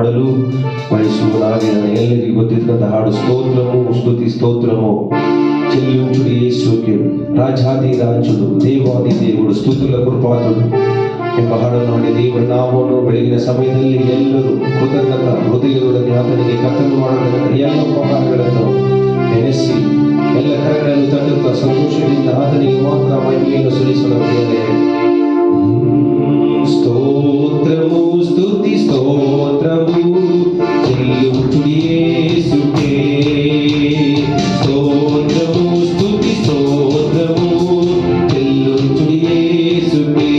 ಹಾಡಲು ಬಯಸುವನಾಗಿನ ಎಲ್ಲರಿಗೂ ಗೊತ್ತಿದ್ದಂಥ ಹಾಡು ಸ್ತೋತ್ರము ಸ್ತುತಿ స్తోత్రము చెల్లించుడు యేసుకే రాజాది రాజుడు దేవాది దేవుడు ಸ್ತುతుల ಕೃಪಾತುಡು ಎಂಬ ಹಾಡನ್ನು ಹಾಡಿ ದೇವರ ನಾಮವನ್ನು ಬೆಳಗಿನ ಸಮಯದಲ್ಲಿ ಎಲ್ಲರೂ ಕೃತಜ್ಞತ ಹೃದಯದೊಡನೆ ಆತನಿಗೆ ಕರ್ತನು ಮಾಡಿದ ಎಲ್ಲ ಉಪಕಾರಗಳನ್ನು ನೆನೆಸಿ ಎಲ್ಲ ಕರೆಗಳನ್ನು ತಟ್ಟುತ್ತಾ ಸಂತೋಷದಿಂದ ಆತನಿಗೆ ಮಾತ್ರ ಮಹಿಮೆಯನ್ನು ಸಲ್ಲಿಸುತ್ತೇವೆ. స్తోత్రము స్తుతి స్తోత్రము చెల్లించుడి యేసుకే స్తోత్రము స్తుతి స్తోత్రము చెల్లించుడి యేసుకే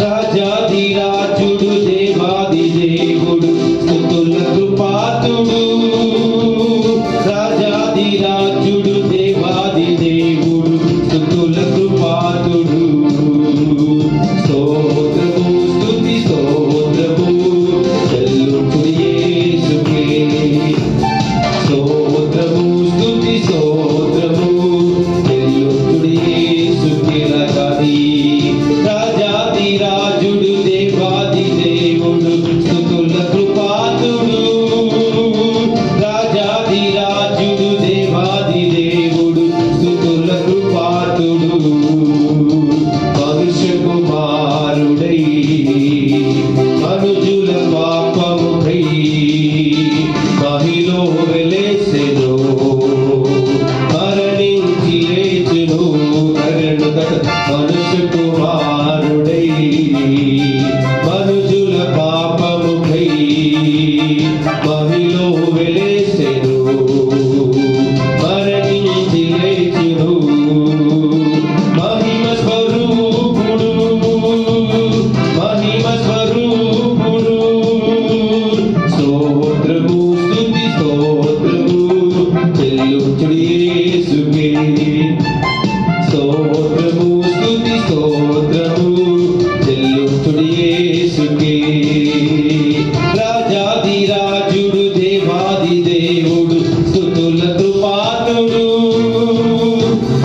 రాజాది రాజుడు దేవాది దేవుడు స్తుతులకు పాత్రుడు రాజాది రాజుడు దేవాది దేవుడు స్తుతులకు పాత్రుడు స్తోత్రము స్తుతి స్తోత్రము చెల్లించుడి యేసుకే స్తోత్రము స్తుతి స్తోత్రము చెల్లించుడి యేసుకే రాజాది రాజుడు దేవాది దేవుడు స్తుతులకు పాత్రుడు రాజాది రాజుడు దేవాది దేవుడు స్తుతులకు పాత్రుడు మనుష్య కుమారుడై మనుజుల పాపముకై మహిలో వెలసెను మరణించి లేచెను మనుష్య కుమారుడై మనుజుల పాపముకై మహిలో వెలసెను మరణించి లేచెను మహిమ స్వరూపుడు మహిమ స్వరూపుడు స్తోత్రము స్తుతి స్తోత్రము చెల్లించుడి యేసుకే స్తోత్రము స్తుతి స్తోత్రము చెల్లించుడి యేసుకే రాజాది రాజుడు దేవాది దేవుడు స్తుతులకు పాత్రుడు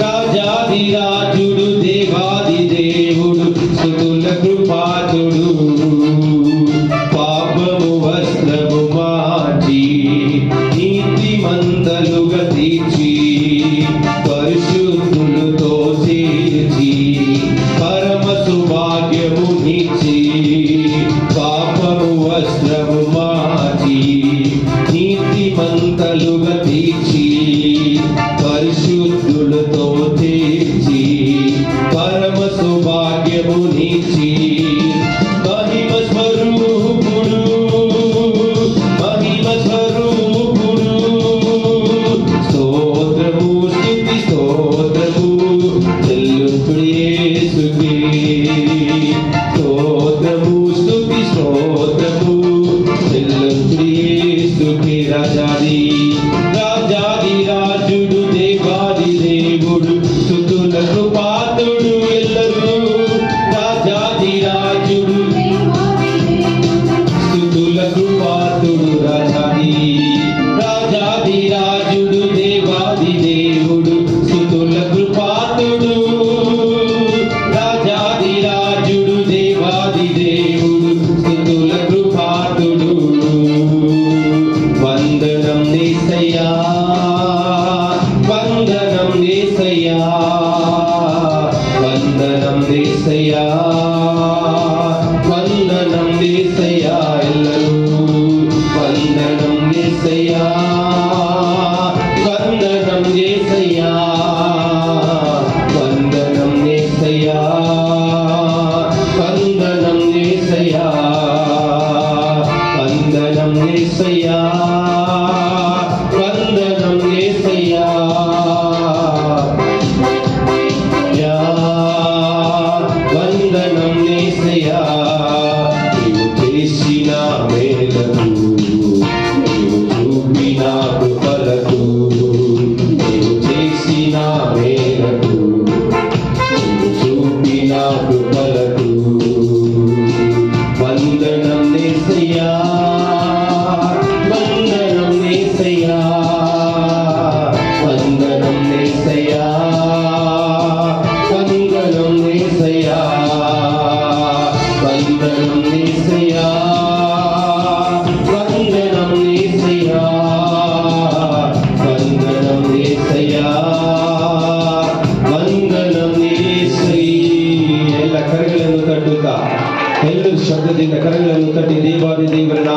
రాజాది రాజుడు దేవాది దేవుడు స్తుతులకు పాత్రుడు పాపము వస్త్రము మార్చి నీతిమంతులుగా తీర్చి పరిశుద్ధులతో చేర్చి పరమ సౌభాగ్యము నిచ్చి పాపము వస్త్రము మార్చి నీతిమంతులుగా తీర్చి పరిశుద్ధులతో తీర్చి పరమ సౌభాగ్యము నిచ్చి మహిమ స్వరూపుడు మహిమ స్వరూపుడు స్తోత్రము స్తుతి స్తోత్రము చెల్లించుడి యేసుకే స్తోత్రము స్తుతి స్తోత్రము చెల్లించుడి యేసుకే రాజాది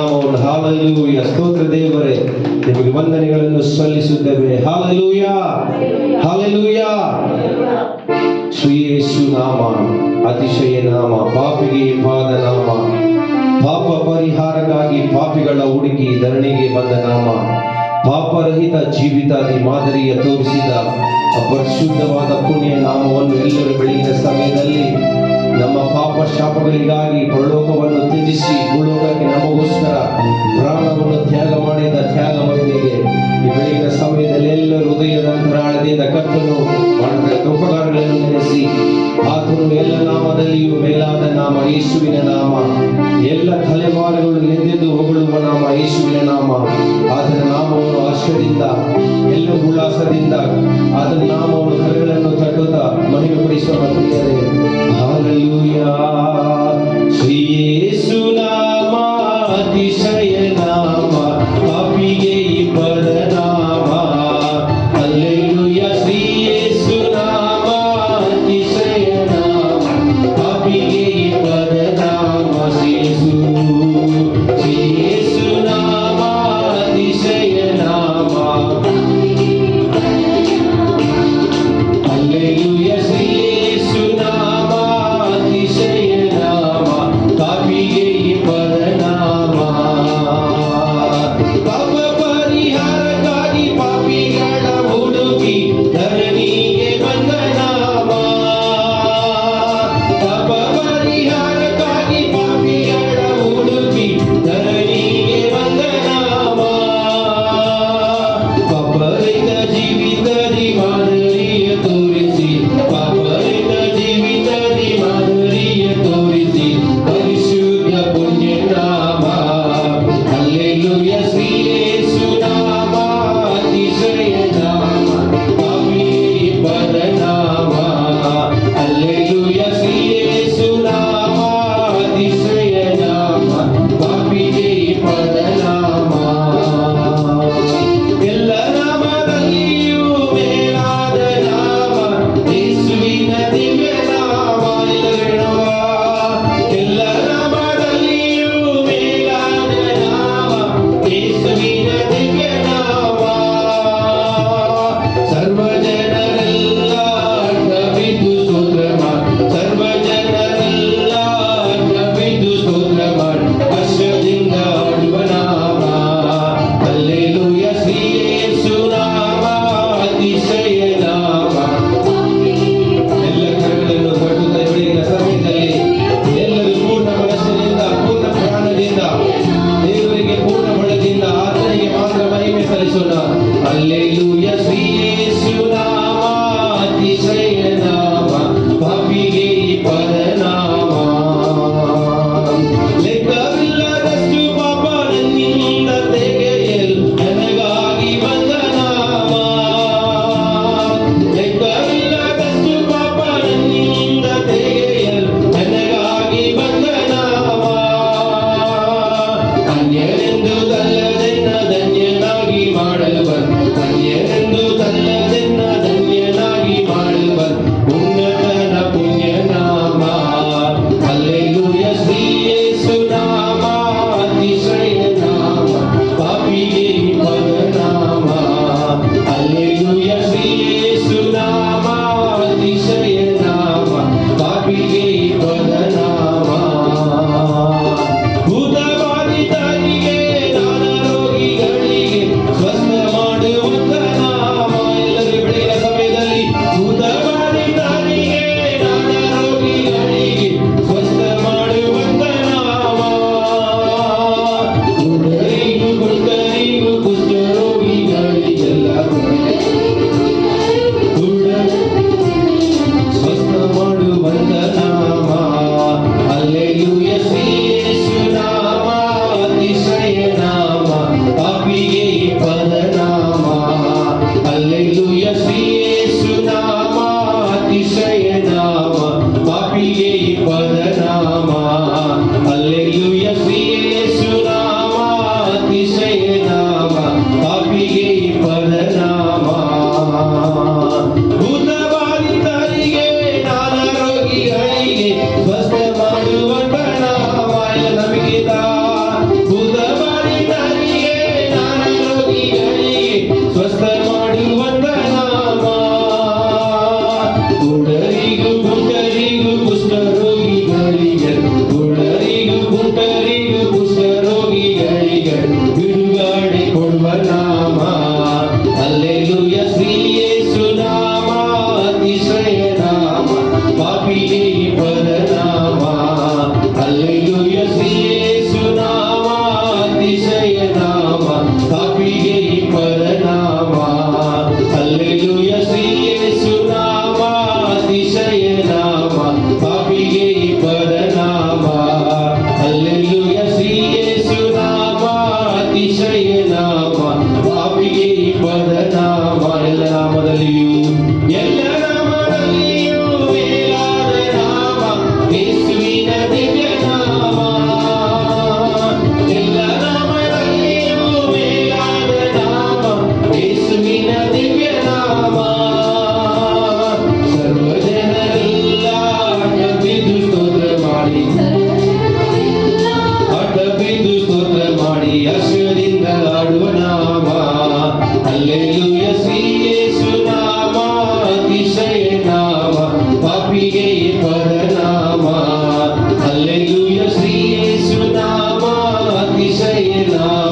ನಾಮವನ್ನು ಹಾಲೆಲೂಯ. ಸ್ತೋತ್ರ ದೇವರೇ, ನಿಮಗೆ ವಂದನೆಗಳನ್ನು ಸಲ್ಲಿಸುತ್ತೇವೆ. Hallelujah, hallelujah. ಶ್ರೀ ಯೇಸು ನಾಮ ಅತಿಶಯ ನಾಮ, ಪಾಪಿಗೆ ಪಾದ ನಾಮ, ಪಾಪ ಪರಿಹಾರಕ್ಕಾಗಿ ಪಾಪಿಗಳ ಹುಡುಕಿ ಧರಣಿಗೆ ಬಂದ ನಾಮ, ಪಾಪರಹಿತ ಜೀವಿತಾದಿ ಮಾದರಿಯ ತೋರಿಸಿದ ಪರಿಶುದ್ಧವಾದ ಪುಣ್ಯ ನಾಮವನ್ನು ಎಲ್ಲರೂ ಬೆಳಗಿನ ಸಮಯದಲ್ಲಿ ನಮ್ಮ ಪಾಪ ಶಾಪಗಳಿಗಾಗಿ ಪರಲೋಕವನ್ನು ತ್ಯಜಿಸಿ ಭೂಲೋಕಕ್ಕೆ ನಮಗೋಸ್ಕರ ಪ್ರಾಣವನ್ನು ತ್ಯಾಗ ಮಾಡಿದ ತ್ಯಾಗಮಯನಿಗೆ ಈ ಬೆಳಗಿನ ಸಮಯದಲ್ಲಿ ಎಲ್ಲರೂ ಹೃದಯದ ಅಂತರಾಳದಿಂದ ಕರ್ತನು ಮಾಡಿದ ಉಪಕಾರಗಳನ್ನು ನೆನೆಸಿ ಆತನು ಎಲ್ಲ ನಾಮದಲ್ಲಿಯೂ ಮೇಲಾದ ನಾಮ ಯೇಸುವಿನ ನಾಮ, ಎಲ್ಲ ತಲೆಮಾರುಗಳು ಎಂದೆಂದು ಹೊಗಳುವ ನಾಮ ಯೇಸುವಿನ ನಾಮ. ಆತನ ನಾಮವನ್ನು ಹರ್ಷದಿಂದ ಎಲ್ಲ ಉಲ್ಲಾಸದಿಂದ ಆತನ ನಾಮವನ್ನು ಕರೆಗಳನ್ನು ತಟ್ಟುತ್ತಾ ಮಹಿಮೆ ಪಡಿಸುವ ಪ್ರಿಯರೇ. ಹಾಲೆಲೂಯ. ಶ್ರೀ ಯೇಸು ನಾಮ ಅತಿಶಯ ನಾಮ, ಪಾಪಿಗೆ ಪದ ನಾಮ. ಹಲ್ಲೆಲೂಯ. ಶ್ರೀ ಯೇಸು ನಾಮ ಅತಿಶಯ ನಾಮ, ಪಾಪಿಗೆ ಪದ ನಾಮ. ಶ್ರೀ ಯೇಸು ನಾಮ ಅತಿಶಯ ನಾಮ. ಹಲ್ಲೆಲೂಯ. ಶ್ರೀ ಯೇಸು ನಾಮ ಅತಿಶಯ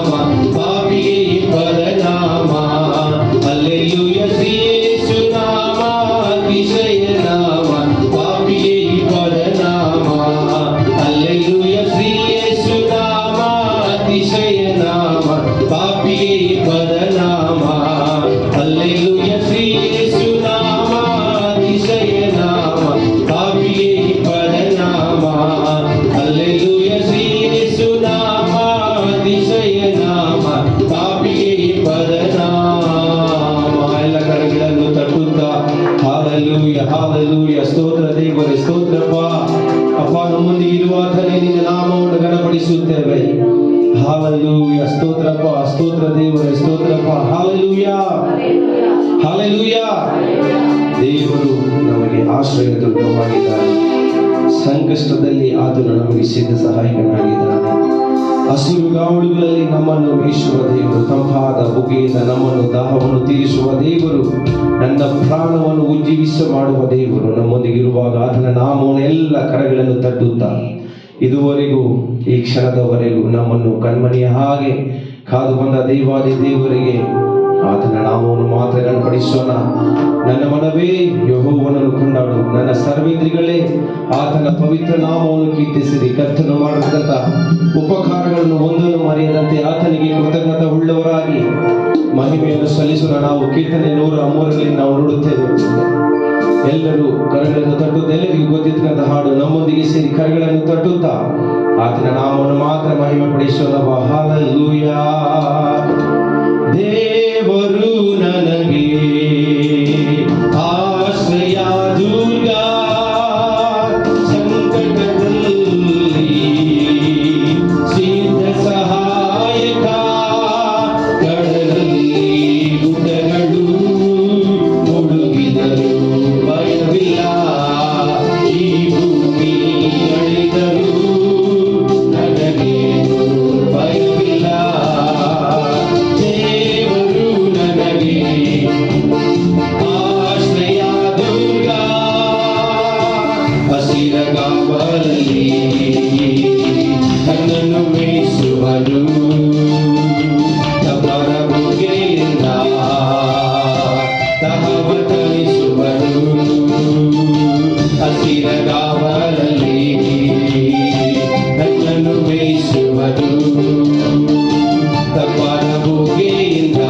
ನಾಮ ಪಾಪಿಗೆ ಪರನಾಮ ಹಲ್ಲೆಲೂಯ ಶ್ರೀ ಯೇಸು ನಾಮ ಅತಿಶಯ ನಾಮ ಪಾಪಿಗೆ ಪರನಾಮ ಹಲ್ಲೆಲೂಯ ಶ್ರೀ ಯೇಸು ನಾಮ ಅತಿಶಯ ನಾಮ ಪಾಪಿಗೆ ಪರನಾಮ ಹಲ್ಲೆಲೂಯ ಶ್ರೀ ಯೇಸು ನಾಮ ಅತಿಶಯ ನಾಮ ಪಾಪಿಗೆ ಪರನಾಮ ಹಲ್ಲೆಲೂಯ ಶ್ರೀ ಯೇಸು ನಾಮ ಅತಿಶಯ ನಾಮ ಪಾಪಿಗೆ ಪರನಾಮ. ಎಲ್ಲ ಕರಗಳನ್ನು ತಟ್ಟುತ್ತಾ ಹಾಲೆಲೂಯ ಹಾಲೆಲೂಯ ಸ್ತೋತ್ರ ದೇವರೇ ಸ್ತೋತ್ರಪ್ಪ. ಅಪ್ಪ ನಮ್ಮೊಂದಿಗೆ ಇರುವಾಗಲೇ ನಿನ್ನ ನಾಮವನ್ನು ಘನಪಡಿಸುತ್ತೇವೆ. ಹಾಲೆಲೂಯ ಸ್ತೋತ್ರಪ್ಪ ಸ್ತೋತ್ರ ದೇವರೇ ಸ್ತೋತ್ರಪ್ಪ. Hallelujah hallelujah. ದೇವರು ನಮಗೆ ಆಶ್ರಯ ದುರ್ಗವಾಗಿದ್ದಾನೆ. ಸಂಕಷ್ಟದಲ್ಲಿ ಆತನು ನಮಗೆ ಸಿದ್ಧ ಸಹಾಯಕನಾಗಿದ್ದಾನೆ. ಹಸಿರುಗಾವಲುಗಳಲ್ಲಿ ನಮ್ಮನ್ನು ಮೇಯಿಸುವ ದೇವರು, ತಂಪಾದ ಬುಗ್ಗೆಯಿಂದ ನಮ್ಮನ್ನು ದಾಹವನ್ನು ತೀರಿಸುವ ದೇವರು, ನನ್ನ ಪ್ರಾಣವನ್ನು ಉಜ್ಜೀವಿಸ ಮಾಡುವ ದೇವರು ನಮ್ಮೊಂದಿಗೆ ಇರುವಾಗ ಆತನ ನಾಮವನ್ನು ಎಲ್ಲ ಕರಗಳನ್ನು ತಟ್ಟುತ್ತಾ ಇದುವರೆಗೂ ಈ ಕ್ಷಣದವರೆಗೂ ನಮ್ಮನ್ನು ಕಣ್ಮಣಿಯ ಹಾಗೆ ಕಾದು ಬಂದ ದೇವಾದಿ ದೇವರಿಗೆ ಆತನ ನಾಮವನ್ನು ಮಾತ್ರ ಘನಪಡಿಸೋಣ. ನನ್ನ ಮನವೇ ಯೆಹೋವನನ್ನು ಕೊಂಡಾಡು, ನನ್ನ ಸರ್ವೇಂದ್ರಿಗಳೇ ಆತನ ಪವಿತ್ರ ನಾಮವನ್ನು ಕೀರ್ತಿಸಿರಿ. ಕರ್ತನು ಮಾಡಿದಂಥ ಉಪಕಾರಗಳನ್ನು ಒಂದನ್ನು ಮರೆಯದಂತೆ ಆತನಿಗೆ ಕೃತಜ್ಞತೆ ಉಳ್ಳವರಾಗಿ ಮಹಿಮೆಯನ್ನು ಸಲ್ಲಿಸೋಣ. ನಾವು ಕೀರ್ತನೆ 103ರಲ್ಲಿ ನಾವು ನೋಡುತ್ತೇವೆ. ಎಲ್ಲರೂ ಕರಗಳನ್ನು ತಟ್ಟುತ್ತಾ, ಎಲ್ಲರಿಗೂ ಗೊತ್ತಿರ್ತಕ್ಕಂಥ ಹಾಡು ನಮ್ಮೊಂದಿಗೆ ಸೇರಿ ಕರಗಳನ್ನು ತಟ್ಟುತ್ತಾ ಆತನ ನಾಮವನ್ನು ಮಾತ್ರ ಮಹಿಮೆ ಪಡಿಸೋಣ. ಹಾಲೆಲೂಯ. ದೇವರು ನನಗೆ ಆಶ್ರಯ ದುರ್ಗ, ಸಂಕಟದಲ್ಲಿ ಸಿದ್ಧ ಸಹಾಯಕ, ಕಡಲಲ್ಲಿ ಗುಡ್ಡಗಳು ಮುಳುಗಿದರು ಭಯವಿಲ್ಲ, ಈ ಭೂಮಿ ಅಳಿದರು ನನಗೇನು ಭಯವಿಲ್ಲ. ದೇವರು ನನಗೆ ಆಶ್ರಯ ದುರ್ಗ, ಹಸಿರಗಾವಲಲ್ಲಿ ನನ್ನನ್ನು ಮೇಯಿಸುವನು, ತಪ್ಪರ ಬುಗ್ಗೆಯಿಂದ ದಾಹವ ತಣಿಸುವನು. ಹಸಿರಗಾವಲಲ್ಲಿ ನನ್ನನ್ನು ಮೇಯಿಸುವನು, ತಪ್ಪರ ಬುಗ್ಗೆಯಿಂದ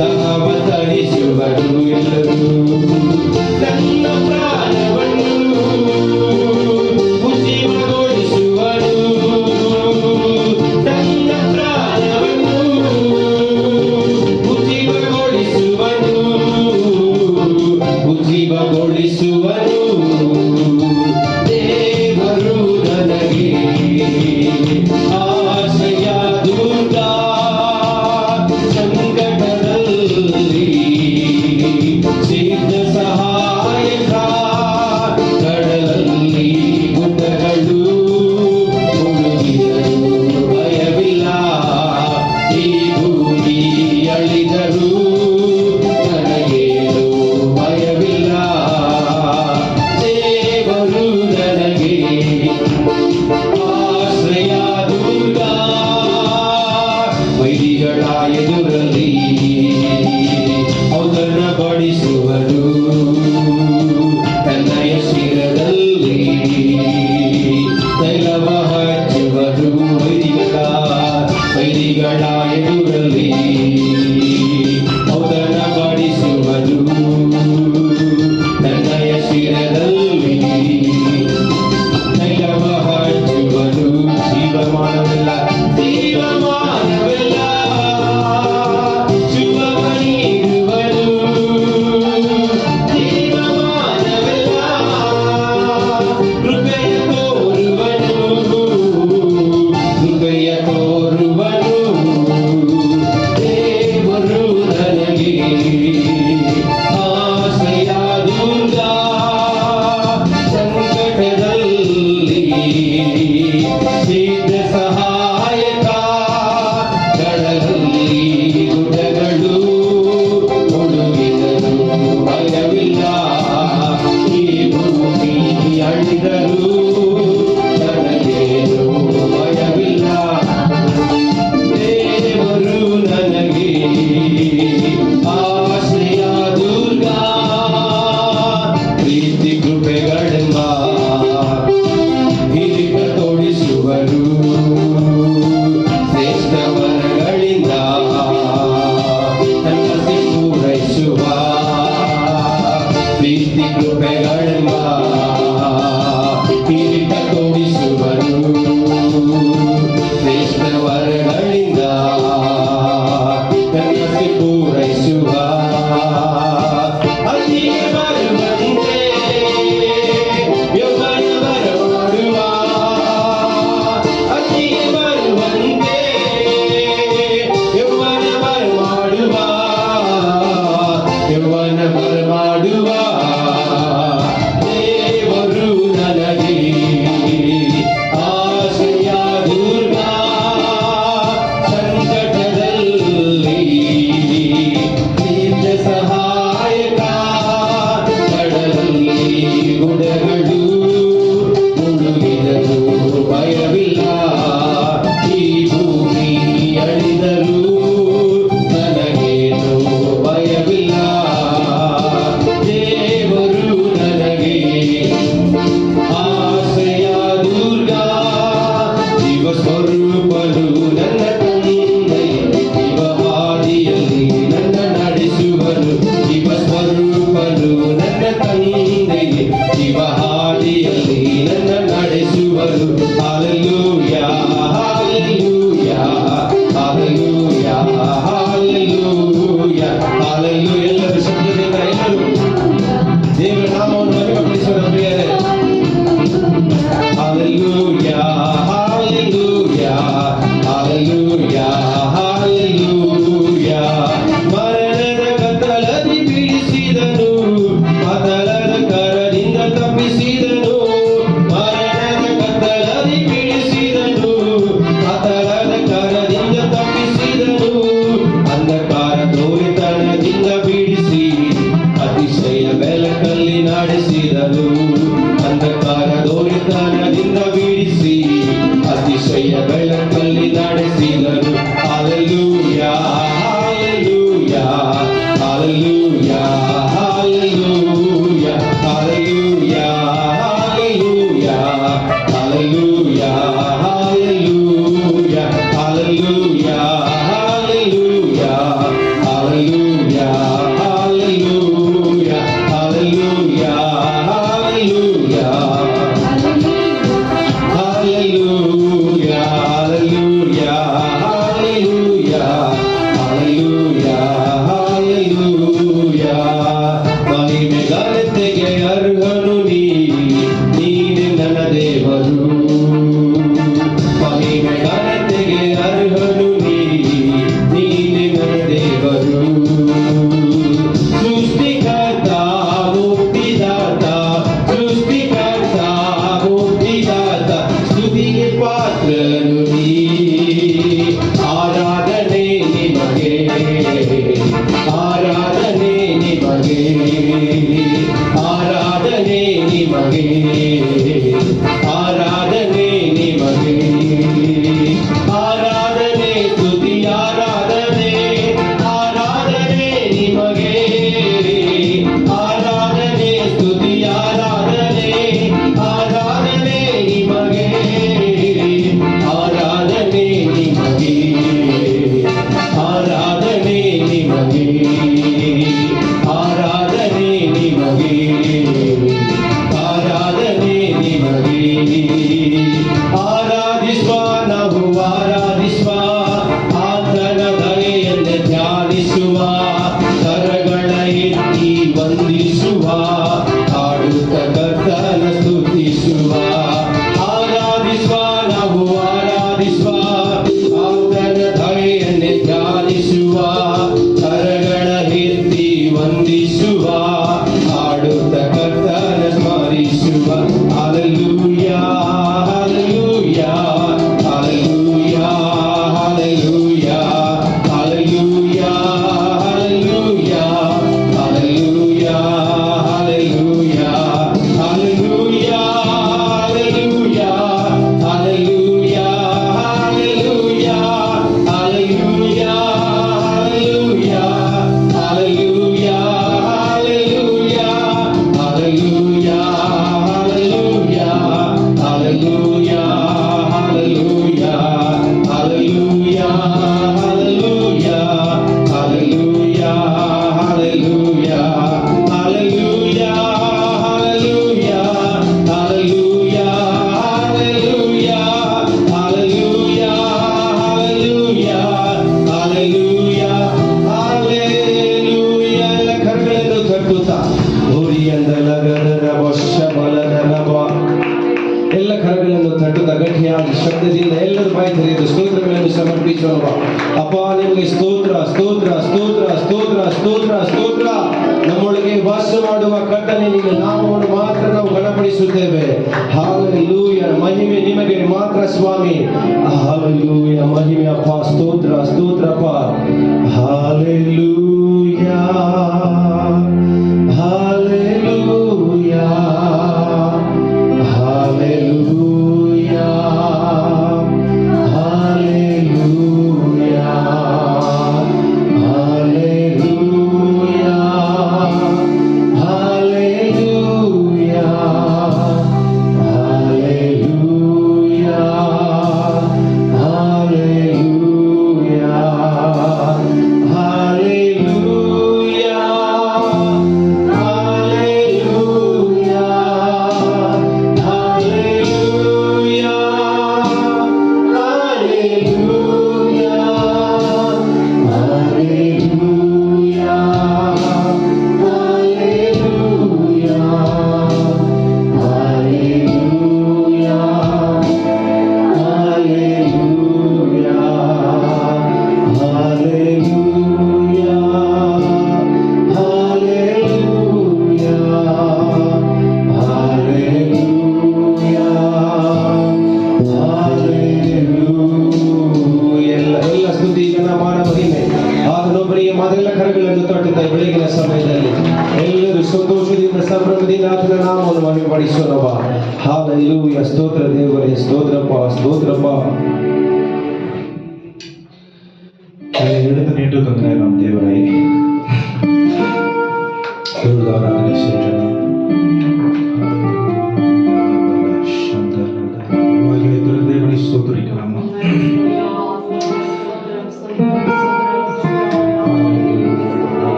ದಾಹವ ತಣಿಸುವನು. ಎಲ್ಲರೂ ನನ್ನ ಪ್ರಾಣವನ್ನು ಉಜ್ಜೀವಗೊಳಿಸುವನು, ನನ್ನ ಪ್ರಾಣವನ್ನು ಉಜ್ಜೀವಗೊಳಿಸುವನು, ಉಜ್ಜೀವಗೊಳಿಸುವನು. ದೇವರು ನನಗೆ ಆಶ್ರಯ ದುರ್ಗ, ಸಂಕಟದಲ್ಲಿ ಸಿದ್ಧ ಸಹಾಯಕ, ಕಡಲಲ್ಲಿ ಗುಡ್ಡಗಳು ಮುಳುಗಿದರು ಭಯವಿಲ್ಲ, ಈ ಭೂಮಿ ಅಳಿದರು ನನಗೇನು ಭಯವಿಲ್ಲ. ದೇವರು ನನಗೆ ಆಶ್ರಯ ದುರ್ಗ, ವೈರಿಗಳ ಎದುರಲ್ಲಿ ಔತಣ ಬಡಿಸುವರು, ತನ್ನಯ ಶಿರದಲ್ಲಿ ತೈಲವ ಹಚ್ಚುವರು. ವೈರಿಗಳ ಎದುರಲ್ಲಿ ಔತಣ ಬಡಿಸುವರು, ತನ್ನಯ ಶಿರದಲ್ಲಿ ತೈಲವ ಹಚ್ಚುವರು. ಜೀವಮಾನವೆಲ್ಲ ಜೀವಮಾನವೆಲ್ಲ ಶುಭವ ನೀಡುವರು, ಜೀವಮಾನವೆಲ್ಲ ಕೃಪೆಯ ತೋರುವನು, ಕೃಪೆಯ ತೋರುವನು. ದೇವರು ನನಗೆ ಆಶ್ರಯ ದುರ್ಗ, ಸಂಕಟದಲ್ಲಿ ಸಿದ್ಧ ಸಹಾಯಕ, ಕಡಲಲ್ಲಿ ಗುಡ್ಡಗಳು ಮುಳುಗಿದರು ಭಯವಿಲ್ಲ, ಈ ಭೂಮಿ ಅಳಿದರು ನನಗೇನು ಭಯವಿಲ್ಲ.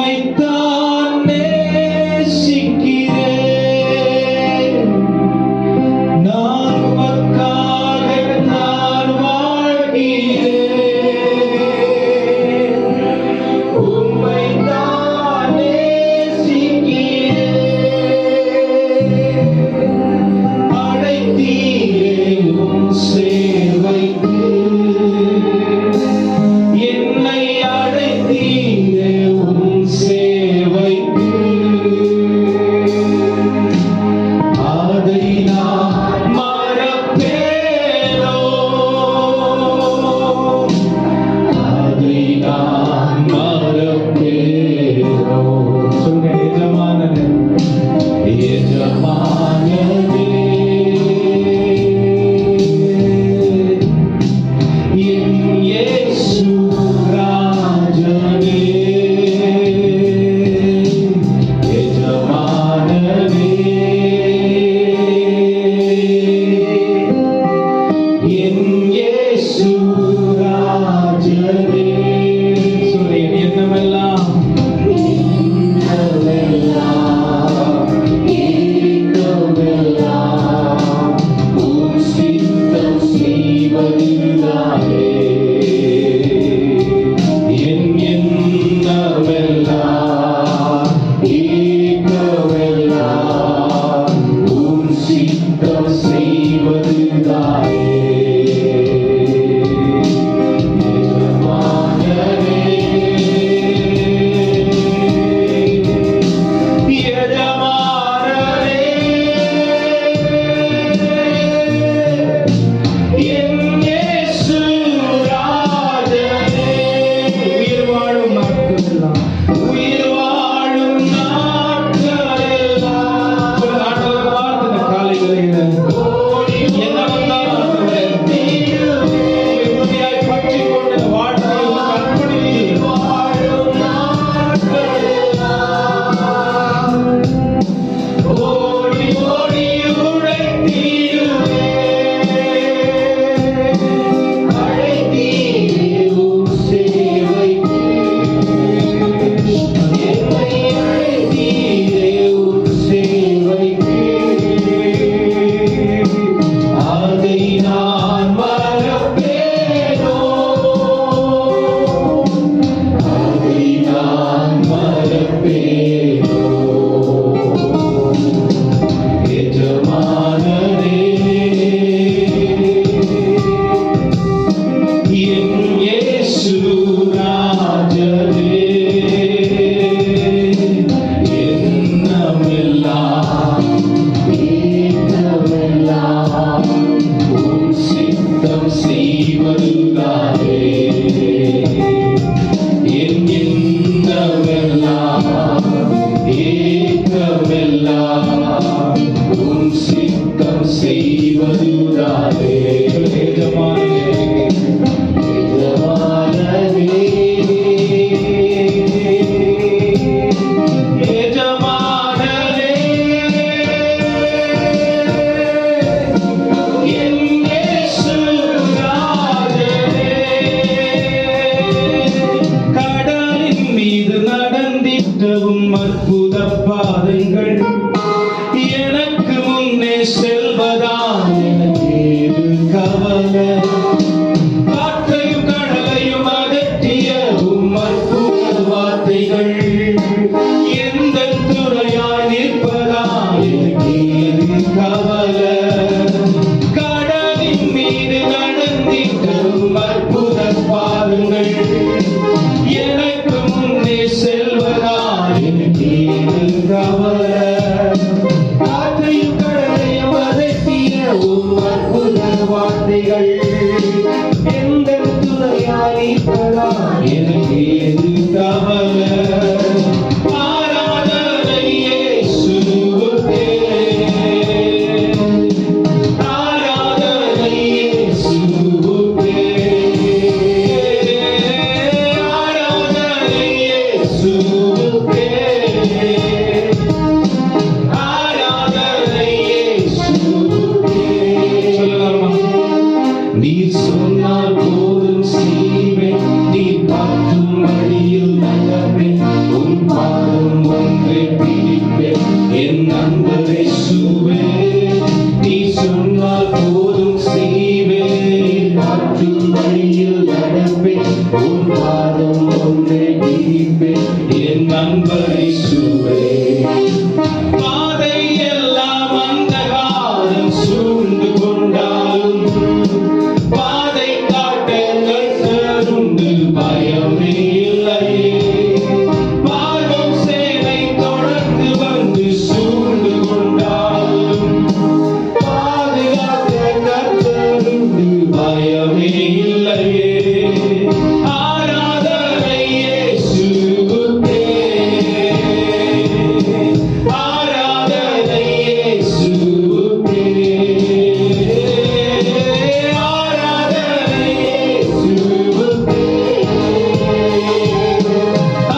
உம்மைத்தான் நேசிக்கிறேன். நான் உமக்காக நான் வாழ்கிறேன். உம்மைத்தான் நேசிக்கிறேன். அழைத்தீரே உம் சேவைக்கு, என்னை அழைத்தீரே உம் சேவைக்கு. அதை நான் மறப்பேனோ, அதை நான் மறப்பேனோ. சொல்லுங்க, எஜமானனே, எஜமானனே, என் இயேசு ராஜனே, எஜமானனே, என் இயேசு ராஜனே. சொல்லு, என் எண்ணமெல்லாம் உம் சித்தம் செய்வதுதானே. என் எண்ணமெல்லாம் ஏக்கமெல்லாம் உம் சித்தம் செய்வதுதானே. எஜமானனே, எஜமானனே, என் இயேசு ராஜனே. உயிர் வாழும் நாட்களெல்லாம், உயிர் வாழும் நாட்களெல்லாம். ஒரு ஆண்டவர் வார்த்தை இந்த காலை வேளையில என்ன வந்தாலும் ஆண்டவரே, உம்மை உறுதியாய் பற்றிக் கொண்டு இந்த வாழ்க்கையை உமக்கு அர்ப்பணித்து வாழும் நாட்களெல்லாம் ஓடி ஓடி உழைத்தீருவேன். அழைத்தீரே உம் சேவைக்கு, என்னை அழைத்தீரே உம் சேவைக்கு. அதை நான் மறப்பேனோ, அதை நான் மறப்பேனோ. எஜமானனே, என் இயேசு ராஜனே, எண்ணமெல்லாம் ஏக்கமெல்லாம் உம் சித்தம் செய்வதுதானே. என் எண்ணமெல்லாம் ஏக்கமெல்லாம் உம் சித்தம் செய்வதுதானே. எஜமானனே, எஜமானனே, எஜமானனே, என் இயேசு ராஜனே. கடலின் மீது நடந்திட்டவும் அற்புத பாதைகள் எனக்கு முன்னே செல்வதால் எனக்கு ஏது கவலை. காற்றையும் கடலையும் அதட்டிய உம் அற்புத வார்த்தைகள் எந்த துணையாய் நிற்பதால் எனக்கு ஏது கவலை. கடலின் மீது நடந்திட்டவும் அற்புத பாதங்கள் எனக்கு முன்னே செல்வதால் எனக்கு ஏது கவலை. காற்றையும் கடலையும் அதட்டிய உம் அற்புத வார்த்தைகள் எந்த துணையாய் நிற்பதால் எனக்கு ஏது கவலை. ஆராதனை இயேசுவுக்கே, ஆராதனை இயேசுவுக்கே, ஆராதனை இயேசுவுக்கே, ஆராதனை இயேசுவுக்கே. சொல்லலாமா? நீர் சொன்னால் போதும் செய்வேன், நீர் காட்டும் வழியில் நடப்பேன், உம் பாதம் ஒன்றை பிடிப்பேன் என் நண்பர் இயேசுவே நீ சொன்னால் போதும் செய்வேன் மாற்றும் வழியில் நடப்பேன் உன் பாதம் ஒன்றை பிடிப்பேன் என் நண்பர் இயேசுவே பாதை எல்லாம் அந்தகாரம் சூழ்ந்து கொண்டாலும் பாதை காட்ட கர்த்தருண்டு பயமே இல்லையே பாவம் சேவை தொடர்ந்து வந்து சூழ்ந்து கொண்டாலும் பாதுகாக்க கர்த்தருண்டு பயமே இல்லையே ஆராதனை இயேசுவுக்கே ஆராதனை இயேசுவுக்கே ஆராதனை இயேசுவுக்கே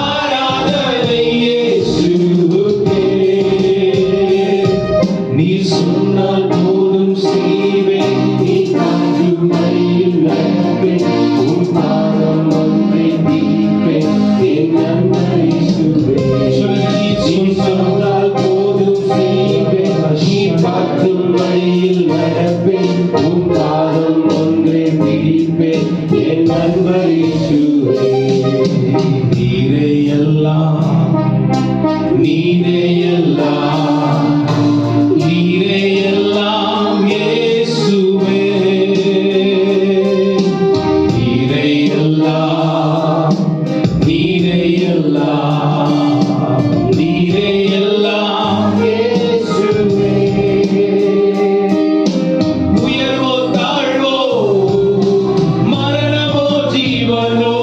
ஆராதனை இயேசுவுக்கே நீ சொன்னால் போதும் செய்வேன் நீ காற்றும் வழியில் நடப்பேன் உன் பாதம் ஒன்றை பிடிப்பேன் என் நண்பர் இயேசுவே நீ சொன்னால் போதும் செய்வேன் நீ காற்றும் வழியில் நடப்பேன் உன் பாதம் ஒன்றை பிடிப்பேன் என் நண்பர் இயேசுவே நீரே எல்லாம் நீரே எல்லாம் நீரே எல்லாம் இயேசுவே நீரே எல்லாம் நீரே எல்லாம் நீரே எல்லாம் இயேசுவே உயர்வோ தாழ்வோ மரணமோ ஜீவனோ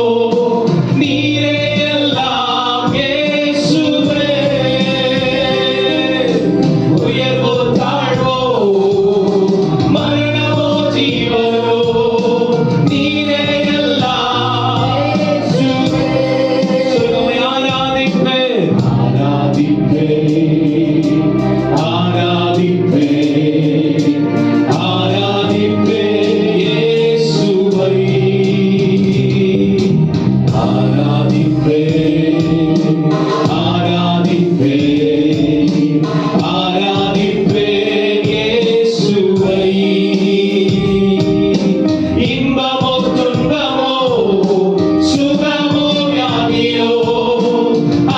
நீரே எல்லாம் இயேசுவே உயர்வோ தாழ்வோ மரணமோ ஜீவனோ நீரே எல்லாம் இயேசுவே சொல்லுமே ஆராதிப்பேன் ஆராதிப்பேன் ஆராதிப்பேன் இயேசுவை ஆராதிப்பேன் ஆராதிப்பேன் ஆராதிப்பேன் இயேசுவை இன்பமோ துன்பமோ சுகமோ வியாதியோ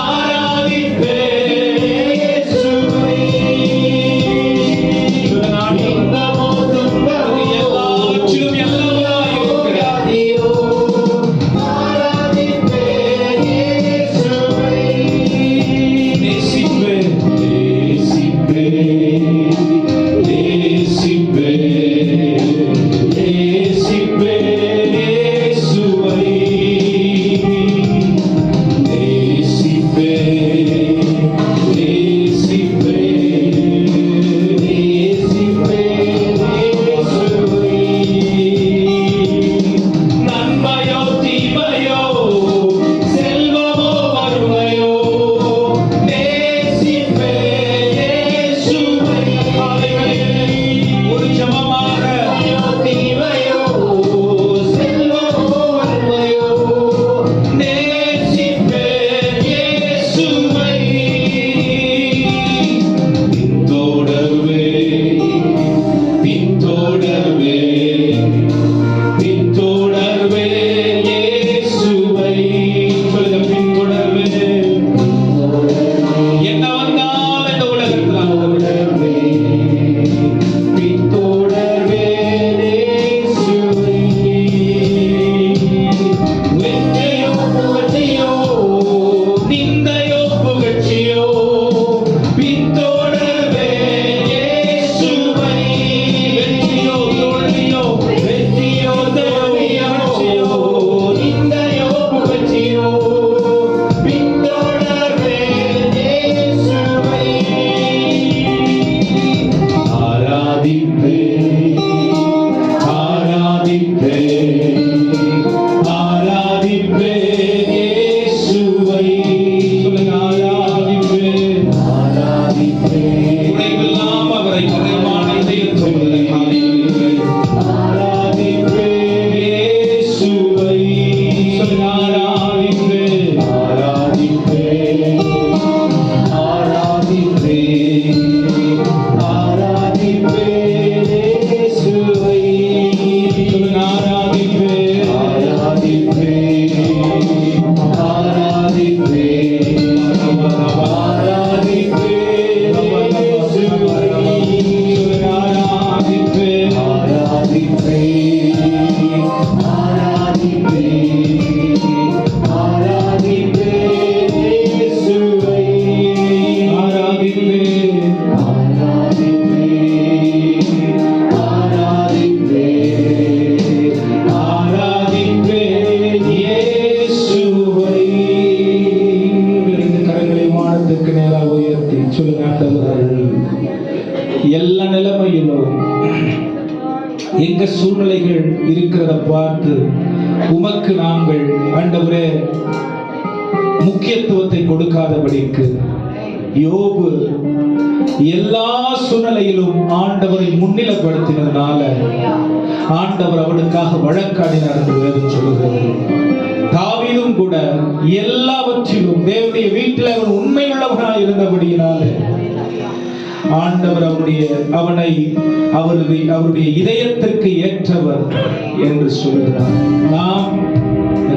ஆராதிப்பேன் இயேசுவை இன்பமோ துன்பமோ எல்லாவற்றிலும் எல்லாவராய் இருக்கிறார் ஆராதிப்பேன் இயேசுவை நேசிப்பேன் நேசிப்பேன் நேசிப்பேன் நேசிப்பேன் இயேசுவை நேசிப்பேன் நேசிப்பேன் நேசிப்பேன் இயேசுவை நன்மையோ தீமையோ செல்வமோ வறுமையோ நேசிப்பேன் இயேசுவை ஒரு ஜெபமாக தீமையோ செல்வமோ வறுமையோ நேசிப்பேன் இயேசுவை சூழ்நிலைகள் இருக்கிறத பார்த்து உமக்கு நாங்கள் ஆண்டவரே முக்கியத்துவத்தை கொடுக்காதபடிக்கு யோபு எல்லா சூழ்நிலையிலும் ஆண்டவரை முன்னிலைப்படுத்தினதுனால ஆண்டவர் அவனுக்காக வழக்காடினார் என்று வேதம் சொல்லுகிறது. தாவீதும் கூட எல்லாவற்றிலும் தேவனுடைய வீட்டில் அவன் உண்மையுள்ளவனாய் இருந்தபடியினாலே ஆண்டவர் அவருடைய இதயத்திற்கு ஏற்றவர் என்று சொல்லுகிறார். நாம்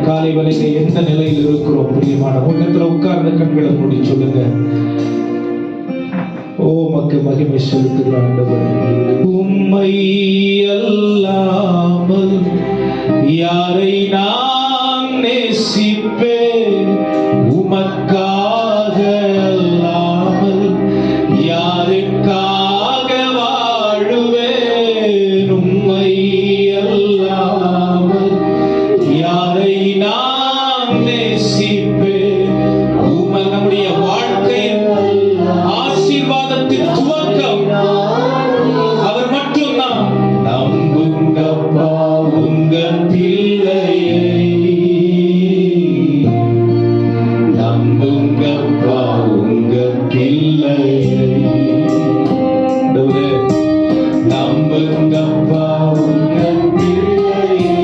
காலை வேளையிலே எந்த நிலையில் இருக்கிறோம்? பிரியமான உன்னதத்தில் உட்கார்ந்த கண்களை மூடி சொல்லுங்க. ஓ மக்கு மகிமை செலுத்துகிற ஆண்டவர், உம்மை அல்லாமல் யாரை நான் நேசிப்பேன்? உமக்காக அல்லாமல் யாருக்காக வாழுவேன்? உம்மை அல்லாமல் யாரை நான் நேசிப்பேன்? நம்முடைய வாழ்க்கையின் ஆசீர்வாதத்தின் துவக்கம் அவர் மட்டும்தான். நம்புங்கப்பா உங்க பிள்ளையை, நம்புங்கப்பா உங்க பிள்ளையை, நம்புங்கப்பா உங்க பிள்ளையை.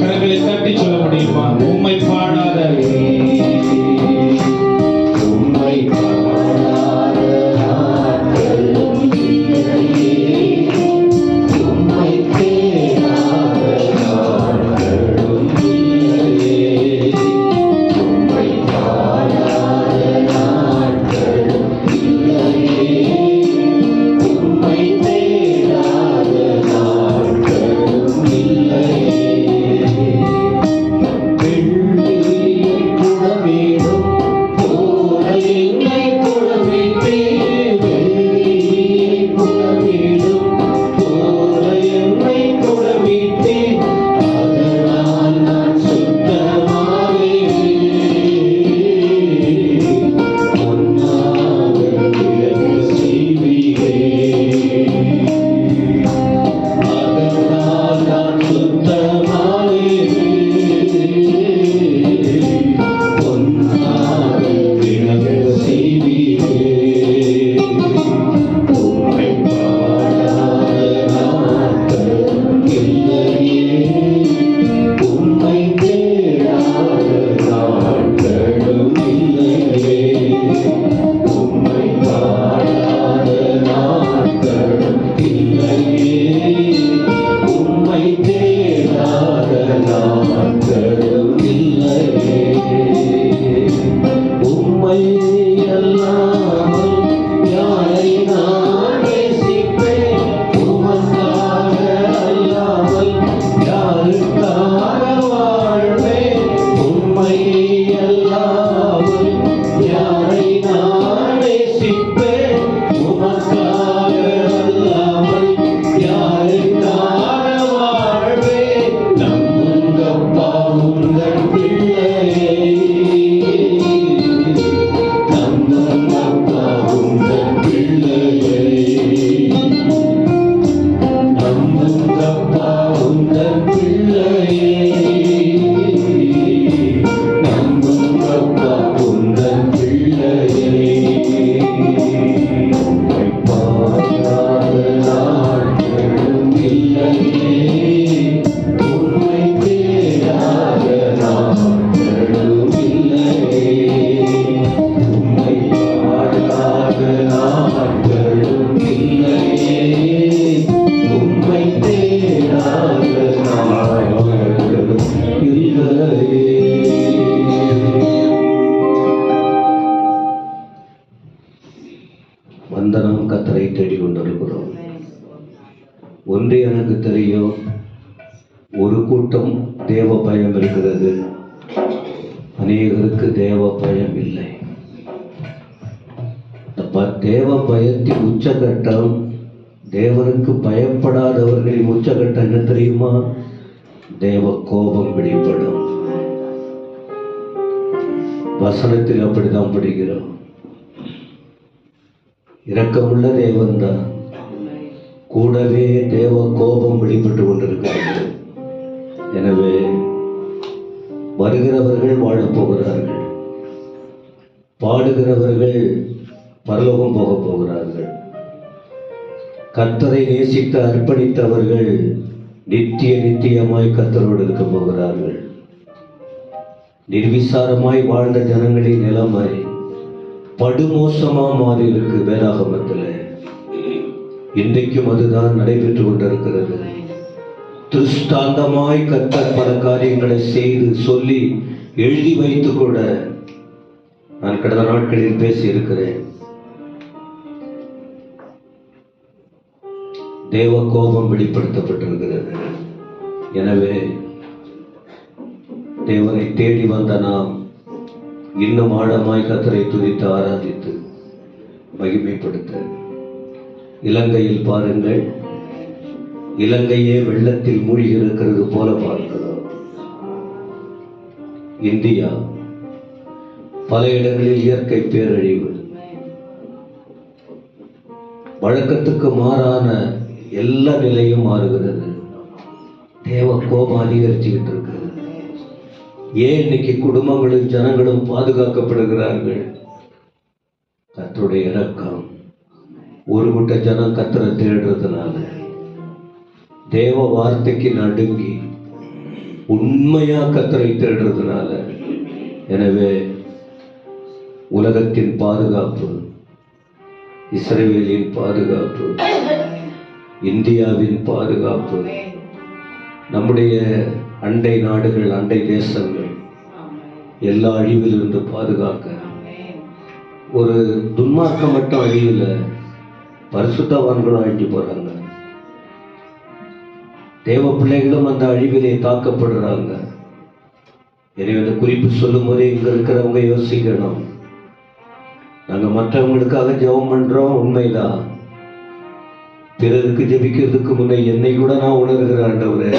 கரங்களை தட்டி சொல்ல முடியுமா? உம்மை பாடாத, உம்மை பாடாத நாட்களும் இல்லையே, உம்மை தேடாத நாட்களும் இல்லையே, உம்மை பாடாத நாட்களும் இல்லையே, உம்மை தேடாத நாட்களும் இல்லையே. வெள்ளியை புடமிடும் போல என்னை புடமிட்டே, வெள்ளியை புடமிடும் போல என்னை புடமிட்டே, அதனால் நான் சுத்தமாவேன். பொன்னாக விளங்க செய்வீரே, அதனால் நான் சுத்தமாவேன். பொன்னாக விளங்க செய்வீரே, உம்மை பாடாத நாட்களும் இல்லையே, உம்மை தேடாத நாட்களும் இல்லையே, உம்மை பாடாத நாட்களும் இல்லையே, உம்மை தேடாத நாட்களும் இல்லையே. உம்மை அல்லாமல் யாரை நான் நேசிப்பேன்? உமக்காக அல்லாமல் யாருக்காக வாழ்வேன்? உம்மை அல்லாமல் யாரை நான் நேசிப்பேன்? உமக்காக அல்லாமல் யாருக்காக வாழ்வேன்? நம்புங்கப்பா உங்கள் பிள்ளையை, நம்புங்கப்பா உங்கள் பிள்ளையை, நம்புங்கப்பா உங்கள் பிள்ளையை, நம்புங்கப்பா உங்கள் பிள்ளையை. உம்மை பாடாத நாட்களும் இல்லையே, உம்மை தேடாத நாட்களும் இல்லையே, உம்மை பாடாத நாட்களும் இல்லையே, உம்மை தேடாத நாட்களும் இல்லையே. வந்தனம் கத்தரை தேடிக் கொண்டிருக்கிறோம். ஒன்றே எனக்கு தெரியும், ஒரு கூட்டம் தேவ பயம் இருக்கிறது, அநேகருக்கு தேவ பயம் இல்லை. தேவ பயத்தின் உச்சகட்டம், தேவனுக்கு பயப்படாதவர்களின் உச்சகட்டம் என்ன தெரியுமா? தேவ கோபம் வெளிப்படும். வசனத்தில் அப்படிதான் படிக்கிறோம். இரக்கமுள்ள தேவன் தான், கூடவே தேவ கோபம் வெளிப்பட்டு கொண்டிருக்கிறது. எனவே வருகிறவர்கள் வாழப் போகிறார்கள், பாடுகிறவர்கள் பரலோகம் போகப் போகிறார்கள். கர்த்தரை நேசித்து அர்ப்பணித்தவர்கள் நித்தியமாய் கர்த்தரோடு இருக்க போகிறார்கள். நிர்விசாரமாய் வாழ்ந்த ஜனங்களின் நிலைமை படுமோசமா மாறி இருக்கு. வேதாகமத்தில் இன்றைக்கும் அதுதான் நடைபெற்று கொண்டிருக்கிறது. திருஷ்டாந்தமாய் கர்த்தர் பல காரியங்களை செய்து சொல்லி எழுதி வைத்து கூட நான் கடந்த நாட்களில் பேசி இருக்கிறேன். தேவ கோபம் வெளிப்படுத்தப்பட்டிருக்கிறது. எனவே தேவனை தேடி வந்த நாம் இன்னும் ஆழமாய் கர்த்தரை துதித்து ஆராதித்து மகிமைப்படுத்த, இலங்கையில் பாருங்கள், இலங்கையே வெள்ளத்தில் மூழ்கி இருக்கிறது போல பார்க்கிறோம். இந்தியா பல இடங்களில் இயற்கை பேரழிவு, வழக்கத்துக்கு மாறான எல்லா நிலையும் மாறுகிறது. தேவ கோபம் அதிகரிச்சுக்கிட்டு இருக்கு. ஏன் இன்னைக்கு குடும்பங்களும் ஜனங்களும் பாதுகாக்கப்படுகிறார்கள்? கர்த்தருடைய இரக்கம். ஒரு கூட்ட ஜனம் கர்த்தரை தேடுறதுனால, தேவ வார்த்தைக்கு நடுங்கி உண்மையா கர்த்தரை தேடுறதுனால. எனவே உலகத்தின் பாதுகாப்பு, இஸ்ரவேலின் பாதுகாப்பு, இந்தியாவின் பாதுகாப்பு, நம்முடைய அண்டை நாடுகள், அண்டை தேசங்கள் எல்லா அழிவிலிருந்து பாதுகாக்க, ஒரு துன்மார்க்கம் மட்டும் அழியல, பரிசுத்தவான்களும் அழிஞ்சு போறாங்க. தேவ பிள்ளைகளும் அந்த அழிவிலே தாக்கப்படுறாங்க. எனவே அந்த குறிப்பு சொல்லும் போதே இங்க இருக்கிறவங்க யோசிக்கணும். நாங்க மற்றவங்களுக்காக ஜெபம் பண்றோம், உண்மைதான். பிறருக்கு ஜெபிக்கிறதுக்கு முன்னே என்னை கூட நான் உணர்கிற ஆண்டவரே,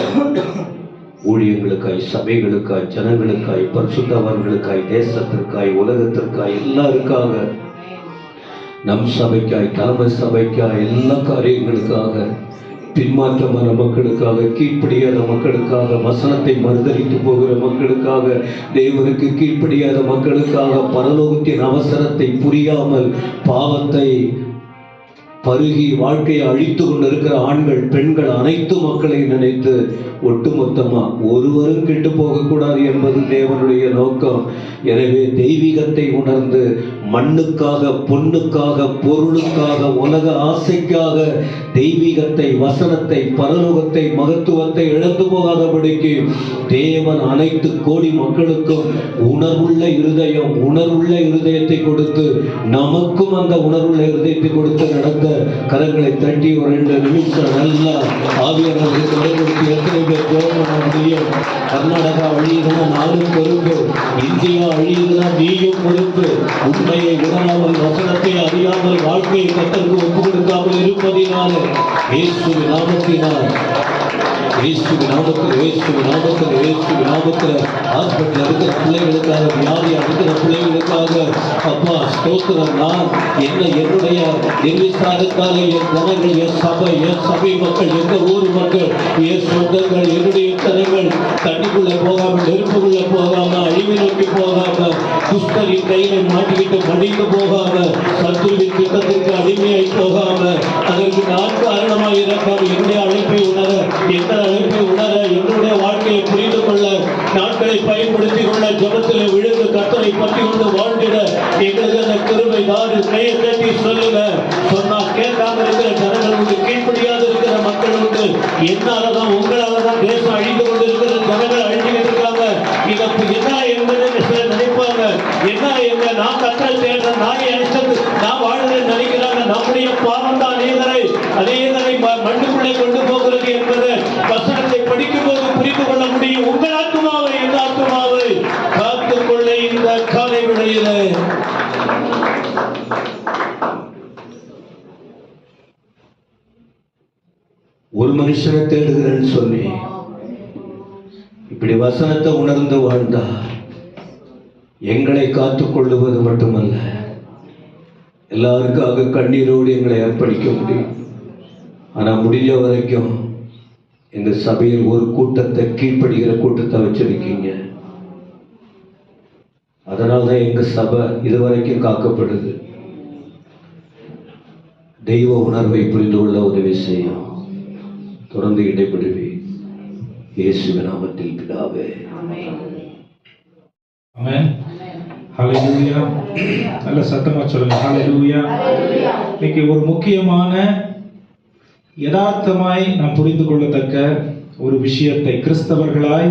ஊழியங்களுக்காய், சபைகளுக்காய், ஜனங்களுக்காய், பரிசுத்தவான்களுக்காய், தேசத்திற்காய், உலகத்திற்காய், எல்லாருக்காக, நம் சபைக்காய், தலைமை சபைக்காய், எல்லா காரியங்களுக்காக, பின்மாற்றமான மக்களுக்காக, கீழ்ப்படியாத மக்களுக்காக, வசனத்தை மறுதலித்து போகிற மக்களுக்காக, தேவனுக்கு கீழ்ப்படியாத மக்களுக்காக, பரலோகத்தின் அவசரத்தை புரியாமல் பாவத்தை பருகி வாழ்க்கையை அழித்து கொண்டிருக்கிற ஆண்கள், பெண்கள், அனைத்து மக்களை நினைத்து ஒட்டுமொத்தமா ஒருவரும் கெட்டு போகக்கூடாது என்பது தேவனுடைய நோக்கம். எனவே தெய்வீகத்தை உணர்ந்து மண்ணுக்காக, பொண்ணுக்காக, பொருளுக்காக, உலக ஆசைக்காக தெய்வீகத்தை, வசனத்தை, பரலோகத்தை, மகத்துவத்தை இழந்து போகாதபடிக்கு தேவன் அனைத்து கோடி மக்களுக்கும் உணர்வுள்ள இருதயம், உணர்வுள்ள இருதயத்தை கொடுத்து, நமக்கும் அந்த உணர்வுள்ள இருதயத்தை கொடுத்து நடந்த கரங்களை தட்டி ஒரு 2 நிமிஷம் நல்லா ஆவியானவர்களுக்கு விடைபெடுத்து எத்தனை பேர் ஜெபம் பண்ண முடியும்? கர்நாடகா அழியுதுன்னா நானும் பொறுப்பு, இந்தியா அழியுதுன்னா நீயும் பொறுப்பு. உண்மையை உணராமல், வசனத்தை அறியாமல், வாழ்க்கையை கர்த்தருக்கு ஒப்பு கொடுக்காமல் இருப்பதினால, இயேசுவின் நாமத்தினால், இயேசுவின் நாமத்தில், இயேசுவின் நாமத்தில், இயேசுவின் நாமத்தில் ஹாஸ்பிட்டல் இருக்கிற பிள்ளைகளுக்காக, வியாதி இருக்கிற பிள்ளைகளுக்காக, அப்பா ஸ்தோத்திரம். நான் என்னுடைய நிர்விசாரத்தால என் ஜனங்கள், என் சபை மக்கள், எங்க ஊர் மக்கள், என் சொந்தங்கள், என்னுடைய தனங்கள் தண்ணிக்குள்ள போகாம, நெருப்புக்குள்ள போகாம, அழிவை நோக்கி போகாம, துஷ்டரின் கையில மாட்டிக்கிட்டு மடிந்து போகாம, சத்துருவின் திட்டத்திற்கு அடிமையாய் போகாம, அதற்கு நான் காரணமாக இருக்காம என்னுடைய அழைப்பை உணர, எந்த அழைப்பை உணர, என்னுடைய வாழ்க்கையை புரிந்து கொள்ள, நாட்களை பயன்படுத்திக் கொள்ள, ஜபத்தில் விழுந்து கர்த்தரை பற்றி கொண்டு வாழ்ந்திட எங்களுக்கு அந்த கிருபை தாரு. கையை தட்டி சொல்லுங்க. சொன்னா கேட்காம இருக்கிற ஜனங்கள் உண்டு, கீழ்ப்படியாது இருக்கிற மக்கள் உண்டு. என்னாலதான், உங்களாலதான் தேசம் அழிந்து கொண்டு இருக்கிற ஜனங்கள் அழிஞ்சுக்கிட்டு இருக்காங்க. இதற்கு என்ன என்பது சிலர் நினைப்பாங்க. என்ன நான் கர்த்தரை தேடுறேன், நான் அழைச்சது, நான் வாழ்றேன்னு நினைக்கிறாங்க. நம்முடைய பாவம் தான் அநேகரை மண்ணுக்குள்ளே கொண்டு போகிறது என்பது வசனத்தை படிக்கும் போது புரிந்து கொள்ள முடியும். உங்கள் ஆத்துமாவை, எந்த ஆத்துமாவை காத்துக்கொள்ள இந்த காலை விடையில ஒரு மனுஷனை தேடுகிறேன்னு சொல்லி இப்படி வசனத்தை உணர்ந்து வாழ்ந்தா எங்களை காத்துக்கொள்ளுவது மட்டுமல்ல, எல்லாருக்காக கண்ணீரோடு எங்களை அர்ப்பணிக்க முடியும். ஆனா முடிஞ்ச வரைக்கும் எங்க சபையில் ஒரு கூட்டத்தை, கீழ்ப்படுகிற கூட்டத்தை வச்சிருக்கீங்க. அதனால்தான் எங்க சபை இதுவரைக்கும் காக்கப்படுது. தெய்வ உணர்வை புரிந்து கொள்ள உதவி செய்யும். தொடர்ந்து இடைப்படுவி. இயேசுவின் நாமத்தில் பிதாவே. ஆமென். ஹல்லேலூயா. நல்ல சத்தமா சொல்லுங்க. ஹல்லேலூயா. இன்னைக்கு ஒரு முக்கியமான யதார்த்தமாய் நாம் புரிந்து கொள்ளத்தக்க ஒரு விஷயத்தை, கிறிஸ்தவர்களாய்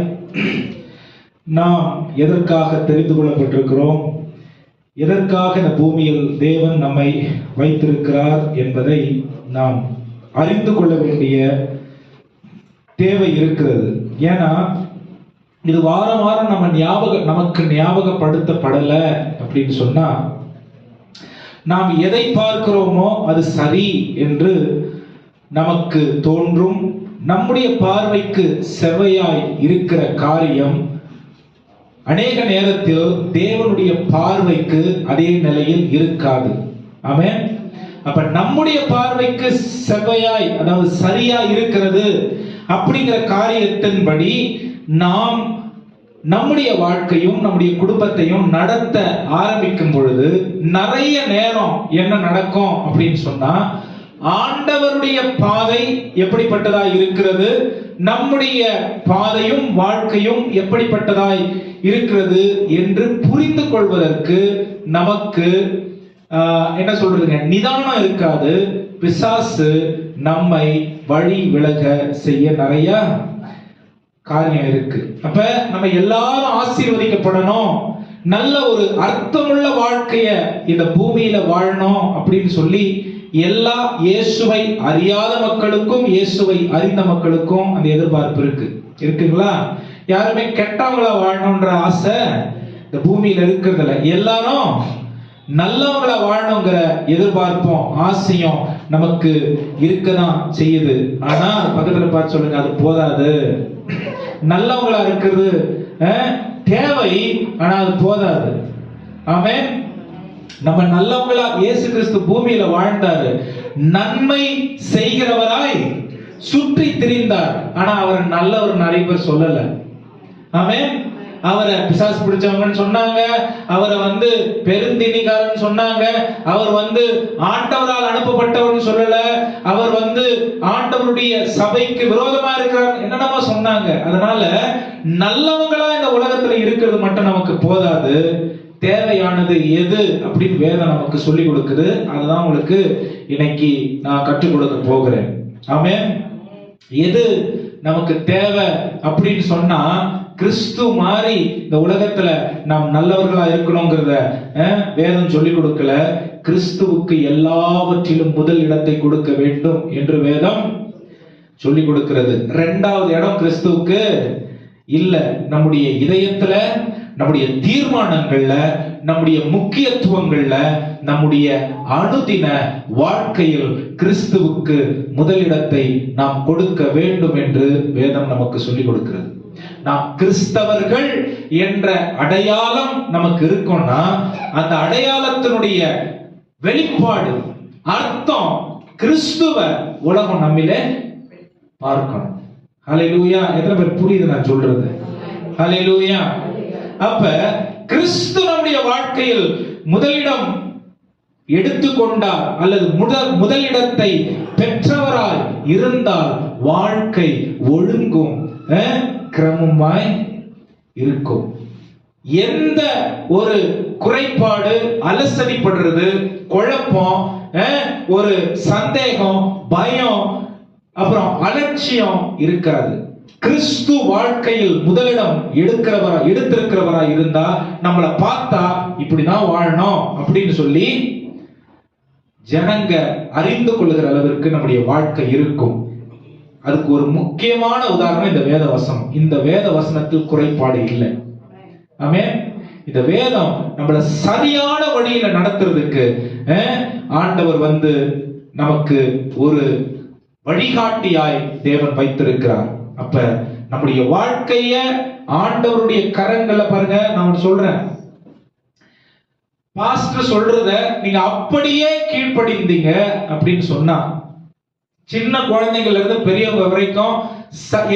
நாம் எதற்காக தெரிந்து கொள்ளப்பட்டிருக்கிறோம், எதற்காக இந்த பூமியில் தேவன் நம்மை வைத்திருக்கிறார் என்பதை நாம் அறிந்து கொள்ள வேண்டிய தேவை இருக்கிறது. ஏன்னா இது வாரம் வாரம் நமக்கு ஞாபகப்படுத்தப்படல அப்படின்னு சொன்னா, நாம் எதை பார்க்கிறோமோ அது சரி என்று நமக்கு தோன்றும். நம்முடைய பார்வைக்கு செவ்வையாய் இருக்கிற காரியம் அநேக நேரத்தில் தேவனுடைய பார்வைக்கு அதே நிலையில் இருக்காது. ஆமென். அப்ப நம்முடைய பார்வைக்கு செவ்வையாய், அதாவது சரியா இருக்கிறது அப்படிங்கிற காரியத்தின்படி நாம் நம்முடைய வாழ்க்கையும் நம்முடைய குடும்பத்தையும் நடத்த ஆரம்பிக்கும் பொழுது நிறைய நேரம் என்ன நடக்கும் அப்படின்னு சொன்னா, ஆண்டவருடைய பாதை எப்படிப்பட்டதாய் இருக்கிறது, நம்முடைய பாதையும் வாழ்க்கையும் எப்படிப்பட்டதாய் இருக்கிறது என்று புரிந்து கொள்வதற்கு நமக்கு என்ன சொல்றதுங்க, நிதானம் இருக்காது. பிசாசு நம்மை வழி விலக செய்ய நிறைய காரியம் இருக்கு. அப்ப நம்ம எல்லாரும் ஆசீர்வதிக்கப்படணும், நல்ல ஒரு அர்த்தமுள்ள வாழ்க்கைய இந்த பூமியில வாழணும் அப்படின்னு சொல்லி எல்லா இயேசுவை அறியாத மக்களுக்கும் இயேசுவை அறிந்த மக்களுக்கும் அந்த எதிர்பார்ப்பு இருக்குங்களா? யாருமே கெட்டவங்களா வாழணும்ன்ற ஆசை இந்த பூமியில இருக்கிறதுல, எல்லாரும் நல்லவங்களா வாழணுங்கிற எதிர்பார்ப்பும் ஆசையும் நமக்கு இருக்கதான் செய்யுது. ஆனா பக்கத்துல பார்த்து சொல்லுங்க, அது போதாது. நல்லவங்களா இருக்கிறது தேவை, ஆனா அது போதாது. ஆமென். நம்ம நல்லவங்களா, இயேசு கிறிஸ்து பூமியில வாழ்ந்தாரு, நன்மை செய்கிறவராய் சுற்றி திரிந்தார். ஆனா அவர் நல்லவர் நிறைய பேர் சொல்லல. ஆமென். அவரை பிசாசு பிடிச்சவங்கன்னு சொன்னாங்க, அவரை பெருந்திணிகாரன் சொன்னாங்க, அவர் ஆண்டவரால் அனுப்பப்பட்டவர்னு சொல்லல, அவர் ஆண்டவருடைய சபைக்கு விரோதமா இருக்கிறார், என்னென்னமோ சொன்னாங்க. அதனால நல்லவங்களா இந்த உலகத்துல இருக்கிறது மட்டும் நமக்கு போதாது. தேவையானது எது அப்படின்னு வேதம் நமக்கு சொல்லி கொடுக்குது. அதுதான் உங்களுக்கு இன்னைக்கு நான் கற்றுக் கொடுக்க போகிறேன். ஆமென். எது நமக்கு தேவை அப்படின்னு சொன்னா, கிறிஸ்து மாதிரி இந்த உலகத்துல நாம் நல்லவர்களா இருக்கணுங்கிறத வேதம் சொல்லி கொடுக்கல. கிறிஸ்துவுக்கு எல்லாவற்றிலும் முதல் இடத்தை கொடுக்க வேண்டும் என்று வேதம் சொல்லி கொடுக்கிறது. இரண்டாவது இடம் கிறிஸ்துவுக்கு இல்ல. நம்முடைய இதயத்துல, நம்முடைய தீர்மானங்கள்ல, நம்முடைய முக்கியத்துவங்கள்ல, நம்முடைய அனுதின வாழ்க்கையில் கிறிஸ்துவுக்கு முதலிடத்தை நாம் கொடுக்க வேண்டும் என்று வேதம் நமக்கு சொல்லிக் கொடுக்கிறது. நாம் கிறிஸ்தவர்கள் என்ற அடையாளம் நமக்கு இருக்கும்னா, அந்த அடையாளத்தினுடைய வெளிப்பாடு, அர்த்தம், கிறிஸ்துவ உலகம் நம்மிலே பார்க்கணும். ஹல்லேலூயா. எத்தனை பேர் புரியுது நான் சொல்றது? ஹல்லேலூயா. அப்ப கிறிஸ்து நம்முடைய வாழ்க்கையில் முதலிடம் எடுத்துக்கொண்டார் அல்லது முதலிடத்தை பெற்றவராய் இருந்தால் வாழ்க்கை ஒழுங்கும் கிரமமாய் இருக்கும். எந்த ஒரு குறைபாடு, அலசடிப்படுறது, குழப்பம், ஒரு சந்தேகம், பயம், அப்புறம் அலட்சியம் இருக்காது. கிறிஸ்து வாழ்க்கையில் முதலிடம் எடுத்திருக்கிறவரா இருந்தா நம்மளை பார்த்தா இப்படிதான் வாழணும் அப்படின்னு சொல்லி ஜனங்க அறிந்து கொள்ளுகிற அளவிற்கு நம்முடைய வாழ்க்கை இருக்கும். அதுக்கு ஒரு முக்கியமான உதாரணம் இந்த வேத வசனம். இந்த வேத வசனத்தில் குறைபாடு இல்லை. ஆமென். இந்த வேதம் நம்மளை சரியான வழியில நடத்துறதுக்கு ஆண்டவர் நமக்கு ஒரு வழிகாட்டியாய் தேவன் வைத்திருக்கிறார். அப்ப நம்முடைய வாழ்க்கைய ஆண்டவருடைய கரங்கள்ல பாருங்க. நான் சொல்றேன், பாஸ்டர் சொல்றத நீங்க அப்படியே கீழ்ப்படிந்தீங்க அப்படின்னு சொன்னா சின்ன குழந்தைங்கள்ல இருந்து பெரியவங்க வரைக்கும்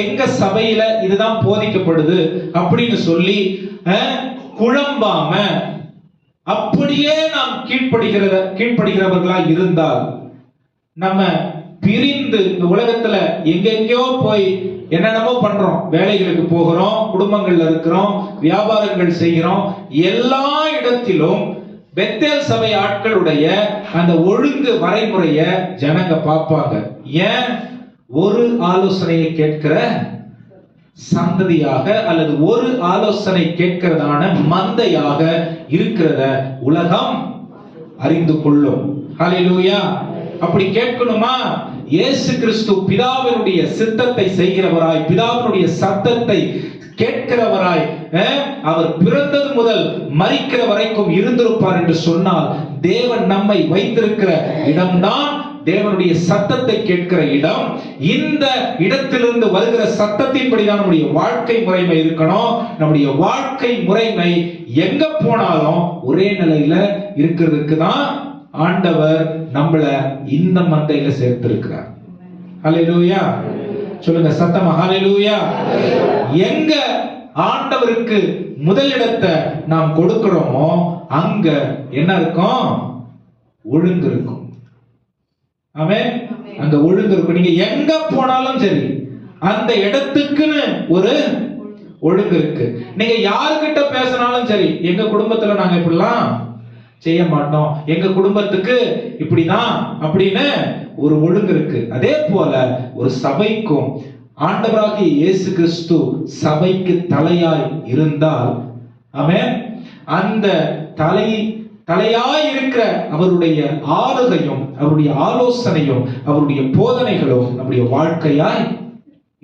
எங்க சபையில இதுதான் போதிக்கப்படுது அப்படின்னு சொல்லி குழம்பாம அப்படியே நாம் கீழ்ப்படுகிறவர்களா இருந்தால் நம்ம பிரிந்து இந்த உலகத்துல எங்கெங்கயோ போய் என்னென்னமோ பண்றோம், வேலைகளுக்கு போகிறோம், குடும்பங்கள்ல இருக்கிறோம், வியாபாரங்கள் செய்கிறோம், எல்லா இடத்திலும் பெத்தேல் சபை ஆட்களுடைய அந்த ஒழுங்கு வரைமுறைய ஜனங்க பார்ப்பாங்க. ஏன்? ஒரு ஆலோசனையை கேட்கிற சந்ததியாக அல்லது ஒரு ஆலோசனை கேட்கிறதான மந்தையாக இருக்கிறத உலகம் அறிந்து கொள்ளும். ஹல்லேலூயா. அப்படி கேட்கணுமா? இயேசு கிறிஸ்து பிதாவினுடைய சித்தத்தை செய்கிறவராய், பிதாவினுடைய சத்தத்தை கேட்கிறவராய், அவர் பிறந்தது முதல் மரிக்கிற வரைக்கும் இருந்திருப்பார் என்று சொன்னால், தேவன் நம்மை வைத்திருக்கிற இடம்தான் தேவனுடைய சத்தத்தை கேட்கிற இடம். இந்த இடத்திலிருந்து வருகிற சத்தத்தின்படிதான் நம்முடைய வாழ்க்கை முறைமை இருக்கணும். நம்முடைய வாழ்க்கை முறைமை எங்க போனாலும் ஒரே நிலையில இருக்கிறதுக்கு தான் ஆண்டவர் நம்மள இந்த மந்தையில சேர்த்திருக்கிறார். ஹல்லேலூயா. சொல்லுங்க சத்தமா ஹல்லேலூயா. எங்க ஆண்டவருக்கு முதலிடத்தை நாம் கொடுக்கிறோமோ அங்க என்ன இருக்கும்? ஒழுங்கு இருக்கும். ஆமென். அங்க ஒழுங்கு இருக்கும். நீங்க எங்க போனாலும் சரி அந்த இடத்துக்குன்னு ஒரு ஒழுங்கு இருக்கு. நீங்க யார்கிட்ட பேசினாலும் சரி, எங்க குடும்பத்துல நாங்க இப்படிலாம் செய்ய மாட்டோம், எங்க குடும்பத்துக்கு இப்படிதான் அப்படின்னு ஒரு ஒழுங்கு இருக்கு. அதே போல ஒரு சபைக்கும் ஆண்டவராகிய இயேசு கிறிஸ்து சபைக்கு தலையாய் இருந்தால், ஆமென், அந்த தலையாய் இருக்கிற அவருடைய ஆளுகையும் அவருடைய ஆலோசனையும் அவருடைய போதனைகளும் நம்முடைய வாழ்க்கையாய்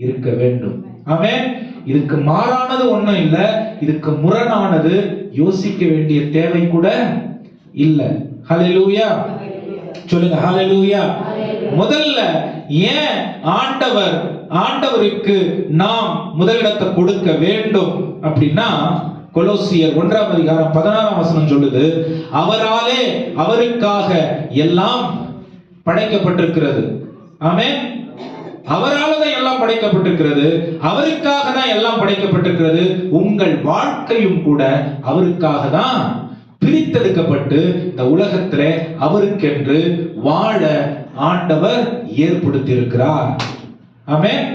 இருக்க வேண்டும். ஆமென். இதுக்கு மாறானது ஒண்ணும் இல்ல, இதுக்கு முரணானது யோசிக்க வேண்டிய தேவை கூட இல்ல. ஹல்லேலூயா. சொல்லுங்க ஹல்லேலூயா. முதல்ல ஏன் ஆண்டவருக்கு நாம் முதலிடத்தை கொடுக்க வேண்டும் அப்படின்னா, கொலோசியர் 1ஆம் அதிகாரம் 16ஆம் வசனம் சொல்லுது, அவராலே அவருக்காக எல்லாம் படைக்கப்பட்டிருக்கிறது. ஆமென். அவரால் தான் எல்லாம் படைக்கப்பட்டிருக்கிறது, அவருக்காக தான் எல்லாம் படைக்கப்பட்டிருக்கிறது. உங்கள் வாழ்க்கையும் கூட அவருக்காக தான் பிரித்தெடுக்கப்பட்டு இந்த உலகத்திலே அவருக்கென்று வாழ ஆண்டவர் ஏற்படுத்தி இருக்கிறார். ஆமென்.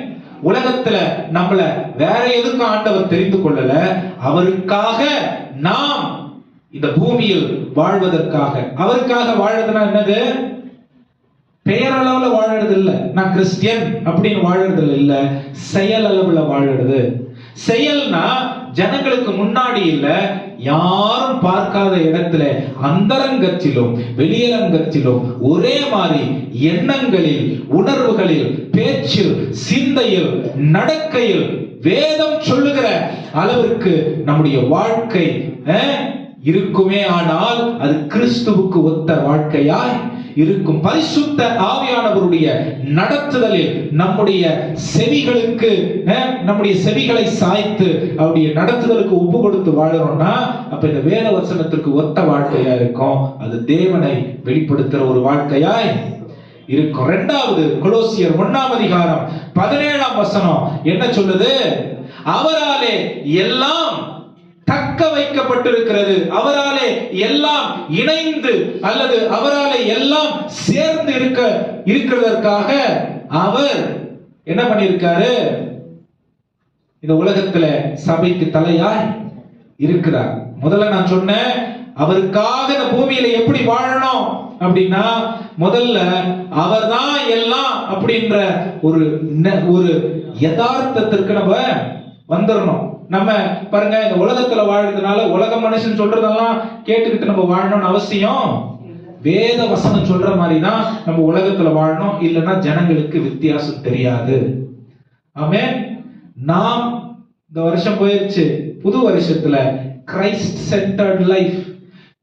உலகத்துல நம்மள வேற எதுக்கும் ஆண்டவர் தெரிந்து கொள்ளல, அவருக்காக நாம் இந்த பூமியில் வாழ்வதற்காக. அவருக்காக வாழறதுன்னா என்னது? பெயரளவுல வாழறது இல்ல, நான் கிறிஸ்டியன் அப்படின்னு வாழறது இல்ல, செயல் அளவுல வாழறது. செயல்னா ஜனங்களுக்கு முன்னாடி இல்ல, யாரும் பார்க்காத இடத்துல அந்தரங்கத்திலும் வெளியரங்கத்திலும் ஒரே மாதிரி எண்ணங்களில், உணர்வுகளில், பேச்சில், சிந்தையில், நடக்கையில் வேதம் சொல்லுகிற அளவிற்கு நம்முடைய வாழ்க்கை இருக்குமே. ஆனால் அது கிறிஸ்துவுக்கு ஒத்த வாழ்க்கையாய் இருக்கும். பரிசுத்த ஆவியானவருடைய நடத்துதலில் நம்முடைய செவிகளுக்கு, நம்முடைய செவிகளை சாய்த்து அவருடைய நடத்துதலுக்கு ஒப்பு கொடுத்து வாழறோம்னா, அப்ப இந்த வேத வசனத்திற்கு ஒத்த வாழ்க்கையா இருக்கும். அது தேவனை வெளிப்படுத்துற ஒரு வாழ்க்கையாய் இருக்கும். இரண்டாவது, கொலோசியர் 1ஆம் அதிகாரம் 17ஆம் வசனம் என்ன சொல்லுது? அவராலே எல்லாம் தக்க வைக்கப்பட்டிருக்கிறது. அவராலே எல்லாம் இணைந்து அல்லது அவராலே எல்லாம் சேர்ந்து இருக்கிறதற்காக அவர் என்ன பண்ணியிருக்காரு? இந்த உலகத்துல சபைக்கு தலையாய் இருக்கிறார். முதல்ல நான் சொன்னேன், அவருக்காக இந்த பூமியில எப்படி வாழணும் அப்படின்னா, முதல்ல அவர்தான் எல்லாம் அப்படின்ற ஒரு யதார்த்தத்திற்கு நம்ம வந்துடணும். நம்ம பாருங்க, இந்த உலகத்துல வாழ்றதுனால உலக மனுஷன் சொல்றதெல்லாம் கேட்டுக்கிட்டு நம்ம வாழணும்னு அவசியம். வேத வசனம் சொல்ற மாதிரி தான் நம்ம உலகத்துல வாழணும், இல்லைன்னா ஜனங்களுக்கு வித்தியாசம் தெரியாது. ஆமென். நாம் இந்த வருஷம் போயிருச்சு, புது வருஷத்துல கிரைஸ்ட் சென்டர்ட் லைஃப்,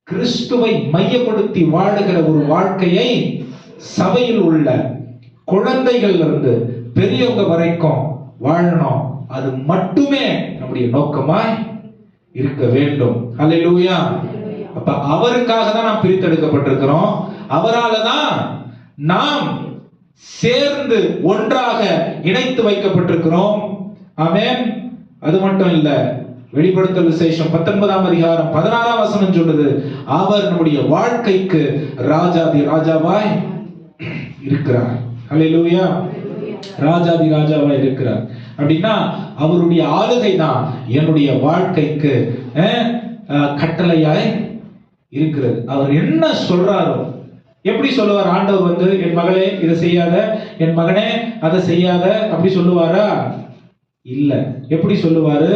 கிறிஸ்துவை மையப்படுத்தி வாழுகிற ஒரு வாழ்க்கையை சபையில் உள்ள குழந்தைகள்ல இருந்து பெரியவங்க வரைக்கும் வாழணும். அது மட்டுமே நம்முடைய நோக்கமாய் இருக்க வேண்டும். ஹல்லேலூயா. அப்ப அவருக்காக தான் நாம் பிரித்தெடுக்கப்பட்டிருக்கிறோம். அவரால தான் நாம் சேர்ந்து ஒன்றாக இணைத்து வைக்கப்பட்டிருக்கிறோம். ஆமென். அது மட்டும் இல்ல, வெளிப்படுத்தல் விசேஷம் 19ஆம் அதிகாரம் 16ஆம் வசனம் சொல்லுது, அவர் நம்முடைய வாழ்க்கைக்கு ராஜாதி ராஜாவாய் இருக்கிறார். ஹல்லேலூயா. ராஜாதி ராஜாவாய் இருக்கிறார். அப்படின்னா அவருடைய ஆளுகை தான் என்னுடைய வாழ்க்கைக்கு கட்டளையாய் இருக்கிறது. அவர் என்ன சொல்றாரோ, எப்படி சொல்லுவார் ஆண்டவர் வந்து, என் மகளே இதை செய்யாத, என் மகனே அதை செய்யாத, அப்படி சொல்லுவாரா? இல்ல. எப்படி சொல்லுவாரு?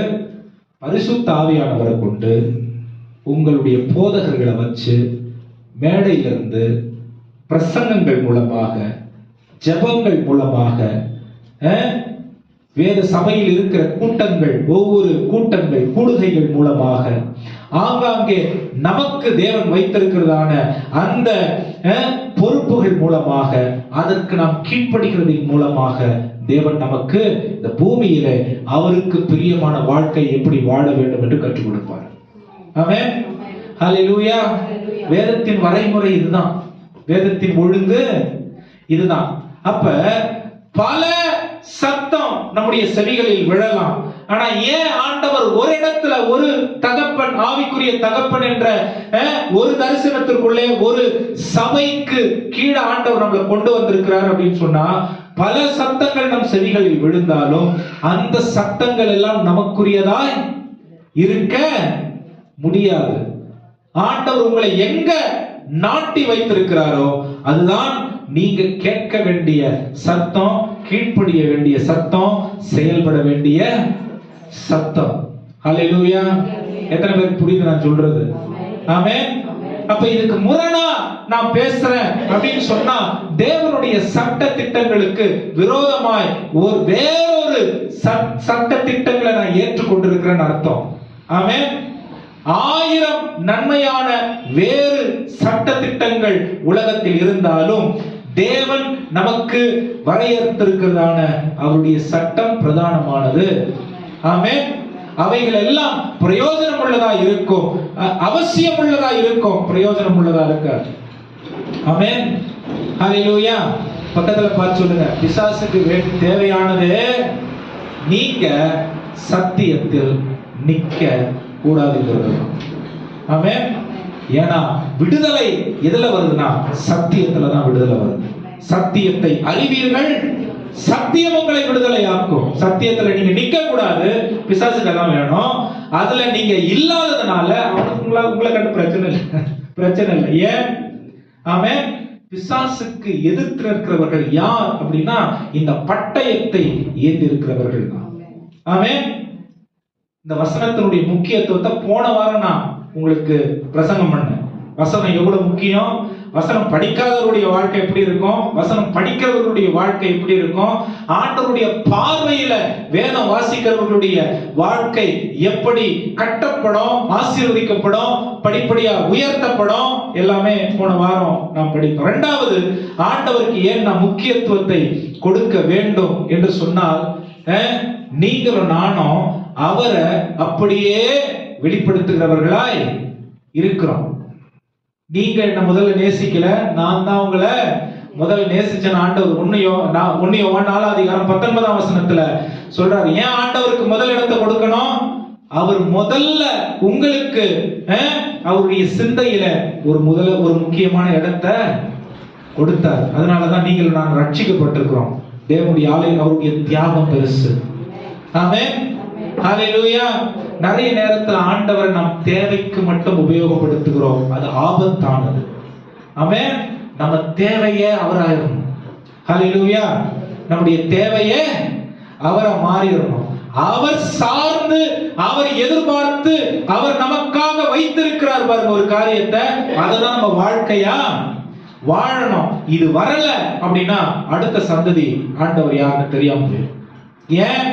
பரிசுத்த ஆவியானவரை கொண்டு உங்களுடைய போதகர்களை வச்சு மேடையிலிருந்து பிரசங்கங்கள் மூலமாக, ஜெபங்கள் மூலமாக, வேத சபையில் இருக்கிற கூட்டங்கள், ஒவ்வொரு கூட்டங்கள் கூடுகைகள் மூலமாக, ஆங்காங்கே நமக்கு தேவன் வைத்திருக்கிறதான அந்த பொறுப்புகள் மூலமாக, அதற்கு நாம் கீழ்ப்படுகிறதின் மூலமாக தேவன் நமக்கு இந்த பூமியில அவருக்கு பிரியமான வாழ்க்கை எப்படி வாழ வேண்டும் என்று கற்றுக் கொடுப்பார். ஆமென். ஹல்லேலூயா. வேதத்தின் வரைமுறை இதுதான், வேதத்தின் ஒழுங்கு இதுதான். அப்ப பல சத்தம் நம்முடைய செவிகளில் விழலாம். ஆனா ஏன் ஆண்டவர் ஒரு இடத்துல ஒரு தகப்பன், ஆவிக்குரிய தகப்பன் என்ற ஒரு தரிசனத்திற்குள்ளே ஒரு சபைக்கு கீழே ஆண்டவர் நம்மளை கொண்டு வந்திருக்கிறார் அப்படின்னு சொன்னா, பல சத்தங்கள் நம் செவிகளில் விழுந்தாலும் அந்த சத்தங்கள் எல்லாம் நமக்குரியதாய் இருக்க முடியாது. ஆண்டவர் உங்களை எங்க நாட்டி வைத்திருக்கிறாரோ அதுதான் நீங்க கேட்க வேண்டிய சத்தம், கீழ்ப்படிய வேண்டிய சத்தம், செயல்பட வேண்டிய சத்தம். ஹல்லேலூயா. எத்தனை பேருக்கு புரியுது நான் சொல்றது? ஆமென். அப்ப இதுக்கு முரணா நான் பேசுறேன் அப்படின்னு சொன்னா தேவனுடைய சட்ட திட்டங்களுக்கு விரோதமாய் வேறொரு சட்ட திட்டங்களை நான் ஏற்றுக்கொண்டிருக்கிறேன் அர்த்தம். ஆமென். 1000 நன்மையான வேறு சட்ட திட்டங்கள் உலகத்தில் இருந்தாலும் தேவன் நமக்கு வரையறுத்திருக்கிறதான அவருடைய சட்டம் பிரதானமானது. ஆமென். அவைகள் எல்லாம் பிரயோஜனம் உள்ளதா இருக்கும், அவசியம் உள்ளதா இருக்கும், பிரயோஜனம் உள்ளதா இருக்காது. ஆமென். ஹல்லேலூயா. பக்கத்துல பார்த்து சொல்லுங்க, பிசாசுக்கு தேவையானது நீங்க சத்தியத்தில் நிக்க கூடாதுங்கிறது. ஆமென். ஏன்னா விடுதலை எதுல வருதுன்னா சத்தியத்துல தான் விடுதலை வருது. சத்தியத்தை அறிவீர்கள், சத்தியம் உங்களை விடுதலை ஆக்கும். சத்தியத்துல நீங்க நிக்க கூடாது, பிசாசுக்கு தான் வேணும். அதுல நீங்க இல்லாததுனால உங்களை கண்டு பிரச்சனை இல்லை. ஏன்? ஆமென். பிசாசுக்கு எதிர்த்து இருக்கிறவர்கள் யார் அப்படின்னா இந்த பட்டயத்தை ஏந்தி இருக்கிறவர்கள் தான். ஆமென். இந்த வசனத்தினுடைய முக்கியத்துவத்தை போன வாரம் நான் உங்களுக்கு பிரசங்கம் பண்ணேன். வசனம் எவ்வளவு முக்கியம், வசனம் படிக்காதவருடைய வாழ்க்கை எப்படி இருக்கும், வசனம் படிக்கிறவர்களுடைய வாழ்க்கை எப்படி இருக்கும், ஆண்டவருடைய பார்வையில வேதம் வாசிக்கிறவர்களுடைய வாழ்க்கை எப்படி கட்டப்படும், ஆசீர்வதிக்கப்படும், படிப்படியா உயர்த்தப்படும், எல்லாமே போன வாரம் நாம் படித்தோம். இரண்டாவது, ஆண்டவருக்கு ஏன் நாம் முக்கியத்துவத்தை கொடுக்க வேண்டும் என்று சொன்னால், நீங்களும் நானும் அவரை அப்படியே வெளிப்படுத்துகிறவர்களாய் இருக்கிறோம். நீங்க என்ன முதல்ல நேசிக்கல, நான் தான் உங்களை முதல்ல நேசிச்சேன். ஆண்டவர் 1 யோவான் 4ஆம் அதிகாரம் 19ஆம் வசனத்துல சொல்றாரு. ஏன் ஆண்டவருக்கு முதல் இடத்தை கொடுக்கணும்? அவர் முதல்ல உங்களுக்கு அவருடைய சிந்தையில ஒரு முக்கியமான இடத்தை கொடுத்தார். அதனாலதான் நீங்கள் நான் ரட்சிக்கப்பட்டிருக்கிறோம். தேவனுடைய ஆலயம், அவருடைய தியாகம் பெருசு. ஆமென். ஹல்லேலூயா. நிறைய நேரத்தில் ஆண்டவரை நாம் தேவைக்கு மட்டும் உபயோகப்படுத்துகிறோம், அது ஆபத்தானது. ஆமென். நம்ம தேவையே அவராயிரணும். ஹல்லேலூயா. நம்முடைய தேவையே அவரை மாறிடணும். அவர் சார்ந்து, அவர் எதிர்பார்த்து, அவர் நமக்காக வைத்திருக்கிறார் பாருங்க ஒரு காரியத்தை, அதுதான் நம்ம வாழ்க்கையா வாழணும். இது வரல அப்படின்னா அடுத்த சந்ததி ஆண்டவர் யாருன்னு தெரியாம போயிடும். ஏன்?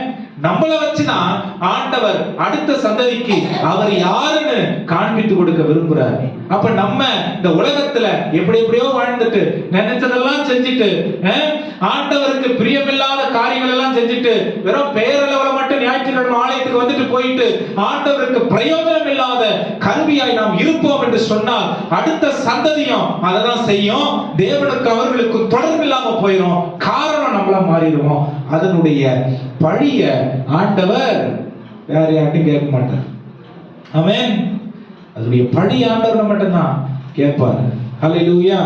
நம்மள வச்சுதான் ஆண்டவர் அடுத்த சந்ததிக்கு அவர் யாருன்னு காண்பித்து கொடுக்க விரும்புறார். அப்ப நம்ம இந்த உலகத்துல எப்படியோ வாழ்ந்துட்டு நினைச்சதெல்லாம் செஞ்சுட்டு ஆண்டவருக்கு பிரியமில்லாத காரியங்கள் எல்லாம் செஞ்சுட்டு வெறும் பெயரளவுல மட்டும் ஞாயிற்றுக்கிழமை ஆலயத்துக்கு வந்துட்டு போயிட்டு ஆண்டவருக்கு பிரயோஜனம் இல்லாத கருவியாய் நாம் இருப்போம் என்று சொன்னால் அடுத்த சந்ததியும் அததான் செய்யும். தேவனுக்கு அவர்களுக்கு தொடர்பு இல்லாம போயிடும். காரணம் நம்மளா மாறிடுவோம். அதனுடைய பழிய ஆண்டவர் வேற யார்ட்டும் கேட்க மாட்டார். ஆமென். அதனுடைய பழி ஆண்டவர் மட்டும்தான் கேட்பாரு. ஹல்லேலூயா.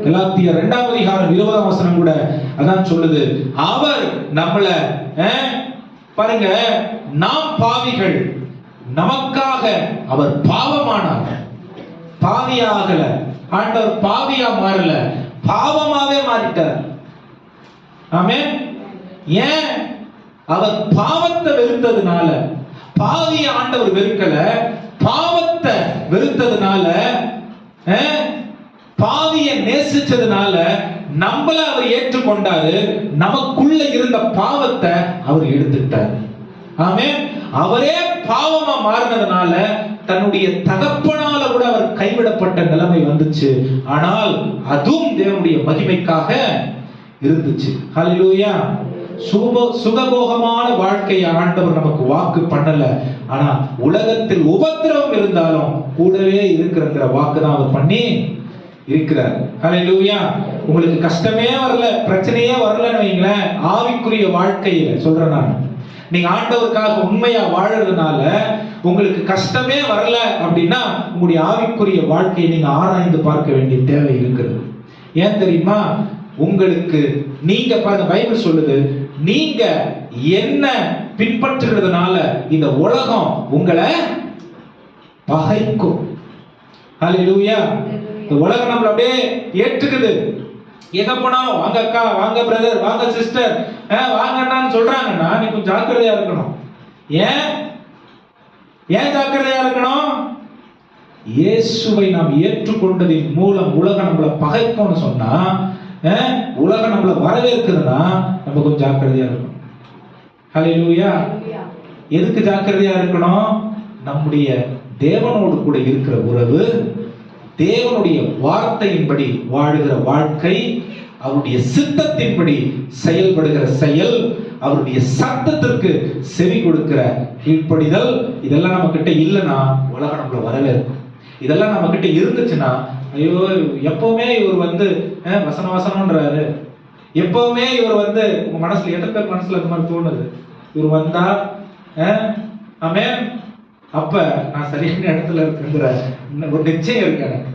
கலாத்தியர் 2ஆம் அதிகாரம் 20ஆம் வசனம் கூட அதான் சொல்லுது. அவர் நம்மள பாருங்க, நாம் பாவிகள், நமக்காக அவர் பாவமானார். பாவியாகல, ஆண்டவர் பாவியா மாறல, பாவமாவே மாறிட்டார். ஆமென். ஏன்? அவர் பாவத்தை வெறுத்ததுனால. பாவிய ஆண்டவர் வெறுக்கல, பாவத்தை வெறுத்ததுனால, பாவிய நேசிச்சதுனால நம்மள அவர் ஏற்றுக்கொண்டாரு. நமக்குள்ள இருந்த பாவத்தை அவர் எடுத்துட்டார். ஆமென். அவரே பாவமா மாறினதுனால தன்னுடைய தகப்பனால கூட அவர் கைவிடப்பட்ட நிலைமை வந்துச்சு. ஆனால் அதுவும் தேவனுடைய மகிமைக்காக இருந்துச்சு. ஹல்லேலூயா. சுகபோகமான வாழ்க்கையை ஆண்டவர் நமக்கு வாக்கு பண்ணல. ஆனா உலகத்தில் உபத்திரவம் இருந்தாலும் கூடவே இருக்கிற வாக்கு தான் அவர் பண்ணி இருக்கிறார். ஹல்லேலூயா. உங்களுக்கு கஷ்டமே வரல, பிரச்சனையே வரலன்னு வைங்களேன், ஆவிக்குரிய வாழ்க்கையில சொல்றேன் நான், நீங்க ஆண்டவருக்காக உண்மையா வாழறதுனால உங்களுக்கு கஷ்டமே வரல அப்படின்னா உங்களுடைய ஆவிக்குரிய வாழ்க்கையை நீங்க ஆராய்ந்து பார்க்க வேண்டிய தேவை இருக்கிறது. ஏன் தெரியுமா? உங்களுக்கு நீங்க பாருங்க, பைபிள் சொல்லுது, நீங்க என்ன பின்பற்றுறதுனால இந்த உலகம் உங்களை பகைக்கும். ஹல்லேலூயா. இந்த உலகம் நம்மள அப்படியே ஏற்றுக்குது. எங்க போனாலும் வாங்க அக்கா, வாங்க பிரதர், வாங்க சிஸ்டர், வாங்க அண்ணான்னு சொல்றாங்கன்னா நீ கொஞ்சம் ஜாக்கிரதையா இருக்கணும். ஏன் ஜாக்கிரதையா இருக்கணும்? இயேசுவை நாம் ஏற்றுக்கொண்டதின் மூலம் உலகம் நம்மளை பகைக்கும்னு சொன்னா, உலகம் நம்மளை வரவேற்குதுன்னா நம்ம கொஞ்சம் ஜாக்கிரதையா இருக்கணும். ஹல்லேலூயா. எதுக்கு ஜாக்கிரதையா இருக்கணும்? நம்முடைய தேவனோடு கூட இருக்கிற உறவு, தேவனுடைய வார்த்தையின்படி வாழுகிற வாழ்க்கை, அவருடைய சித்தத்தின்படி செயல்படுகிற செயல், அவருடைய சத்தத்திற்கு செவி கொடுக்கிற கீழ்ப்படிதல், இதெல்லாம் நம்ம கிட்ட இல்லைன்னா உலகம் நம்மள வரவேற்கும். இதெல்லாம் நம்ம கிட்ட இருந்துச்சுன்னா, ஐயோ எப்பவுமே இவர் வசனம்ன்றாரு, எப்பவுமே இவர் உங்க மனசுல எத்தனை பேர் மனசுல அந்த மாதிரி தோணுது, இவர் வந்தா ஆமென், அப்ப நான் சரியான இடத்துல இருக்குங்கிற ஒரு நிச்சயம் இருக்கு எனக்கு.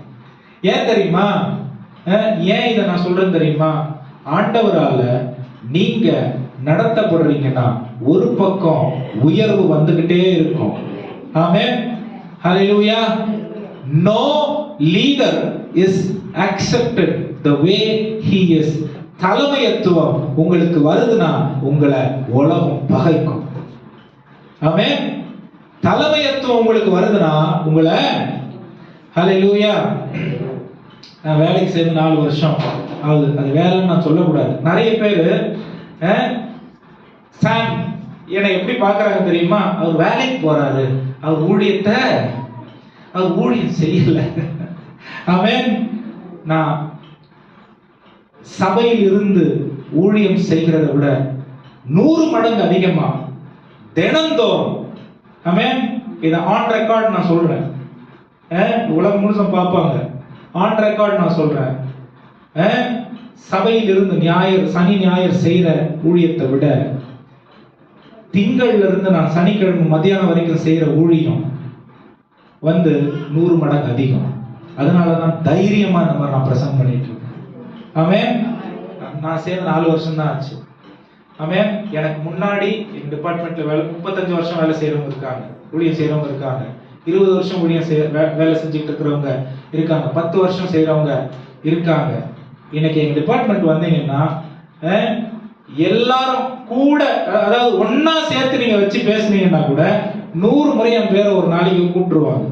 ஏன் தெரியுமா? ஏன் இதை நான் சொல்றேன் தெரியுமா? ஆண்டவரால நீங்க நடத்தப்படுறீங்கன்னா ஒரு பக்கம் உயர்வு வந்துகிட்டே இருக்கும். ஆமென். ஹல்லேலூயா. No leader is accepted the way he is. தலைமைத்துவம் உங்களுக்கு வருதுன்னா உங்களை உலகம் பகைக்கும். ஆமென். தலைமைத்துவம் உங்களுக்கு வருதுன்னா உங்களை, ஹல்லேலூயா. நான் வேலைக்கு சேர்ந்து 4 வருஷம் ஆகுது. அது வேலைன்னு நான் சொல்லக்கூடாது. நிறைய பேர் சாம் என்னை எப்படி பார்க்கறாங்க தெரியுமா? அவர் வேலைக்கு போறாரு, அவர் ஊழியம் செய்யல. ஆமென். நான் சபையில் இருந்து ஊழியம் செய்கிறதை விட 100 மடங்கு அதிகமா தினந்தோறும், ஆமென், இதை ஆன் ரெக்கார்ட் நான் சொல்றேன், உலகம் முழுசும் பார்ப்பாங்க, ஆன் ரெக்கார்ட் நான் சொல்றேன், சபையில் இருந்து சனி ஞாயிறு செய்யற ஊழியத்தை விட திங்கள்ல இருந்து நான் சனிக்கிழமை மத்தியானம் வரைக்கும் செய்யற ஊழியம் 100 மடங்கு அதிகம். அதனாலதான் தைரியமா இந்த மாதிரி நான் பிரசங்கம் பண்ணிட்டு இருக்கேன். ஆமென். நான் சேர்ந்து 4 வருஷம் தான் ஆச்சு. ஆமென். எனக்கு முன்னாடி எங்க டிபார்ட்மெண்ட்ல 35 வருஷம் வேலை செய்யறவங்க இருக்காங்க, ஊழியம் செய்யறவங்க இருக்காங்க, 20 வருஷம் ஊழியம் வேலை செஞ்சுட்டு இருக்கிறவங்க இருக்காங்க, 10 வருஷம் செய்யறவங்க இருக்காங்க. இன்னைக்கு எங்க டிபார்ட்மெண்ட் வந்தீங்கன்னா எல்லாரும் கூட, அதாவது ஒன்னா சேர்த்து நீங்க வச்சு பேசுனீங்கன்னா கூட 100 முறை என் பேரை ஒரு நாளைக்கு கூப்பிட்டுருவாங்க.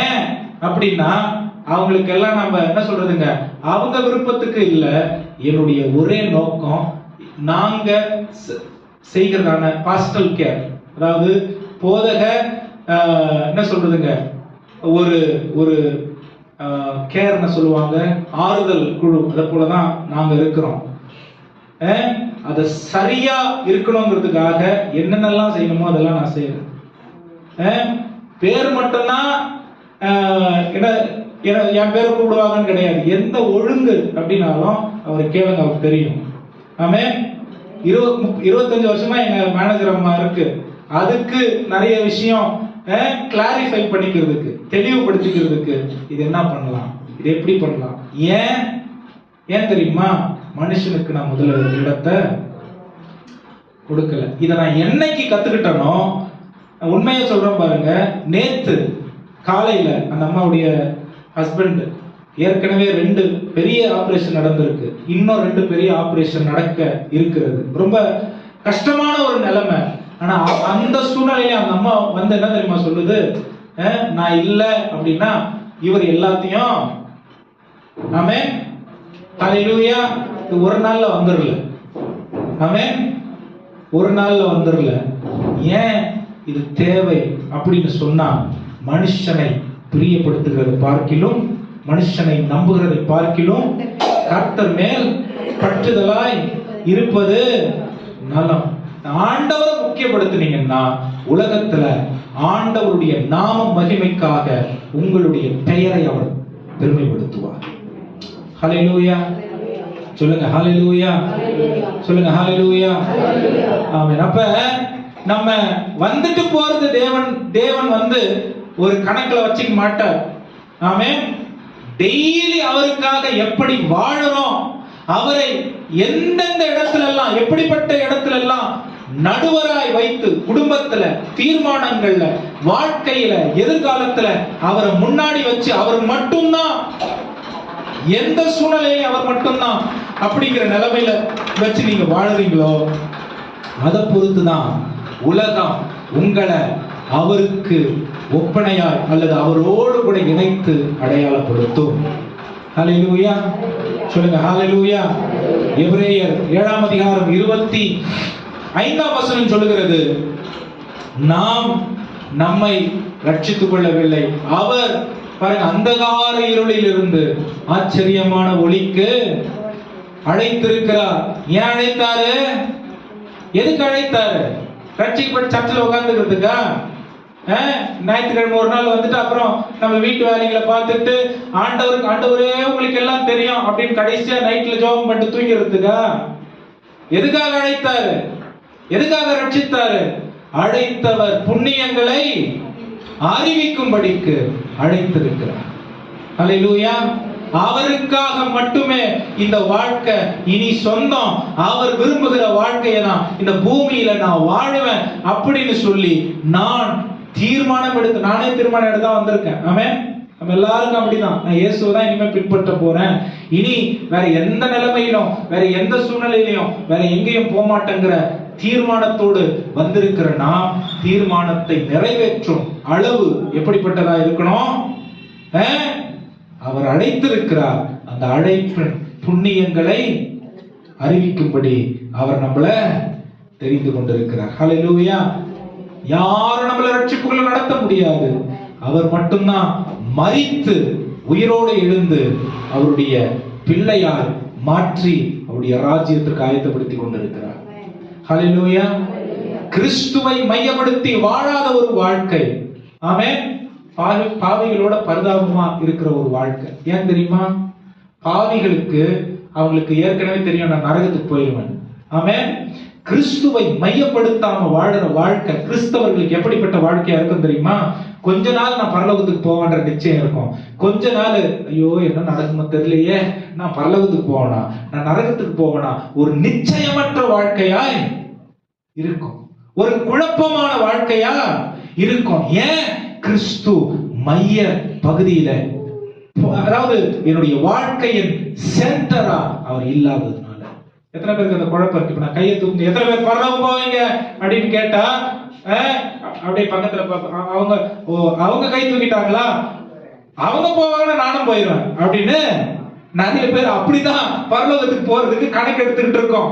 ஏன் அப்படின்னா அவங்களுக்கு எல்லாம் நம்ம என்ன சொல்றதுங்க, அவங்க விருப்பத்துக்கு இல்ல, என்னுடைய ஒரே நோக்கம் நாங்க செய்கிறதான பாஸ்டல் கேர், அதாவது போதக என்ன சொல்றதுங்க, ஒரு ஒரு கேர்னு சொல்லுவாங்க, ஆறுதல் குழு, அதை போலதான் நாங்க இருக்கிறோம். அதை சரியா இருக்கணுங்கிறதுக்காக என்னென்னலாம் செய்யணுமோ அதெல்லாம் நான் செய்யறேன். பேர் மட்டும்தான் என் பேரை கூப்பிடுவாங்கன்னு கிடையாது. எந்த ஒழுங்கு அப்படின்னாலும் அவரை கேளுங்க, அவருக்கு தெரியும். ஆமே 25 வருஷமா எங்க மேனேஜர் அம்மா இருக்கு. அதுக்கு நிறைய விஷயம் கிளாரிஃபை பண்ணிக்கிறதுக்கு, தெளிவுபடுத்திக்கிறதுக்கு இது என்ன பண்ணலாம், இது எப்படி பண்ணலாம். ஏன் தெரியுமா? மனுஷனுக்கு நான் முதல்ல இடத்தை கொடுக்கல. இதை நான் என்னைக்கு கத்துக்கிட்டனோ, உண்மையை சொல்றேன் பாருங்க. நேத்து காலையில அந்த அம்மாவுடைய ஹஸ்பண்ட் ஏற்கனவே 2 பெரிய ஆபரேஷன் நடந்திருக்கு, இன்னும் 2 பெரிய ஆபரேஷன் நடக்க இருக்கிறது. ரொம்ப கஷ்டமான ஒரு நிலைமை. ஆனா அந்த சூழ்நிலையில அந்த அம்மா வந்து என்ன தெரியுமா சொல்லுது? நான் இல்லை அப்படின்னா இவர் எல்லாத்தையும் ஆமென் ஹல்லேலூயா ஒரு நாள்ல வந்துடல. ஆமென் ஒரு நாள்ல வந்துடல. ஏன் இது தேவை அப்படின்னு சொன்னா, மனுஷனை பிரியப்படுத்துகிறது பார்க்கிலும், மனுஷனை நம்புகிறதை பார்க்கிலும் கர்த்தர் மேல் பற்றுதலாய் இருப்பது நலம். ஆண்டவரை முக்கியப்படுத்தினீங்கன்னா உலகத்துல ஆண்டவருடைய நாம மகிமைக்காக உங்களுடைய பெயரை அவர் பெருமைப்படுத்துவார். ஹல்லேலூயா சொல்லுங்க, ஹல்லேலூயா சொல்லுங்க, ஹல்லேலூயா. ஆமென். அப்ப நம்ம வந்துட்டு போறது தேவன் வந்து ஒரு கணக்குல வச்சுக்க மாட்டார். ஆமென். டெய்லி அவருக்காக எப்படி வாழறோம், அவரை எந்தெந்த இடத்துல எல்லாம், எப்படிப்பட்ட இடத்துல எல்லாம் நடுவராய் வைத்து, குடும்பத்துல, தீர்மானங்கள்ல, வாழ்க்கையில, எதிர்காலத்துல அவரை முன்னாடி வச்சு, அவர் மட்டும்தான், எந்த சூழ்நிலையில அவர் மட்டும்தான் அப்படிங்கிற நிலைமையில வச்சு நீங்க வாழறீங்களோ, அதை பொறுத்துதான் உலகம் உங்களை அவருக்கு ஒப்பனையாய் அல்லது அவரோடு கூட இணைத்து அடையாளப்படுத்தும். ஹல்லேலூயா சொல்லுங்க, ஹல்லேலூயா. எபிரேயர் 7ஆம் அதிகாரம் 25ஆம் வசனம் சொல்லுகிறது, நாம் நம்மை ரட்சித்துக் கொள்ளவில்லை, அவர் பாருங்க அந்தகார இருளில் இருந்து ஆச்சரியமான ஒளிக்கு அழைத்திருக்கிறார். ஏன் அழைத்தாரு? எதுக்கு அழைத்தாரு? ரட்சிக்கப்பட்டு சர்ச்சில் உட்கார்ந்துக்கிறதுக்கா? ஞாயிற்றுக்கிழமை ஒரு நாள் வந்துட்டு அப்புறம் நம்ம வீட்டு வேலைகளை பார்த்துட்டு ஆண்டவரே உங்களுக்கு எல்லாம் தெரியும் அப்படின்னு கடைசியா நைட்ல ஜெபம் பண்ணிட்டு தூங்கிறதுக்கா? எதுக்காக அழைத்தாரு? எதுக்காக ரட்சித்தாரு? அழைத்தவர் புண்ணியங்களை அறிவிக்கும்படிக்கு அழைத்திருக்கிறார். ஹல்லேலூயா. அவருக்காக மட்டுமே இந்த வாழ்க்கை இனி சொந்தம், அவர் விரும்புகிற வாழ்க்கையை தான் இந்த பூமியில நான் வாழுவேன் அப்படின்னு சொல்லி நான் தீர்மானம் எடுத்து, நானே தீர்மானம் எடுத்து தான் வந்திருக்கேன். ஆமென். நம்ம எல்லாருக்கும் அப்படிதான். நான் இயேசுவை தான் இனிமே பின்பற்ற போறேன், இனி வேற எந்த நிலைமையிலும், வேற எந்த சூழ்நிலையிலும், வேற எங்கேயும் போக மாட்டேங்கிற தீர்மானத்தோடு வந்திருக்கிற நாம், தீர்மானத்தை நிறைவேற்றும் அளவு எப்படிப்பட்டதா இருக்கணும்? அவர் அழைத்திருக்கிறார். அந்த அழைப்பின் புண்ணியங்களை அறிவிக்கும்படி அவர் நம்மள தெரிந்து கொண்டிருக்கிறார். ஹல்லேலூயா. யாரும் நம்மள ரட்சிப்புகளை நடத்த முடியாது. அவர் மட்டும்தான் மரித்து உயிரோடு எழுந்து அவருடைய பிள்ளையால் மாற்றி அவருடைய ராஜ்யத்திற்கு ஆயத்தப்படுத்தி கொண்டிருக்கிறார். ஹல்லேலூயா. கிறிஸ்துவை மையப்படுத்தி வாழாத ஒரு வாழ்க்கை, ஆமென், பாவிகளோட பரிதாபமா இருக்கிற ஒரு வாழ்க்கை. ஏன் தெரியுமா? பாவிகளுக்கு அவங்களுக்கு ஏற்கனவே தெரியும், நான் நரகத்துக்கு போயிடுவேன். ஆமென். கிறிஸ்துவை மையப்படுத்தாம வாழற வாழ்க்கை கிறிஸ்தவர்களுக்கு எப்படிப்பட்ட வாழ்க்கையா இருக்கும் தெரியுமா? கொஞ்ச நாள் நான் பரலோகத்துக்கு போவேன்ற நிச்சயம் இருக்கும். கொஞ்ச நாள் ஐயோ என்ன நடக்குமோ தெரியலையே, நான் பரலோகத்துக்கு போவேனா, நான் நரகத்துக்கு போவேனா, ஒரு நிச்சயமற்ற வாழ்க்கையாய் இருக்கும், ஒரு குழப்பமான வாழ்க்கையா இருக்கும். ஏன்? கிறிஸ்து மைய பகுதியில, அதாவது என்னுடைய வாழ்க்கையின் சென்டரா அவர் இல்லாததுனால. எத்தனை பேருக்கு அந்த குழப்பம் இருக்கு? இப்ப நான் கையை தூக்கி எத்தனை பேர் பரலோகம் போவீங்க அப்படின்னு கேட்டா அப்படியே பக்கத்துல அவங்க கை தூக்கிட்டாங்களா, அவங்க போவாங்கன்னா நானும் போயிடுவேன் அப்படின்னு நிறைய பேர் அப்படிதான் பரலோகத்துக்கு போறதுக்கு கணக்கு எடுத்துக்கிட்டு இருக்கோம்.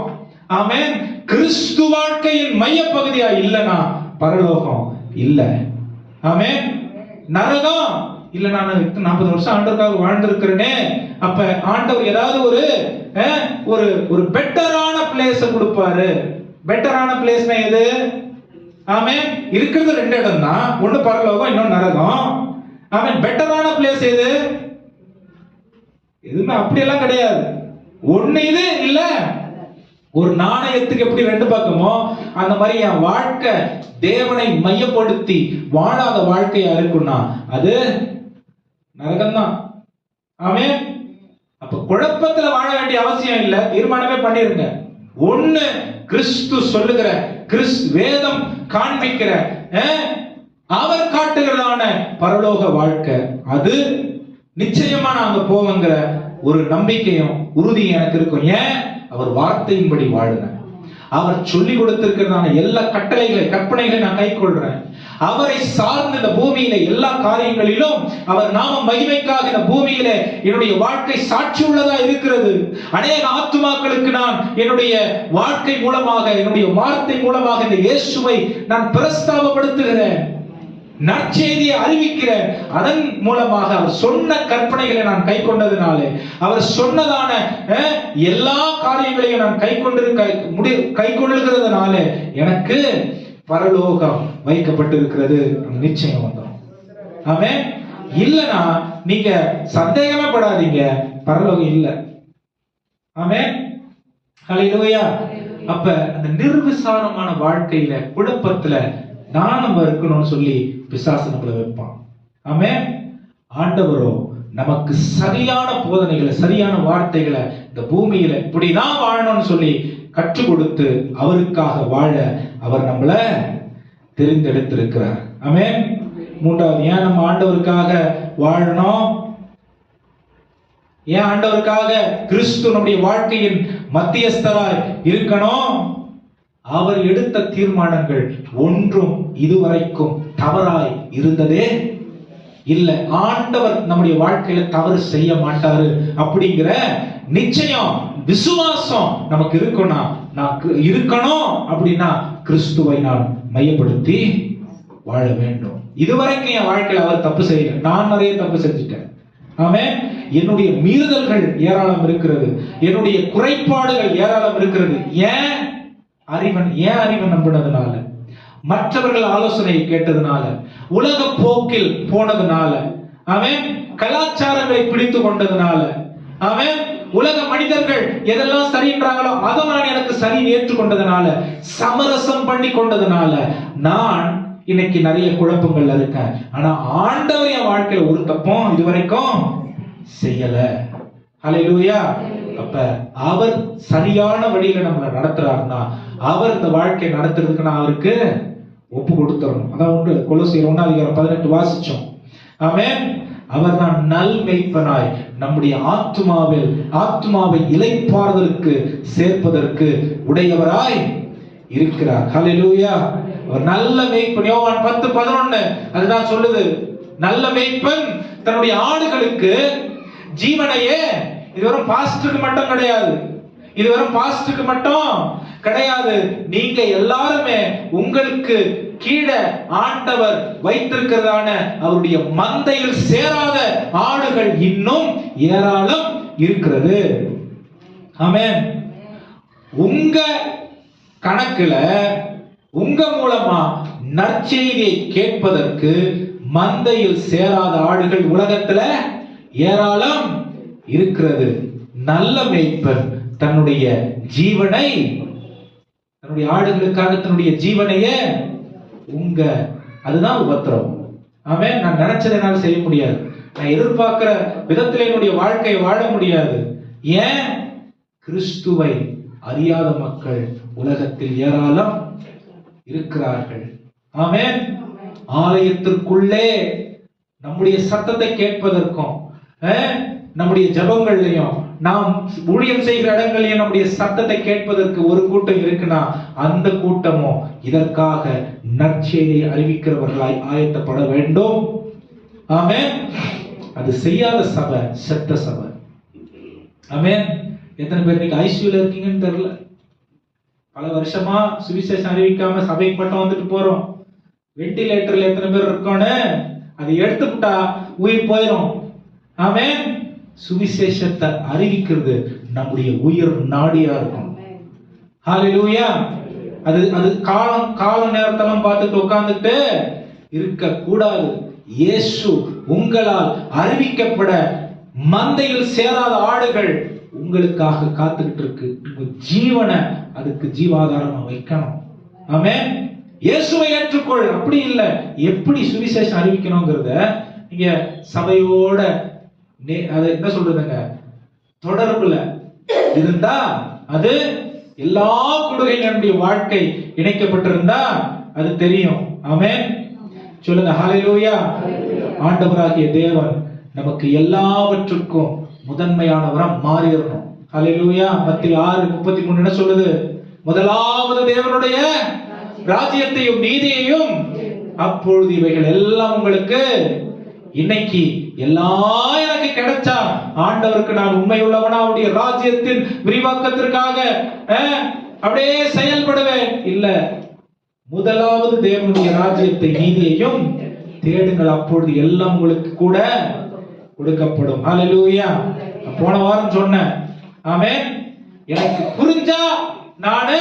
ஆமென். கிறிஸ்து வாழ்க்கையின் மைய பகுதியா இல்லைன்னா பரலோகம் இல்ல. ஆமென். நரகம் இல்ல. நான் 40 வருஷம் ஆண்டவருக்காக வாழ்ந்திருக்கிறேனே, அப்ப ஆண்டவர் ஏதாவது ஒரு ஒரு ஒரு பெட்டரான பிளேஸ் கொடுப்பாரு. பெட்டரான பிளேஸ்னா எது? ஆமென். இருக்கிறது ரெண்டு இடம் தான், ஒன்னு பரலோகம், இன்னொன்னு நரகம். ஆமென். பெட்டரான பிளேஸ் எது? எதுவுமே அப்படியெல்லாம் கிடையாது. ஒண்ணு இது இல்ல, ஒரு நாணயத்துக்கு எப்படி ரெண்டு பக்கமோ அந்த மாதிரி என் வாழ்க்கை தேவனை மையப்படுத்தி வாழாத வாழ்க்கையா இருக்குன்னா அது நரகம்தான். ஆமென். அப்ப குழப்பத்துல வாழ வேண்டிய அவசியம் இல்ல, தீர்மானமே பண்ணிருங்க. ஒண்ணு கிறிஸ்து சொல்லுகிற, வேதம் காண்பிக்கிற, அவர் காட்டுகிறதான பரலோக வாழ்க்கை, அது நிச்சயமா நாங்க போவங்கிற ஒரு நம்பிக்கையும் உறுதியும் எனக்கு இருக்கும். ஏன்? அவர் வார்த்தையின்படி வாழுறேன். அவர் சொல்லி கொடுத்திருக்கிறதான எல்லா கற்பனைகளை நான் கை கொள்றேன். அவரை சார்ந்த இந்த பூமியில எல்லா காரியங்களிலும் அவர் நாம மகிமைக்காக இந்த பூமியில என்னுடைய வாழ்க்கை சாட்சி உள்ளதா இருக்கிறது. அநேக ஆத்துமாக்களுக்கு நான் என்னுடைய வாழ்க்கை மூலமாக, என்னுடைய வார்த்தை மூலமாக இந்த இயேசுவை நான் பிரஸ்தாபப்படுத்துகிறேன், நற்செய்தியை அறிவிக்கிறேன். அதன் மூலமாக அவர் சொன்ன கற்பனைகளை நான் கை கொண்டதுனாலே, அவர் சொன்னதான எல்லா காரியங்களையும் நான் கை கொள்ளுகிறதுனால எனக்கு பரலோகம் வைக்கப்பட்டிருக்கிறது. நிச்சயம் வந்துடும். ஆமென். இல்லனா நீங்க சந்தேகமே படாதீங்க, பரலோகம் இல்ல. ஆமென். ஹல்லேலூயா. அப்ப அந்த நிர்விசாரமான வாழ்க்கையில, குழப்பத்துல நான் நம்ம இருக்கணும்னு சொல்லி பிசாசு நம்மளை வைப்பான். ஆமென். ஆண்டவரோ நமக்கு சரியான போதனைகளை, சரியான வார்த்தைகளை இந்த பூமியில இப்படிதான் வாழணும்னு சொல்லி கற்றுக் கொடுத்து அவருக்காக வாழ அவர் நம்மள தெரிந்தெடுத்திருக்கிறார். ஆமென். மூன்றாவது, ஏன் நம்ம ஆண்டவருக்காக வாழணும்? ஏன் ஆண்டவருக்காக கிறிஸ்து நம்முடைய வாழ்க்கையின் மத்தியஸ்தராய் இருக்கணும்? அவர் எடுத்த தீர்மானங்கள் ஒன்றும் இதுவரைக்கும் தவறாய் இருந்ததே இல்லை. ஆண்டவர் நம்முடைய வாழ்க்கையில தவறு செய்ய மாட்டாரு அப்படிங்கிற நிச்சயம், விசுவாசம் நமக்கு இருக்கணும் அப்படின்னா கிறிஸ்துவை நான் மையப்படுத்தி வாழ வேண்டும். இதுவரைக்கும் என் வாழ்க்கையில அவர் தப்பு செய்யல, நான் நிறைய தப்பு செஞ்சுட்டேன். ஆமென். என்னுடைய மீறுதல்கள் ஏராளம் இருக்கிறது, என்னுடைய குறைபாடுகள் ஏராளம் இருக்கிறது. ஏன் அறிவன் நம்பினதுனால, மற்றவர்கள் ஆலோசனையை கேட்டதுனால, உலக போக்கில் போனதுனால, அவன் கலாச்சாரங்களை பிடித்து கொண்டதுனால, அவன் உலக மனிதர்கள் எதெல்லாம் சரின்றாங்களோ அதை நான் எனக்கு சரி ஏற்றுக்கொண்டதுனால, சமரசம் பண்ணி கொண்டதுனால நான் இன்னைக்கு நிறைய குழப்பங்கள் இருக்கேன். ஆனா ஆண்டவர் என் வாழ்க்கையில ஒரு தப்பும் இதுவரைக்கும் செய்யல. ஹல்லேலூயா. அப்ப அவர் சரியான வழியில நம்மளை நடத்துறாருன்னா, அவர் இந்த வாழ்க்கையை நடத்துறதுக்கு நான் அவருக்கு ஒப்பு கொடுத்துறணும். அதான் உண்டு. கொலோசியர் 1:18 வாசிச்சோம். ஆமென். அவர் தான் நல் மேய்ப்பனாய் நம்முடைய ஆத்துமாவை இளைப்பாறுதலுக்கு சேர்ப்பதற்கு உடையவராய் இருக்கிறார். ஹல்லேலூயா. அவர் நல்ல மேய்ப்பன். யோவான் 10:11 அதுதான் சொல்லுது. நல்ல மேய்ப்பன் தன்னுடைய ஆடுகளுக்கு ஜீவனையே, இது வெறும் பாஸ்டருக்கு மட்டும் கிடையாது, இது வெறும் பாஸ்டருக்கு மட்டும் கிடையாது. நீங்க எல்லாருமே உங்களுக்கு கீழே ஆண்டவர் வைத்திருக்கிறதான அவருடைய மந்தையில் சேராத ஆடுகள் இன்னும் ஏராளம் இருக்கிறது. ஆமென். உங்க கணக்குல உங்க மூலமா நற்செய்தியை கேட்பதற்கு மந்தையில் சேராத ஆடுகள் உலகத்துல ஏராளம் இருக்கிறது. நல்ல மேய்ப்பன் தன்னுடைய ஜீவனை, தன்னுடைய ஆடுகளுக்காக தன்னுடைய ஜீவனையே அதுதான் உபத்திரம். ஆமென். நான் நினைச்சதை என்னால் செய்ய முடியாது, நான் எதிர்பார்க்கிற விதத்தில் என்னுடைய வாழ்க்கையை வாழ முடியாது. ஏன்? கிறிஸ்துவை அறியாத மக்கள் உலகத்தில் ஏராளம் இருக்கிறார்கள். ஆமென். ஆலயத்திற்குள்ளே நம்முடைய சத்தத்தை கேட்பதற்கும், நம்முடைய ஜபங்கள்லையும், நாம் ஊழியம் செய்கிற இடங்களையும் நம்முடைய சத்தத்தை கேட்பதற்கு ஒரு கூட்டம் இருக்குன்னா, அந்த கூட்டமும் இதற்காக நற்செய்தியை அறிவிக்கிறவர்களாய் ஆயத்தப்பட வேண்டும். ஆமென். அது செய்யாத சபை செத்த சபை. ஆமென். எத்தனை பேர் நீங்க ஐசியூல இருக்கீங்கன்னு தெரியல. பல வருஷமா சுவிசேஷம் அறிவிக்காம சபைக்கு மட்டும் வந்துட்டு போறோம். வெண்டிலேட்டர்ல எத்தனை பேர் இருக்கோன்னு அதை எடுத்துக்கிட்டா உயிர் போயிடும். ஆமென். சுவிசேஷத்தை அறிவிக்கிறது நம்முடைய உயிர் நாடியா இருக்கும். ஹalleluya. அது கால நேரத்தெல்லாம் பார்த்துட்டு உட்கார்ந்துட்டு இருக்க கூடாது. இயேசு உங்களால் அறிவிக்கப்பட மந்தையில் சேராத ஆடுகள் உங்களுக்காக காத்துக்கிட்டு இருக்கு. உங்க ஜீவனை அதுக்கு ஜீவாதாரமா வைக்கணும். ஆமென். இயேசுவை ஏற்றுக்கொள். அப்படி இல்லை, எப்படி சுவிசேஷம் அறிவிக்கணுங்கிறத நீங்க சபையோட அதை என்ன சொல்றதுங்க, தொடர்புல இருந்தா, அது எல்லா குடுகையினுடைய வாழ்க்கை இணைக்கப்பட்டிருந்தா அது தெரியும். ஆமென். சொல்லுங்க ஹalleluya. ஆண்டவராகிய தேவன் நமக்கு எல்லாவற்றுக்கும் முதன்மையானவரா மாறிடணும். ஹalleluya. மத்தேயு 6:33 என்ன சொல்லுது? முதலாவது தேவனுடைய ராஜ்யத்தையும் நீதியையும், அப்பொழுது இவைகள் எல்லாம் உங்களுக்கு. இன்னைக்கு எல்லாம் எனக்கு கிடைச்சா ஆண்டவருக்கு நான் உண்மை உள்ளவனா அவருடைய ராஜ்யத்தின் விரிவாக்கத்திற்காக அப்படியே செயல்படுவேன். இல்ல, முதலாவது தேவனுடைய ராஜ்யத்தை நீதியையும் தேடுங்கள், அப்பொழுது எல்லாம் உங்களுக்கு கூட கொடுக்கப்படும். ஹalleluya. போன வாரம் சொன்னேன். ஆமென். எனக்கு புரிஞ்சா நானு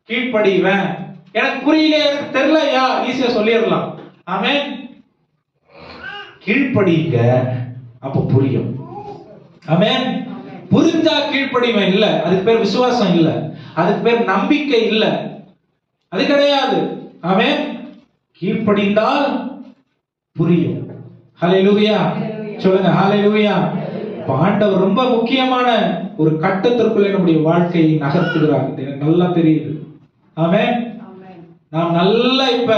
கீழ்ப்படிவேன், எனக்கு புரியல, எனக்கு தெரியலையா, ஈஸியா சொல்லிடலாம். ஆமென். கீழ்ப்படிங்க, அப்ப புரியும். ஆமென். புரிஞ்சா கீழ்ப்படிவேன் இல்ல, அதுக்கு பேர் விசுவாசம் இல்ல, அதுக்கு பேர் நம்பிக்கை இல்ல, அது கிடையாது. ஆமென். கீழ்ப்படிந்தால் புரியும். ஹalleluya. சொல்லுங்க ஹalleluya. ஆண்டவர் ரொம்ப முக்கியமான ஒரு கட்டத்திற்குள்ளே நம்முடைய வாழ்க்கையை நகர்த்துகிறார். எனக்கு நல்லா தெரியுது. ஆமென். நாம் நல்லா இப்ப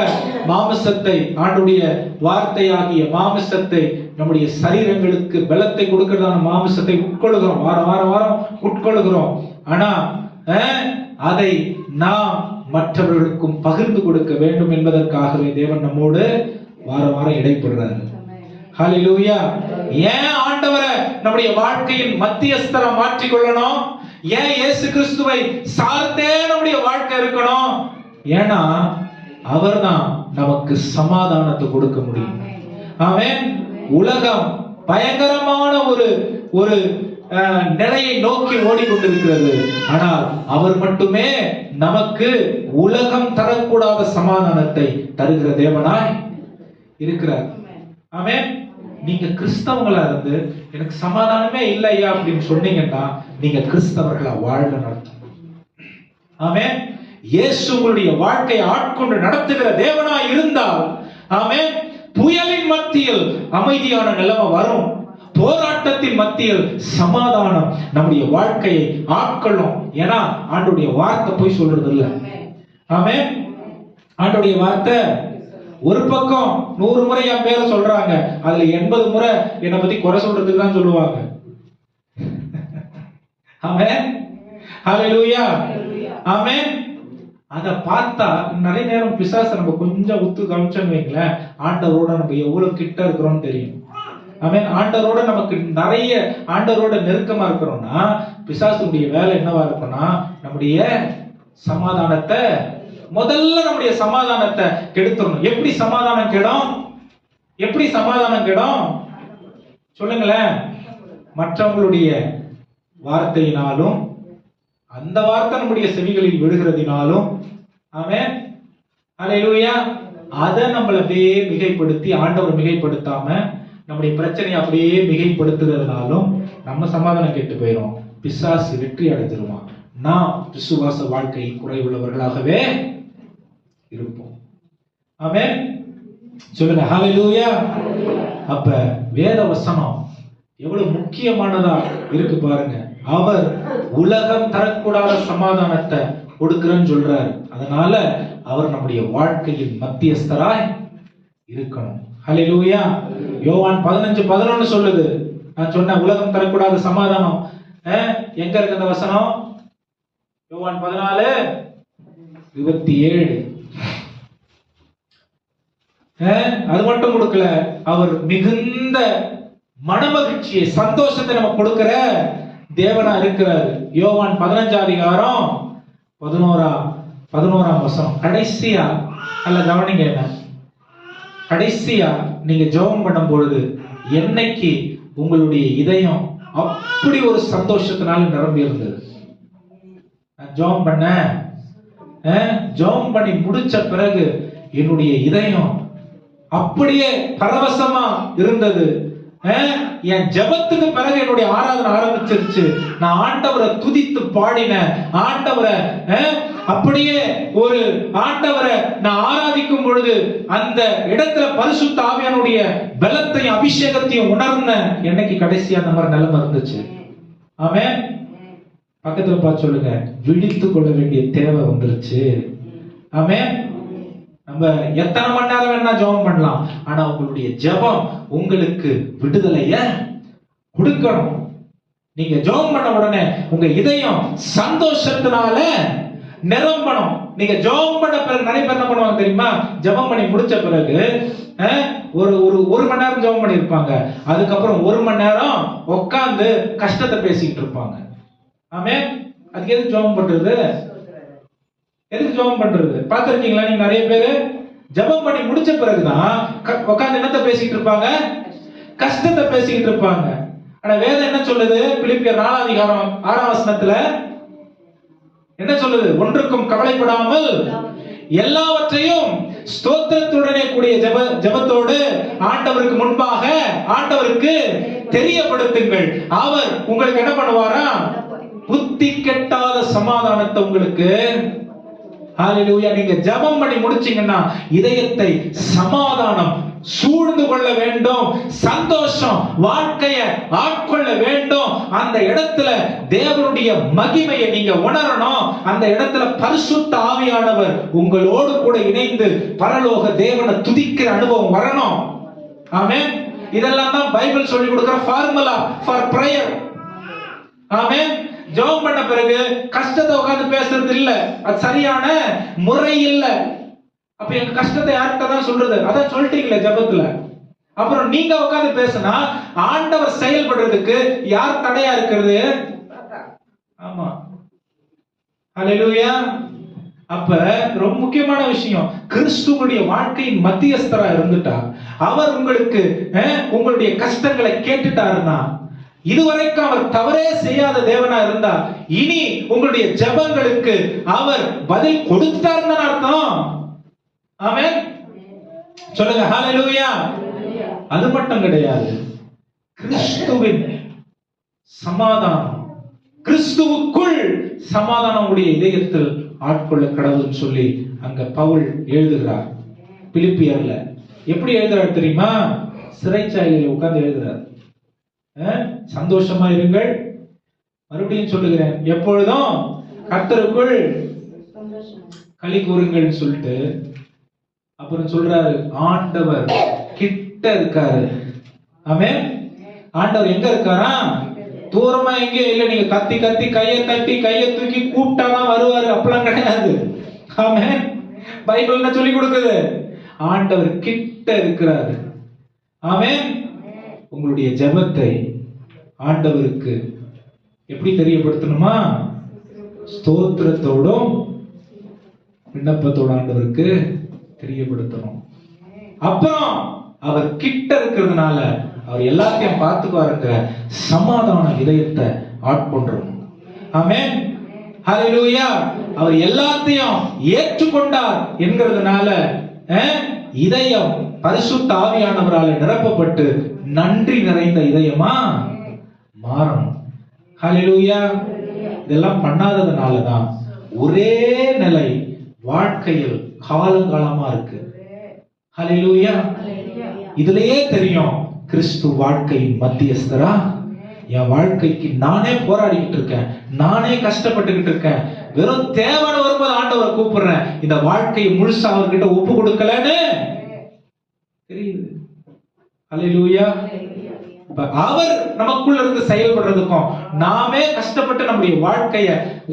மாமிசத்தை, ஆண்டுடைய வார்த்தையாகிய மாமிசத்தை, நம்முடைய சரீரங்களுக்கு பலத்தை கொடுக்கிறதான மாமிசத்தை உட்கொள்கிறோம், வாரம் உட்கொள்கிறோம். ஆனா அதை நாம் மற்றவர்களுக்கும் பகிர்ந்து கொடுக்க வேண்டும் என்பதற்காகவே தேவன் நம்மோடு வாரம் இடைப்படுறாரு. ஹalleluya. ஏன் ஆண்டவரை நம்முடைய வாழ்க்கையின் மத்தியஸ்தரா மாற்றிக் கொள்ளணும்? ஏன் இயேசு கிறிஸ்துவை சார்ந்தே நம்முடைய வாழ்க்கை இருக்கணும்? ஏன்னா அவர்தான் நமக்கு சமாதானத்தை கொடுக்க முடியும். ஆமென். உலகம் பயங்கரமான ஒரு நிலையை நோக்கி ஓடிக்கொண்டிருக்கிறது. ஆனால் அவர் மட்டுமே நமக்கு உலகம் தரக்கூடாத சமாதானத்தை தருகிற தேவனாய் இருக்கிறார். ஆமென். நீங்க கிறிஸ்தவங்களா இருந்து எனக்கு சமாதானமே இல்லையா அப்படின்னு சொன்னீங்கன்னா நீங்க கிறிஸ்தவர்களா வாழ்ல நடத்தும். ஆமென். இயேசு உங்களுடைய வாழ்க்கையை ஆட்கொண்டு நடத்துகிற தேவனாய் இருந்தால், ஆமென், புயலின் மத்தியில் அமைதியான நிலைமை வரும். போராட்டத்தின் மத்தியில் சமாதானம் நம்முடைய வாழ்க்கையை ஆட்கொள்ளும். ஏன்னா ஆண்டவருடைய வார்த்தை போய் சொல்றது இல்ல. ஆமென். ஆண்டவருடைய வார்த்தை ஒரு பக்கம் 100 முறை என் பேரை சொல்றாங்க, அதுல 80 முறை என்னை பத்தி குறை சொல்றதுக்கு தான் சொல்லுவாங்க. ஆமென். ஹalleluya. ஆமென். அத பார்த்தா நிறைய நேரம் பிசாசை நம்ம கொஞ்சம் உத்து கவனிச்சோன்னு வைங்களேன், ஆண்டவரோட நம்ம எவ்வளவு கிட்ட இருக்கிறோம்னு தெரியும். ஆமென். ஆண்டவரோட நமக்கு நிறைய ஆண்டவரோட நெருக்கமா இருக்கிறோம்னா பிசாசுடைய வேலை என்னவா இருக்கும்னா நம்முடைய சமாதானத்தை, முதல்ல நம்முடைய சமாதானத்தை கெடுத்துடணும். எப்படி சமாதானம் கெடும்? எப்படி சமாதானம் கெடும் சொல்லுங்களேன்? மற்றவங்களுடைய வார்த்தையினாலும், அந்த வார்த்தை நம்முடைய செவிகளில் விழுகிறதினாலும். ஆமென். ஹalleluya. அதை நம்மள அப்படியே மிகைப்படுத்தி, ஆண்டவர் மிகைப்படுத்தாம நம்முடைய பிரச்சனையை அப்படியே மிகைப்படுத்துறதுனாலும் நம்ம சமாதானம் கெட்டு போயிடும். பிசாசு வெற்றி அடைஞ்சிருவான். நாம் விசுவாச வாழ்க்கை குறைவுள்ளவர்களாகவே இருப்போம். ஆமென். சொல்லுங்க ஹalleluya. அப்ப வேத வசனம் எவ்வளவு முக்கியமானதா இருக்கு பாருங்க. அவர் உலகம் தரக்கூடாத சமாதானத்தை கொடுக்கிறேன்னு சொல்றாரு. அதனால அவர் நம்முடைய வாழ்க்கையின் மத்தியஸ்தராய் இருக்கணும். ஹalleluya. யோவான் 15:11 சொல்லுது. நான் சொன்ன உலகம் தரக்கூடாத சமாதானம் எங்க இருக்கு அந்த வசனம்? யோவான் 14:27. அது மட்டும் கொடுக்கல, அவர் மிகுந்த மனமகிழ்ச்சியை, சந்தோஷத்தை நமக்கு கொடுக்கிற தேவனா இருக்கிறார். யோவான் 15:11 வசனம் கடைசியா, அல்ல கவனிங்க, என்ன கடைசியா நீங்க ஜெபம் பண்ணும் பொழுது என்னைக்கு உங்களுடைய இதயம் அப்படி ஒரு சந்தோஷத்தினால நிரம்பி இருந்தது. நான் ஜெபம் பண்ணேன், ஜெபம் பண்ணி முடிச்ச பிறகு என்னுடைய இதயம் அப்படியே பரவசமா இருந்தது. என் ஜெபத்துக்கு பிறகு என்னுடைய ஆராதனை ஆரம்பிச்சிருச்சு. நான் ஆண்டவரை துதித்து பாடினேன். ஆண்டவரை அப்படியே ஒரு ஆண்டவரை நான் ஆராதிக்கும் பொழுது அந்த இடத்துல பரிசுத்த ஆவியானுடைய பலத்தையும் அபிஷேகத்தையும் உணர்ந்தேன். என்னைக்கு கடைசியா அந்த மாதிரி நிலைமை இருந்துச்சு. ஆமென். பக்கத்துல பார்த்து சொல்லுங்க, விழித்துக் கொள்ள வேண்டிய தேவை வந்துருச்சு. ஆமென். நம்ம எத்தனை மணி நேரம் வேணா ஜெபம் பண்ணலாம், ஆனா உங்களுடைய ஜெபம் உங்களுக்கு விடுதலைய கொடுக்கணும். நீங்க ஜெபம் பண்ண உடனே உங்க இதயம் சந்தோஷத்தினால நிரம்பணும். நீங்க ஜெபம் பண்ண பிறகு நிறைய பேர் என்ன பண்ணுவாங்க தெரியுமா? ஜெபம் பண்ணி முடிச்ச பிறகு ஒரு மணி நேரம் ஜெபம் பண்ணி இருப்பாங்க. அதுக்கப்புறம் 1 மணி நேரம் உட்கார்ந்து கஷ்டத்தை பேசிக்கிட்டு இருப்பாங்க. ஆமென். அதுக்கு எதுக்கு ஜெபம் பண்றது? எதுக்கு ஜெபம் பண்றது? பாத்திருக்கீங்களா நீங்க? நிறைய பேரு ஜெபம் பண்ணி முடிச்ச பிறகுதான் உட்கார்ந்து என்னத்தை பேசிக்கிட்டு இருப்பாங்க? கஷ்டத்தை பேசிக்கிட்டு இருப்பாங்க. ஆனா வேதம் என்ன சொல்லுது? பிலிப்பியர் 4 அதிகாரம் 6 வசனத்துல என்ன சொல்லுது? ஒன்றுக்கும் கவலைப்படாமல் எல்லாவற்றையும் ஸ்தோத்திரத்துடனே கூடிய ஜெபத்தோடு ஆண்டவருக்கு முன்பாக ஆண்டவருக்கு தெரியப்படுத்துங்கள். அவர் உங்களுக்கு என்ன பண்ணுவாரா? புத்தி கெட்டாத சமாதானத்தை உங்களுக்கு. ஹalleluya. நீங்க ஜெபம் பண்ணி முடிச்சீங்கன்னா இதயத்தை சமாதானம் சூழ்ந்து கொள்ள வேண்டும், சந்தோஷம் வாழ்க்கையை ஆட்கொள்ள வேண்டும். அந்த இடத்துல தேவனுடைய மகிமையை நீங்க உணரணும். அந்த இடத்துல பரிசுத்த ஆவியானவர் உங்களோடு கூட இணைந்து பரலோக தேவனை துதிக்கிற அனுபவம் வரணும். ஆமென். இதெல்லாம் தான் பைபிள் சொல்லி கொடுக்கிற ஃபார்முலா ஃபார் பிரேயர். ஆமென். ஜெபம் பண்ண பிறகு கஷ்டத்தை உட்கார்ந்து பேசுறது இல்ல, அது சரியான முறை இல்ல. அப்ப எங்க கஷ்டத்தை யார்கிட்ட தான் சொல்றது? அதான் சொல்லிட்டீங்களே ஜெபத்துல. அப்புறம் நீங்க உட்கார்ந்து பேசினா ஆண்டவர் செயல்படுறதுக்கு யார் தடையா இருக்கிறது? ஆமா. ஹalleluya. அப்ப ரொம்ப முக்கியமான விஷயம், கிறிஸ்துவுடைய வாழ்க்கையின் மத்தியஸ்தரா இருந்துட்டா, அவர் உங்களுக்கு உங்களுடைய கஷ்டங்களை கேட்டுட்டாருன்னா, இதுவரைக்கும் அவர் தவறே செய்யாத தேவனா இருந்தா, இனி உங்களுடைய ஜெபங்களுக்கு அவர் பதில் கொடுத்தாருன்னு அர்த்தம். ஆமென். சொல்லுங்க ஹalleluya. அது மட்டும் கிடையாது, கிறிஸ்துவின் சமாதானம், கிறிஸ்துவுக்குள் சமாதானம் உடைய இதயத்தில் ஆட்கொள்ள கடவுள்னு சொல்லி அங்க பவுல் எழுதுகிறார். பிலிப்பியர்ல எப்படி எழுதுறார் தெரியுமா? சிறைச்சாலையில் உட்கார்ந்து எழுதுறார். சந்தோஷமா இருங்கள், மறுபடியும் சொல்லுகிறேன், எப்பொழுதும் கர்த்தருக்குள் களி கூறுங்கள் சொல்லிட்டு அப்புறம் சொல்றாரு, ஆண்டவர் கிட்ட இருக்காரு. ஆமென். ஆண்டவர் எங்க இருக்காரா? தூரமா எங்கே இல்ல. நீங்க கத்தி கத்தி கையை தட்டி கையை தூக்கி கூப்பிட்டாதான் வருவாரு, அப்பெல்லாம் கிடையாது. ஆமென். பைபிள் என்ன சொல்லி கொடுக்குது? ஆண்டவர் கிட்ட இருக்கிறாரு. ஆமென். உங்களுடைய ஜெபத்தை ஆண்டவருக்கு எப்படி தெரியப்படுத்தணுமா? ஸ்தோத்திரத்தோடும் விண்ணப்பத்தோட ஆண்டவருக்கு தெரியப்படுத்தணும். அப்புறம் அவர் கிட்ட இருக்கிறதுனால அவர் எல்லாத்தையும் பார்த்துக்குவாருங்க. சமாதான இதயத்தை ஆட்கொண்டணும். ஆமென். ஹalleluya. அவர் எல்லாத்தையும் ஏற்றுக்கொண்டார் என்கிறதுனால இதயம் பரிசுத்த ஆவியானவரால் நிரப்பப்பட்டு நன்றி நிறைந்த இதயமா மாறணும். ஹalleluya. இதெல்லாம் பண்ணாததுனாலதான் ஒரே நிலை வாழ்க்கையில் காலங்காலமா இருக்கு. ஹalleluya. இதுலயே தெரியும் கிறிஸ்து வாழ்க்கையின் மத்தியஸ்தரா. என் வாழ்க்கைக்கு நானே போராடிக்கிட்டு இருக்கேன், நானே கஷ்டப்பட்டுக்கிட்டு இருக்கேன். வெறும் தேவனை வரும்போது ஆண்டவரை கூப்பிடுறேன், இந்த வாழ்க்கையை முழுசா அவர்கிட்ட ஒப்பு கொடுக்கலன்னு தெரியுது. ஹalleluya. அவர் நமக்குள்ள இருந்து செயல்படுறதுக்கும் நாமே கஷ்டப்பட்டு நம்முடைய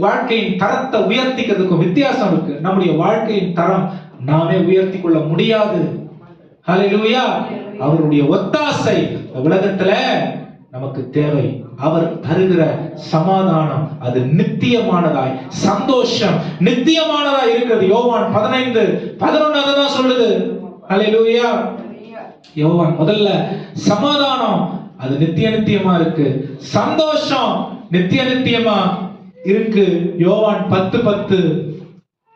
வாழ்க்கையின் தரத்தை உயர்த்திக்கிறதுக்கும் வித்தியாசம் இருக்கு. நம்முடைய வாழ்க்கையின் தரம் நாமே உயர்த்தி கொள்ள முடியாது. ஹalleluya. அவருடைய ஒத்தாசை உலகத்துல நமக்கு தேவை. அவர் தருகிற சமாதானம் அது நித்தியமானதாய், சந்தோஷம் நித்தியமானதாய் இருக்கிறது. யோவான் 15:11 தான் சொல்லுது. ஹalleluya. யோவான் முதல்ல சமாதானம் அது நித்திய நித்தியமா இருக்கு. சந்தோஷம் நித்திய நித்தியமா இருக்கு. யோவான் 10:10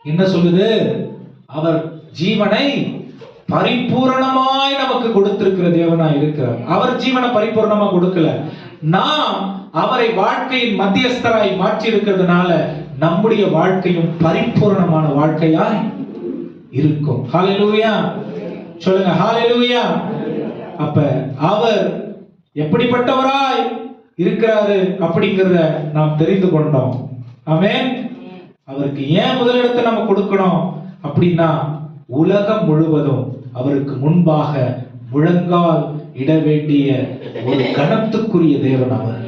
என்ன சொல்லுது? அவர் ஜீவனை பரிபூரணமாய் நமக்கு கொடுத்திருக்கிற தேவனாய் இருக்கிறார். அவர் ஜீவனை பரிபூரணமா கொடுக்கல, நாம் அவரை வாழ்க்கையின் மத்தியஸ்தராய் மாற்றி இருக்கிறதுனால நம்முடைய வாழ்க்கையும் பரிபூரணமான வாழ்க்கையாய் இருக்கும். ஹல்லேலூயா சொல்லுங்க, ஹல்லேலூயா. அப்ப அவர் எப்படிப்பட்டவராய் இருக்கிறாரு அப்படிங்கறத நாம் தெரிந்து கொண்டோம். ஆமென். அவருக்கு ஏன் முதலிடத்தை நம்ம கொடுக்கணும் அப்படின்னா, உலகம் முழுவதும் அவருக்கு முன்பாக முழங்கால் இட வேண்டிய ஒரு கனத்துக்குரிய தேவன் அவர்.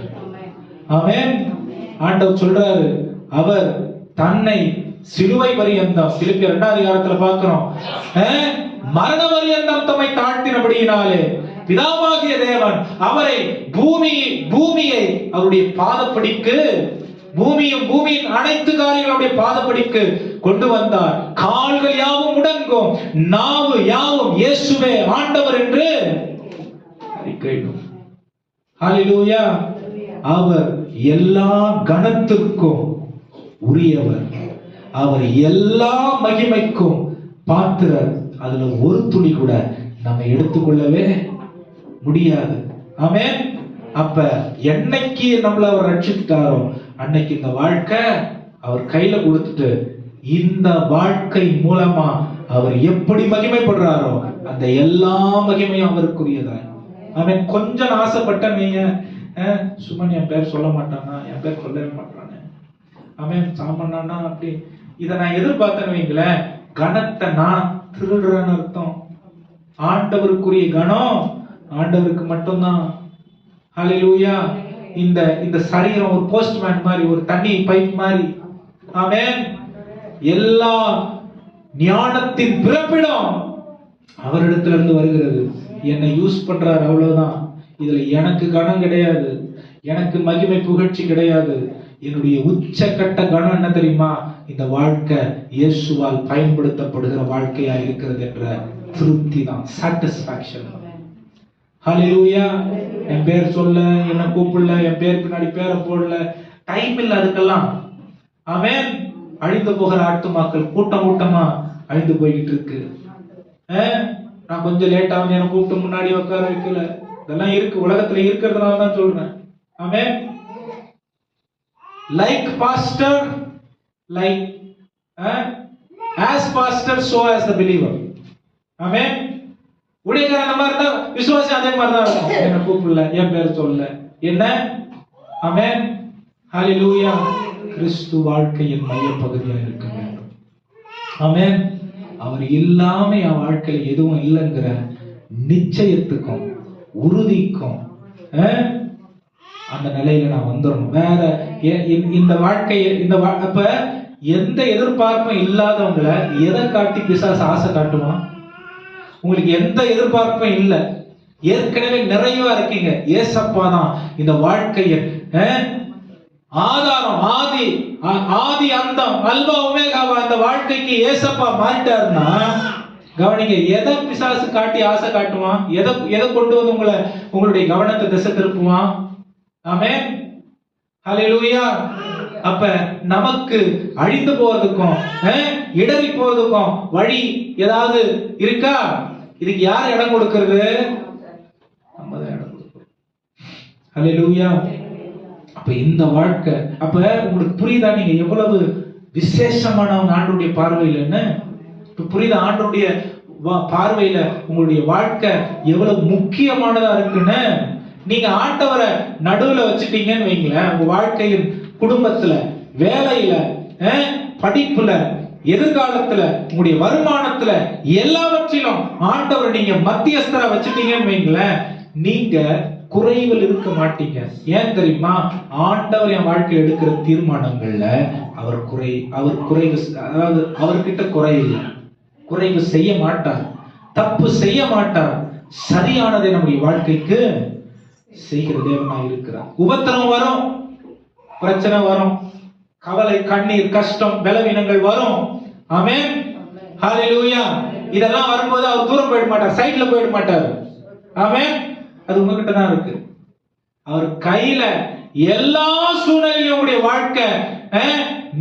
ஆமென். ஆண்டவர் சொல்றாரு, அவர் தன்னை சிலுவை பரியந்தம், பிலிப்பியர் 2 அதிகாரத்துல பார்க்கிறோம், மரண பரியந்தம் தம்மை தாழ்த்தினபடியினாலே பிதாவாகிய தேவன் அவரை பூமியை அவருடைய பாதப்படிக்கு, பூமியும் பூமியின் அனைத்து காரியங்களுடைய பாதப்படிக்கு கொண்டு வந்தார். கால்கள் யாவும் முடங்கும், நாவு யாவும் இயேசுவே ஆண்டவர் என்று அறிக்கையிடும். ஹல்லேலூயா. அவர் எல்லா கனத்திற்கும் உரியவர், அவர் எல்லா மகிமைக்கும் பாத்திரர். அதுல ஒரு துளி கூட நம்ம எடுத்துக்கொள்ளவே முடியாது. ஆமென். அப்ப என்னைக்கு நம்மள அவர் ரட்சித்தாரோ அன்னைக்கு இந்த வாழ்க்கை அவர் கையில கொடுத்துட்டு, இந்த வாழ்க்கை மூலமா அவர் எப்படி மகிமைப்படுறாரோ அந்த எல்லா மகிமையும் அவருக்குரியதா. அவன் கொஞ்சம் ஆசைப்பட்ட நீங்க சுமன் என் பேர் சொல்ல மாட்டானா, என் பேர் சொல்லவே மாட்டானே, அவன் சாமண்ணா அப்படி இதை நான் எதிர்பார்த்தேன்னு வைங்களேன், கனத்தை நான் திருடுறேன்னு அர்த்தம். ஆண்டவருக்குரிய கனம் ஆண்டவருக்கு மட்டும்தான். ஹல்லேலூயா. இந்த சரீரம் ஒரு போஸ்ட்மேன் மாதிரி, ஒரு தண்ணி பைப் மாதிரி. ஆமென். எல்லா ஞானத்தின் பிறப்பிடம் அவரிடத்துல இருந்து வருகிறது. என்னை யூஸ் பண்றாரு, அவ்வளவுதான். இதுல எனக்கு கனம் கிடையாது, எனக்கு மகிமை புகழ்ச்சி கிடையாது. என்னுடைய உச்சக்கட்ட கனம் என்ன தெரியுமா? இந்த வாழ்க்கை இயேசுவால் பயன்படுத்தப்படுகிற வாழ்க்கையா இருக்கிறது என்ற திருப்தி தான், சாட்டிஸ்பாக்சன். ஹல்லேலூயா. என் பேர் சொல்ல, என்ன கூப்பிடல, என் பேர் பின்னாடி பேரை போடல, டைம் இல்ல அதுக்கெல்லாம். ஆமென். அழிந்து போகிற ஆத்துமாக்கள் கூட்டமா அழிந்து போய்கிட்டு இருக்கு. நான் கொஞ்சம் லேட்டா வந்து என்ன கூப்பிட்டு முன்னாடி உட்கார வைக்கல, இதெல்லாம் இருக்கு, உலகத்துல இருக்கிறதுனால தான் சொல்றேன். Amen. Like pastor, like as pastor so as the believer. Amen. உடையக்காரன் அந்த மாதிரி தான் விசுவாசி அதே மாதிரி தான் இருக்கும். என்ன கூப்பிடல, என் பேர் சொல்லல, என்ன. ஆமென். ஹல்லேலூயா. கிறிஸ்து வாழ்க்கையின் மையப்பகுதியா இருக்க வேண்டும். ஆமென். அவர் இல்லாம என் வாழ்க்கையில எதுவும் இல்லைங்கிற நிச்சயத்துக்கும் உறுதிக்கும் அந்த நிலையில நான் வந்துடணும். வேற இந்த வாழ்க்கையை அப்ப எந்த எதிர்பார்ப்பும் இல்லாதவங்களை எதை காட்டி பிசாசு ஆசை காட்டுவான்? உங்களுக்கு எந்த எதிர்பார்ப்பும் இல்லை, ஏற்கனவே நிறைவா இருக்கீங்க. ஏசப்பா தான் இந்த வாழ்க்கையை ஆதாரம், ஆதி அந்தம், அல்வா ஒமேகாவா இந்த வாழ்க்கைக்கு ஏசப்பா மாறிட்டாருன்னா, கவனிங்க, எதை பிசாசு காட்டி ஆசை காட்டுவான்? எதை கொண்டு வந்து உங்களுடைய கவனத்தை திசை திருப்புவான்? ஆமென். ஹல்லேலூயா. அப்ப நமக்கு அழிந்து போறதுக்கும் இடறி போறதுக்கும் வழி ஏதாவது இருக்கா? இதுக்கு யார் இடம் கொடுக்கிறது? நம்ம தான் இடம் கொடுக்கிறோம். ஹல்லேலூயா. அப்ப இந்த வாழ்க்கை, அப்ப உங்களுக்கு புரியுதா நீங்க எவ்வளவு விசேஷமானவங்க ஆண்டவருடைய பார்வையிலன்னு? இப்ப புரியுதா ஆண்டவருடைய பார்வையில உங்களுடைய வாழ்க்கை எவ்வளவு முக்கியமானதா இருக்குன்னு? நீங்க ஆண்டவரை நடுவுல வச்சுட்டீங்கன்னு வைங்களேன், உங்க வாழ்க்கையின் குடும்பத்துல, வேலையில, படிப்புல, எதிர்காலத்துல, உங்களுடைய வருமானத்துல, எல்லாவற்றிலும் ஆண்டவரை நீங்க மத்தியஸ்தரா வச்சுட்டீங்கன்னு வைங்களேன், நீங்க குறைவில் இருக்க மாட்டீங்க. ஏன் தெரியுமா? ஆண்டவர் என் வாழ்க்கையில் எடுக்கிற தீர்மானங்கள்ல அவர் குறைவு, அதாவது அவர்கிட்ட குறை இல்லை, குறைவு செய்ய மாட்டார், தப்பு செய்ய மாட்டார், சரியானதை நம்முடைய வாழ்க்கைக்கு செய்கிற தேவனாய் இருக்கிறார். உபத்திரம் வரும், பிரச்சனை வரும், கவலை, கண்ணீர், கஷ்டம், பலவீனங்கள் வரும். ஆமென். ஹல்லேலூயா. இதெல்லாம் வரும்போது அவர் தூரம் போயிட மாட்டார், சைட்ல போயிட மாட்டார். ஆமென். அது உங்ககிட்ட தான் இருக்கு. அவர் கையில எல்லா சூழ்நிலையும் உங்களுடைய வாழ்க்கை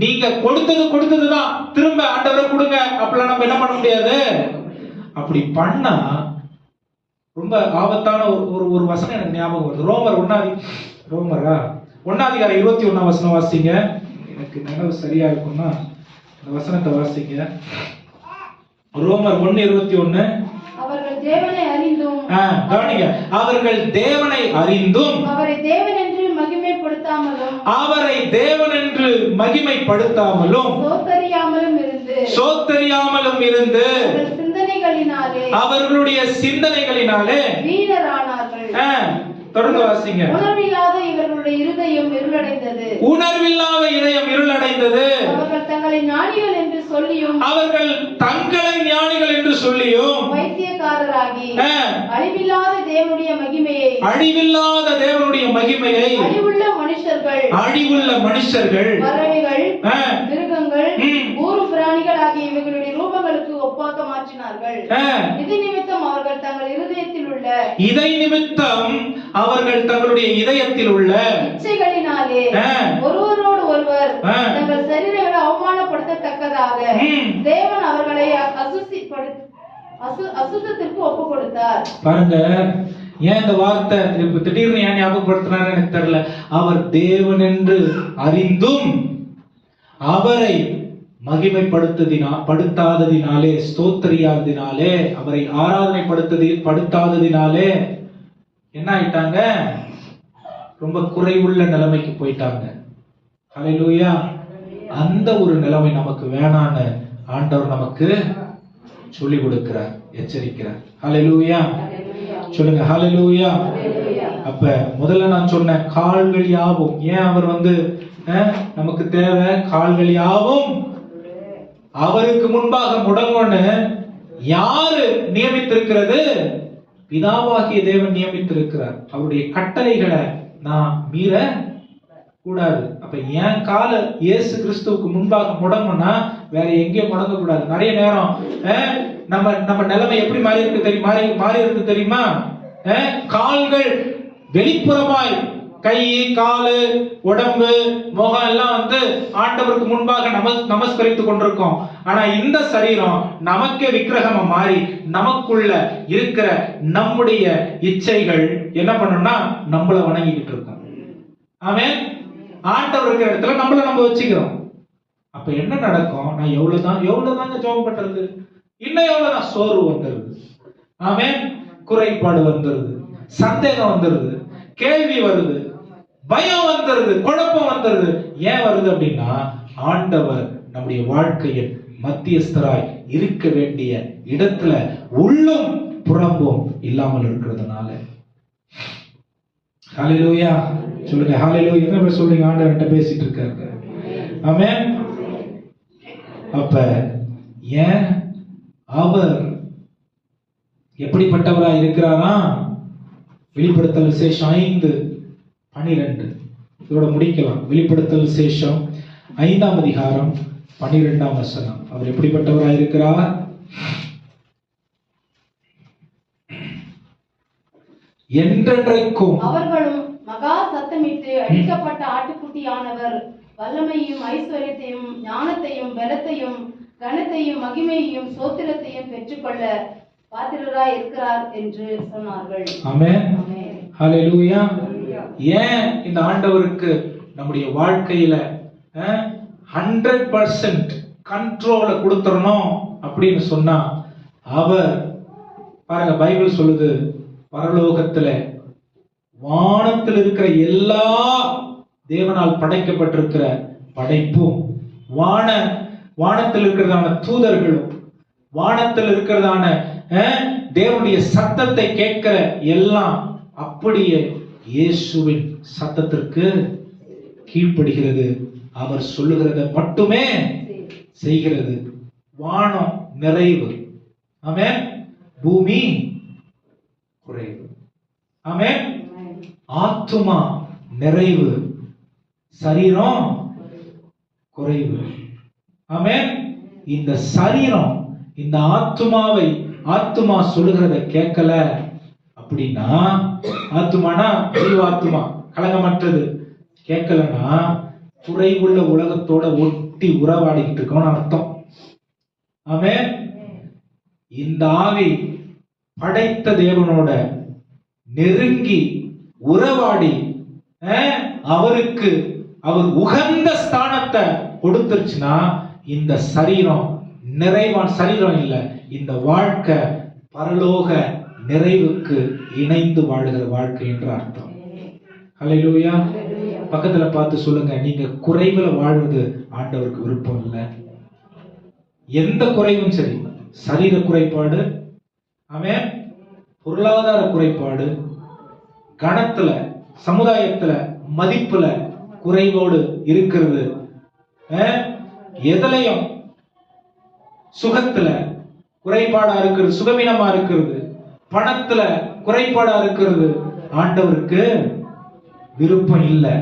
நீங்க கொடுத்ததுதான் திரும்ப ஆண்டவரை கொடுங்க அப்படிலாம் நம்ம என்ன பண்ண முடியாது. அப்படி பண்ணா ரொம்ப ஆபத்தான ஒரு வசனம் எனக்கு ஞாபகம் வருது. ரோமரா 1:21 வாசிங்க. எனக்கு நினைவு சரியா இருக்கும்னா இந்த வசனத்தை வாசிங்க. ரோமர் 1:21. அவர்கள் தேவனை அறிந்தும் கவனிங்க, அவர்கள் தேவனை அறிந்தும் அவரை தேவன் என்று மகிமைப்படுத்தாமலும் சோத்தரியாமலும் இருந்து அவர்களுடைய சிந்தனைகளினாலே வீணரானார்கள். தொடர்ந்து வாசிங்க. உணர்வில்லாத இவர்களுடைய இருதயம் இருளடைந்தது. அவர்கள் தங்களை ஞானிகள் என்று சொல்லியும் பைத்தியக்காரராகி அழிவில்லாத தேவனுடைய மகிமையை அழிவுள்ள மனுஷர்கள் பறவைகள் மிருகங்கள் ஊரு பிராணிகள் ஆகிய இவர்களுடைய ரூபங்களுக்கு ஒப்பாக மாற்றினார்கள். இதை நிமித்தம் அவர்கள் தங்களுடைய இதயத்தில் உள்ள இச்சைகளினாலே ஒருவரோடு ஒருவர் தங்கள் சரீரங்களை அவமானப்படுத்தத்தக்கதாக தேவன் அவர்களை அசுத்தத்திற்கு ஒப்பு கொடுத்தார். பாருங்க, ஏன் இந்த வார்த்தை இப்ப திடீர்னு ஏன் ஞாபகப்படுத்தினார் எனக்கு தெரியல. அவர் தேவன் என்று அறிந்தும் அவரை மகிமைப்படுத்தாததினாலே, ஸ்தோத்திரியாததினாலே, அவரை ஆராதனைப்படுத்தாததினாலே என்ன ஆயிட்டாங்க? ரொம்ப குறைவுள்ள நிலைமைக்கு போயிட்டாங்க. ஹல்லேலூயா. அந்த ஒரு நிலைமை நமக்கு வேணான்னு ஆண்டவர் நமக்கு சொல்லி கொடுக்கிறார், எச்சரிக்கிறார். ஹல்லேலூயா சொல்லுங்க. ஹல்லேலூயா. அப்ப முதல்ல நான் சொன்ன கால்கள் யாவும், ஏன் அவர் நமக்கு தேவை? கால்கள் யாவும் அவருக்கு முன்பாக முடங்கொன்னு யாரு நியமித்திருக்கிறது? பிதாவாகிய தேவன் நியமித்திருக்கிறார். அவருடைய கட்டளைகளை நான் மீற கூடாது. அப்ப என் கால இயேசு கிறிஸ்துவுக்கு முன்பாக முடங்கும்னா வேற எங்கேயும் முடங்க கூடாது. நிறைய நேரம் நம்ம நிலைமை எப்படி மாறி இருக்கு தெரியுமா? கால்கள் வெளிப்புறமாய் கை, காலு, உடம்பு, முகம் எல்லாம் ஆண்டவருக்கு முன்பாக நமஸ்கரித்துக் கொண்டிருக்கோம். ஆனா இந்த சரீரம் நமக்கே விக்கிரகமா மாறி நமக்குள்ள இருக்கிற நம்முடைய இச்சைகள் என்ன பண்ணணும்னா நம்மள வணங்கிக்கிட்டு இருக்கோம். ஆமென். ஆண்டவர் இருக்கிற இடத்துல நம்மள நம்ம வச்சுக்கிறோம். அப்ப என்ன நடக்கும்? நான் எவ்வளவுதாங்க ஜெபம் பண்றது, இன்னும் எவ்வளவுதான் சோர்வு வந்துருது. ஆமென். குறைபாடு வந்துருது, சந்தேகம் வந்துருது, கேள்வி வருது, பயம் வந்துருது, குழப்பம் வந்துருது. ஏன் வருது அப்படின்னா ஆண்டவர் நம்முடைய வாழ்க்கையில் மத்தியஸ்தராய் இருக்க வேண்டிய இடத்துல உள்ளும் புறம்பும் இல்லாமல் இருக்கிறதுனால. ஹல்லேலூயா சொல்லுங்க. ஹல்லேலூயா. என்ன சொல்றீங்க? ஆண்டவர்கிட்ட பேசிட்டு இருக்காரு. ஆமென். அப்ப ஏன் அவர் எப்படிப்பட்டவராய் இருக்கிறாரா? வெளிப்படுத்தல் விசேஷம் 5:12 இதோட முடிக்கலாம். வெளிப்படுத்தல் விசேஷம் 5ஆம் அதிகாரம் 12ஆம் வசனம். அவர் எப்படிப்பட்டவராய் இருக்கிறார்? என்றென்றைக்கும் அவர்களும் மகா சத்தமிட்டு அடிக்கப்பட்ட ஆட்டுக்குட்டியானவர் வல்லமையும் ஐஸ்வர்யத்தையும் ஞானத்தையும் பலத்தையும் கனத்தையும் மகிமையையும் சோத்திரத்தையும் பெற்றுக்கொள்ள பாத்திரராய் இருக்கிறார் என்று சொன்னார்கள். ஆமென். ஹல்லேலூயா. ஏன் இந்த ஆண்டவருக்கு நம்முடைய வாழ்க்கையில 100% கண்ட்ரோல கொடுத்துறணும் அப்படின்னு சொன்னா, அவர் பாருங்க, பைபிள் சொல்லுது, பரலோகத்துல வானத்தில் இருக்கிற எல்லா தேவனால் படைக்கப்பட்டிருக்கிற படைப்பும், வானத்தில் இருக்கிறதான தூதர்களும், வானத்தில் இருக்கிறதான தேவனுடைய சத்தத்தை கேட்கிற எல்லாம் அப்படியே இயேசுவின் சத்தத்திற்கு கீழ்ப்படுகிறது. அவர் சொல்லுகிறத மட்டுமே செய்கிறது. வானம் நிறைவு, ஆமென், பூமி குறைவு. ஆமென். ஆத்துமா நிறைவு, சரீரம் குறைவு. ஆமென். இந்த சரீரம் இந்த ஆத்துமா சொல்லுகிறத கேட்கல அப்படின்னா ஆத்துமானா ஜீவாத்துமா, கலங்கமற்றது. கேட்கலன்னா குறைவுள்ள உலகத்தோட ஒட்டி உறவாடிக்கிட்டு இருக்கோம்னு அர்த்தம். ஆமென். இந்த ஆவி படைத்த தேவனோட நெருங்கி உறவாடி அவருக்கு அவர் உகந்த ஸ்தானத்தை கொடுத்துருச்சுன்னா இந்த சரீரம் நிறைவான சரீரம் இல்ல, இந்த வாழ்க்கை பரலோக நிறைவுக்கு இணைந்து வாழ்கிற வாழ்க்கை என்று அர்த்தம். ஹல்லேலூயா. பக்கத்துல பார்த்து சொல்லுங்க, நீங்க குறைவுல வாழ்வது ஆண்டவருக்கு விருப்பம் இல்லை. எந்த குறைவும் சரி, சரீர குறைபாடு, ஆமென், பொருளாதார குறைபாடு, கணத்துல, சமுதாயத்துல, மதிப்புல குறைவோடு இருக்கிறது, எதுலையும் சுகத்துல குறைபாடா இருக்கிறது, சுகவீனமா இருக்கிறது, பணத்துல குறைபாடா இருக்கிறது, ஆண்டவருக்கு விருப்பம் இல்லை.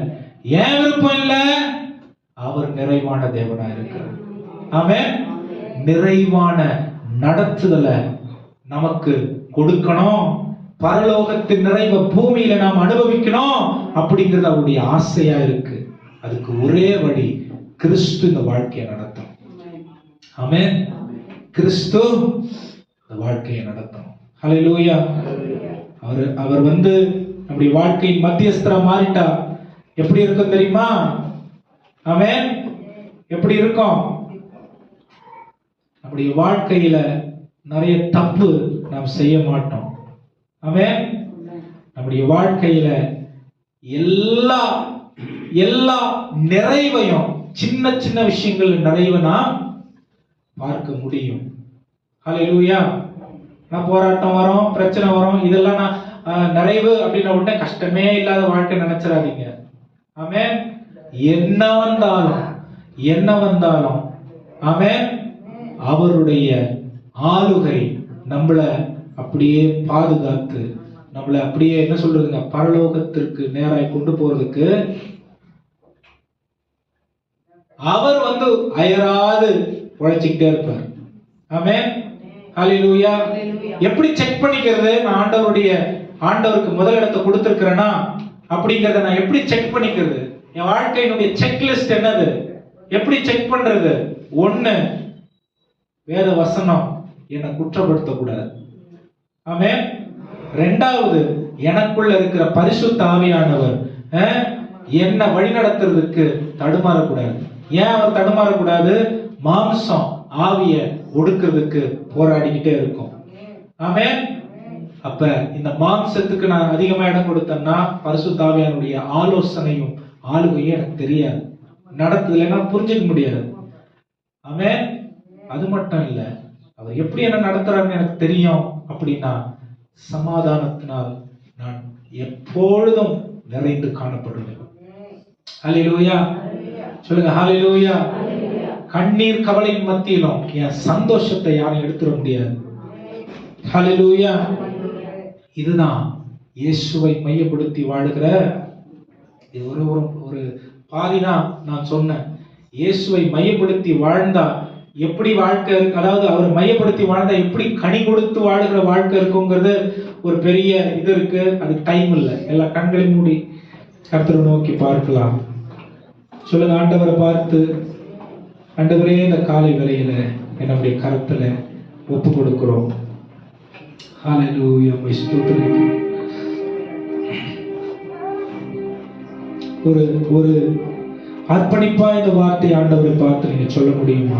ஏன் விருப்பம் இல்லை? அவர் நிறைவான தேவனா இருக்கிறார். ஆமென். நிறைவான நடத்துதலை நமக்கு கொடுக்கணும், பரலோகத்தின் நிறைவை பூமியில நாம் அனுபவிக்கணும் அப்படிங்கிறது அவருடைய ஆசையா இருக்கு. அதுக்கு ஒரே வழி கிறிஸ்து இந்த வாழ்க்கையை நடத்தும். ஆமென். கிறிஸ்து இந்த வாழ்க்கையை நடத்தும். ஹல்லேலூயா. அவர் நம்முடைய வாழ்க்கையின் மத்தியஸ்தரா மாறிட்டா எப்படி இருக்கும் தெரியுமா? ஆமென். எப்படி இருக்கும்? நம்முடைய வாழ்க்கையில நிறைய தப்பு நாம் செய்ய மாட்டோம். ஆமென். நம்முடைய வாழ்க்கையில எல்லா நிறைவையும், சின்ன சின்ன விஷயங்கள் நிறைவை நாம் பார்க்க முடியும். ஹல்லேலூயா. நான் போராட்டம் வரும், பிரச்சனை வரும், இதெல்லாம் நான் நிறைவு அப்படின்ன உடனே கஷ்டமே இல்லாத வாழ்க்கை நினைச்சிடாதீங்க. ஆமென். என்ன வந்தாலும் ஆமென், அவருடைய ஆளுகை நம்மளை அப்படியே பாதுகாத்து, நம்மளை அப்படியே என்ன சொல்றதுங்க, பரலோகத்திற்கு நேராய் கொண்டு போறதுக்கு அவர் அயராது உழைச்சிக்கிட்டே இருப்பார். ஆமென். ஹல்லேலூயா. எப்படி செக் பண்ணிக்கிறது? நான் ஆண்டவருக்கு முதலிடத்தை கொடுத்திருக்கிறேனா அப்படிங்கறத நான் எப்படி செக் பண்ணிக்கிறது? என் வாழ்க்கையினுடைய செக் லிஸ்ட் என்னது? எப்படி செக் பண்றது? 1, வேத வசனம் என்னை குற்றப்படுத்தக்கூடாது. ஆமென். 2வது, எனக்குள்ள இருக்கிற பரிசுத்த ஆவியானவர் என்ன வழிநடத்துறதுக்கு தடுமாறக்கூடாது. ஏன் அவர் தடுமாறக்கூடாது? மாம்சம் ஆவிய ஒடுக்கிறதுக்கு போராடிக்கிட்டே இருக்கும். ஆமென். அப்ப இந்த மாம்சத்துக்கு நான் அதிகமா இடம் கொடுத்தேன்னா பரிசுத்த ஆவியானுடைய ஆலோசனையும் ஆளுகையும் எனக்கு தெரியாது, நடத்துதலைன்னா புரிஞ்சுக்க முடியாது. ஆமென். அது மட்டும் இல்ல, அவர் எப்படி என்ன நடத்துறாருன்னு எனக்கு தெரியும் அப்படின்னா சமாதானத்தினால் நான் எப்பொழுதும் நிறைந்து காணப்படுவேன். ஹல்லேலூயா. சொல்லுங்க ஹல்லேலூயா. கண்ணீர் கவலையின் மத்தியிலும் என் சந்தோஷத்தை யாரும் எடுத்துட முடியாது. ஹல்லேலூயா. இதுதான் இயேசுவை மையப்படுத்தி வாழுகிற ஒரு பாதிதான் நான் சொன்னேன். இயேசுவை மையப்படுத்தி வாழ்ந்தா எப்படி வாழ்க்கை இருக்கு, அதாவது அவர் மையப்படுத்தி வாழ்ந்தா எப்படி கனி கொடுத்து வாழுகிற வாழ்க்கை இருக்குங்கிறது ஒரு பெரிய இது இருக்கு. அதுக்கு டைம் இல்லை. எல்லா கண்களையும் மூடி கர்த்தரை நோக்கி பார்க்கலாம். சொல்லுங்க, ஆண்டவரை பார்த்து, ஆண்டவரே இந்த காலை வேளையில என்னுடைய கரத்துல ஒப்பு கொடுக்கிறோம். ஹல்லேலூயா. ஸ்தோத்திரம். ஒரு அர்ப்பணிப்பா இந்த வார்த்தை ஆண்டவரை பார்த்து நீங்க சொல்ல முடியுமா?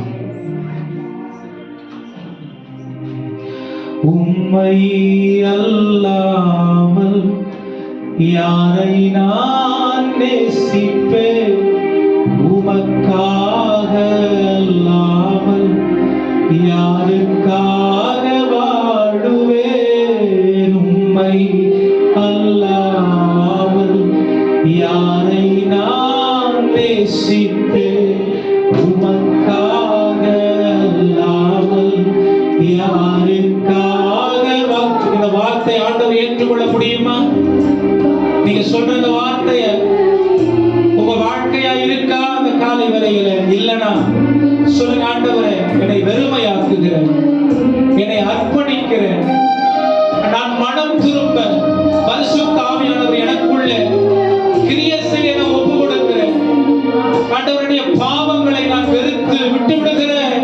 உம்மை அல்லாமல் யாரை நான் நேசிப்பேன்? உமக்காக அல்லாமல் யாருக்காக வாழுவேன்? உம்மை அல்லாமல் யாரை நான் நேசிப்பேன்? உமக்காக அல்லாமல் யாருக்காக? இந்த வார்த்தை ஆண்டவர் ஏற்றுக்கொள்ள முடியுமா? நீங்க சொல்ற இந்த வார்த்தைய உங்க வாழ்க்கையா இருக்கா? அந்த காலை வேளையில இல்லனா சொல்லுங்க, ஆண்டவரே என்னை வெறுமையாக்குகிறேன், என்னை அர்ப்பணிக்கிறேன், நான் மனம் திரும்ப பரிசுத்த ஆவியானவர் எனக்குள்ளே கிரியை செய்ய நான் ஒப்பு கொடுக்கிறேன். ஆண்டவருடைய பாவங்களை நான் வெறுத்து விட்டு விடுகிறேன்.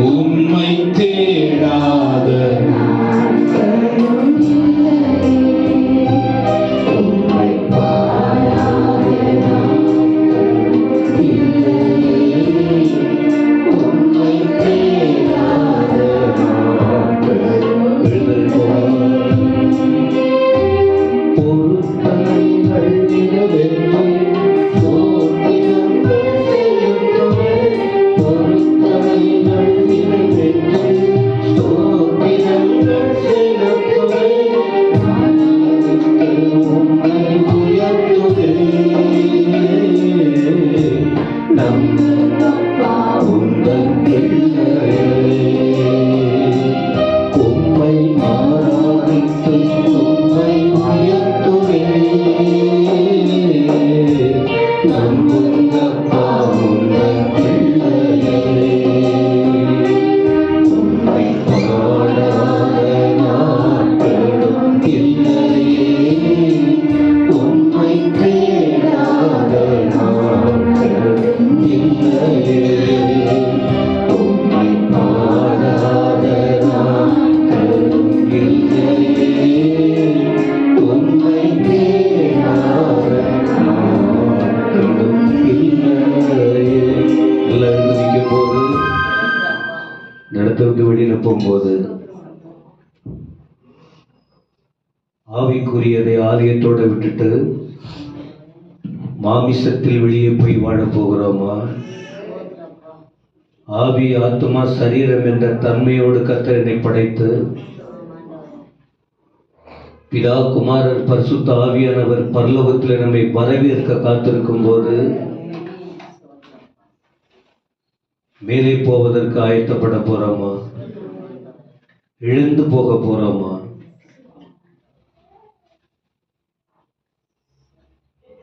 உம்மை தேடாத வெளியில போகும்போது ஆவிக்குரியதை ஆலயத்தோட விட்டுட்டு மாமிசத்தில் வெளியே போய் வாழ போகிறோமா? ஆவி ஆத்மா சரீரம் என்ற தன்மையோடு கர்த்தர் என்னை படைத்து பிதா குமாரர் பரிசுத்த ஆவியானவர் பரலோகத்தில் நம்மை வரவேற்க காத்திருக்கும் போது மேலே போவதற்கு ஆயத்தப்பட போறோமா? எழுந்து போக போறோமா?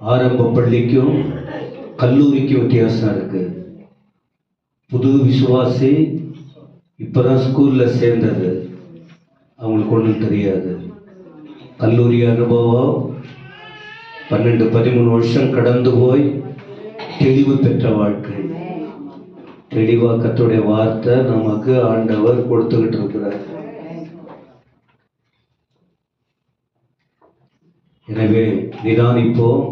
ஆரம்ப பள்ளிக்கும் கல்லூரிக்கும் வித்தியாசம் இருக்கு. புது விசுவாசி இப்பதான் ஸ்கூல்ல சேர்ந்தது, அவங்களுக்கு ஒன்றும் தெரியாது. கல்லூரி அனுபவம் 12-13 வருஷம் கடந்து போய் தெளிவு பெற்ற வாழ்க்கை. தெளிவா கர்த்தருடைய வார்த்தை நமக்கு ஆண்டவர் கொடுத்துக்கிட்டு இருக்கிறார். எனவே நிதானிப்போம்,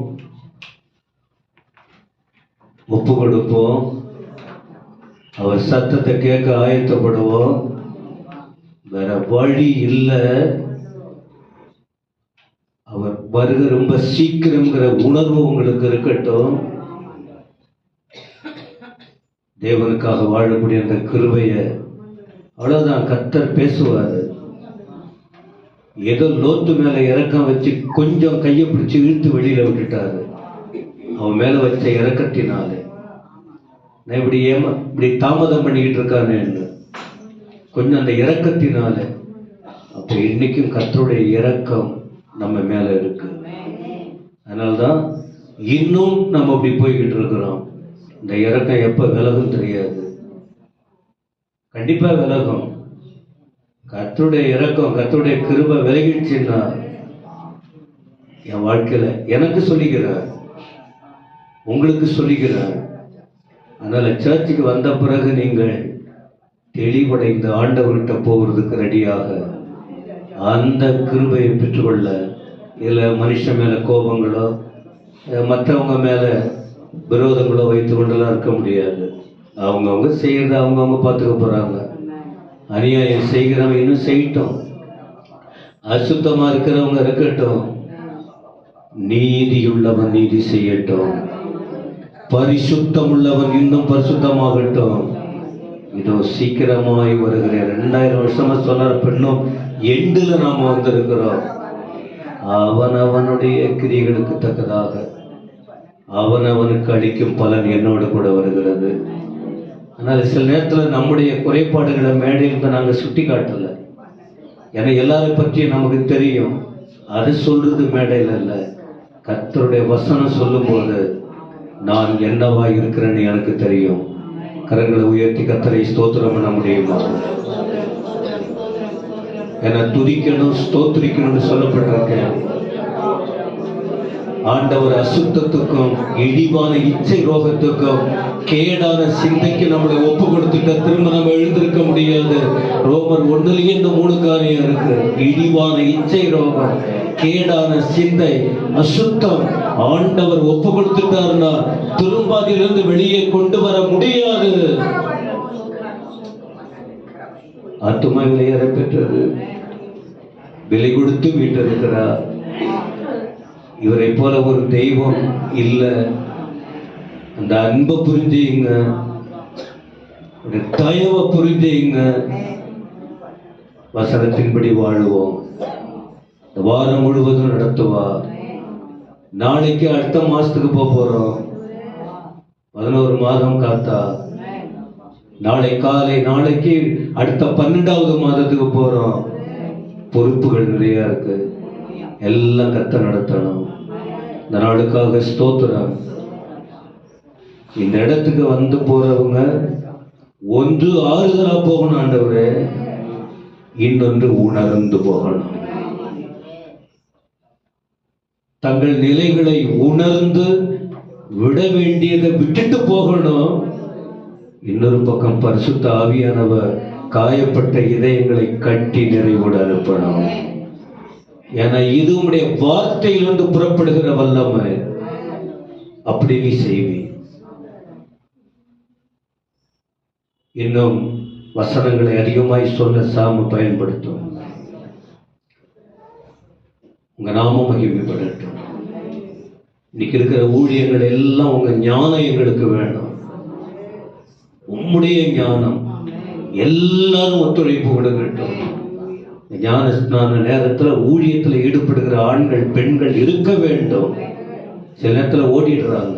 ஒப்பு கொடுப்போம், அவர் சத்தத்தை கேட்க ஆயத்தப்படுவோம். வேற வழி இல்லை. அவர் வருக ரொம்ப சீக்கிரம்ங்கிற உணர்வு உங்களுக்கு இருக்கட்டும். தேவனுக்காக வாழக்கூடிய அந்த கிருபைய அவ்வளவுதான். கர்த்தர் பேசுவாரு. ஏதோ லோத்து மேல இறக்கம் வச்சு கொஞ்சம் கையை பிடிச்சு இழுத்து வெளியில விட்டுட்டாரு. அவன் மேல வச்ச இறக்கத்தினாலே நான் இப்படி தாமதம் பண்ணிக்கிட்டு இருக்கானே கொஞ்சம் அந்த இறக்கத்தினால. அப்ப இன்னைக்கும் கர்த்தருடைய இரக்கம் நம்ம மேல இருக்கு. அதனால்தான் இன்னும் நம்ம அப்படி போய்கிட்டு இருக்கிறோம். இந்த இரக்கம் எப்ப விலகும் தெரியாது, கண்டிப்பா விலகும். கர்த்தருடைய இரக்கம் கர்த்தருடைய கிருபை விலகிடுச்சுன்னா என் வாழ்க்கையில எனக்கு சொல்லிக்கிறார், உங்களுக்கு சொல்லிக்கிறார். அதனால சர்ச்சுக்கு வந்த பிறகு நீங்கள் தெளிவடைந்த ஆண்டவர்கிட்ட போகிறதுக்கு ரெடியாக அந்த கிருபையை பெற்றுக்கொள்ள. இதுல மனுஷன் மேல கோபங்களோ மற்றவங்க மேல விரோதங்களோ வைத்து கொண்டெல்லாம் இருக்க முடியாது. அவங்கவுங்க செய்யறத அவங்கவுங்க பார்த்துக்க போறாங்க. அநியாயம் செய்கிறவங்க இன்னும் செய்யட்டும், அசுத்தமா இருக்கிறவங்க இருக்கட்டும், நீதியுள்ளவன் நீதி செய்யட்டும், பரிசுத்தம் உள்ளவன் இன்னும் பரிசுத்தமாகட்டும். இதோ சீக்கிரமாய் வருகிறேன். 2000 வருஷமா சொல்ற பெண்ணும் எண்டுல நாம வந்திருக்கிறோம். அவனவனுடைய கிரியைகளுக்கு தக்கதாக அவனவனுக்கு அளிக்கும் பலன் என்னோடு கூட வருகிறது. ஆனால் சில நேரத்தில் நம்முடைய குறைபாடுகளை மேடையில் நாங்கள் சுட்டி காட்டல. ஏன்னா எல்லாரை பற்றியும் நமக்கு தெரியும். அது சொல்றது மேடையில் இல்லை. கர்த்தருடைய வசனம் சொல்லும் போது நான் என்னவா இருக்கிறேன்னு எனக்கு தெரியும். கரங்களை உயர்த்தி கர்த்தரை ஸ்தோத்திரம் பண்ண முடியுமா? என துதிக்கணும், ஸ்தோத்திரிக்கணும்னு சொல்லப்பட்டிருக்கேன். ஆண்டவர் அசுத்தத்துக்கும் இழிவான இச்சை ரோகத்துக்கும் கேடான சிந்தைக்கு நம்மளை ஒப்பு கொடுத்துட்ட திரும்ப நம்ம எழுந்திருக்க முடியாது. ரோமர் 1 இந்த 3 காரியம் இருக்கு. இழிவான இச்சை ரோகம், கேடான சிந்தை, அசுத்தம் ஆண்டவர் ஒப்பு கொடுத்துட்டாருன்னா திரும்ப அதிலிருந்து வெளியே கொண்டு வர முடியாது. ஆத்துமா விலையேற பெற்றது, விலை கொடுத்து மீட்டிருக்கிறார். இவரை போல ஒரு தெய்வம் இல்லை. அந்த அன்பை புரிஞ்சுங்க, தயவை புரிஞ்சுங்க. வசனத்தின்படி வாழுவோம். இந்த வாரம் முழுவதும் நடத்துவா. நாளைக்கு அடுத்த மாசத்துக்கு போறோம். 11 மாதம் காத்தா. நாளை காலை நாளைக்கு அடுத்த 12வது மாதத்துக்கு போறோம். பொறுப்புகள் நிறைய இருக்கு. எல்லாம் கர்த்தர் நடத்தணும். இந்த நாளுக்காக ஸ்தோத்திரம். இந்த இடத்துக்கு வந்து போறவங்க ஒன்று ஆறுதலா போகணும் ஆண்டவரே, இன்னொன்று உணர்ந்து போகணும். தங்கள் நிலைகளை உணர்ந்து விட வேண்டியதை விட்டுட்டு போகணும். இன்னொரு பக்கம் பரிசுத்த ஆவியானவர் காயப்பட்ட இதயங்களை கட்டி நிறைவோடு அனுப்பணும். ஏன்னா இது உம்முடைய வார்த்தையிலிருந்து புறப்படுகிற வல்லமை. அப்படி நீ செய்வி. இன்னும் வசனங்களை அதிகமாய் சொல்ல சாம பயன்படுத்தும். உங்க நாமம் மகிமைப்படட்டும். இன்னைக்கு இருக்கிற ஊழியங்கள் எல்லாம் உங்க ஞானம் எங்களுக்கு வேணும். உம்முடைய ஞானம் எல்லாரும் ஒத்துழைப்பு கொடுக்கட்டும். ஞான ஸ்நான நேரத்துல ஊழியத்துல ஈடுபடுகிற ஆண்கள் பெண்கள் இருக்க வேண்டும். சில நேரத்துல ஓடிடுறாங்க.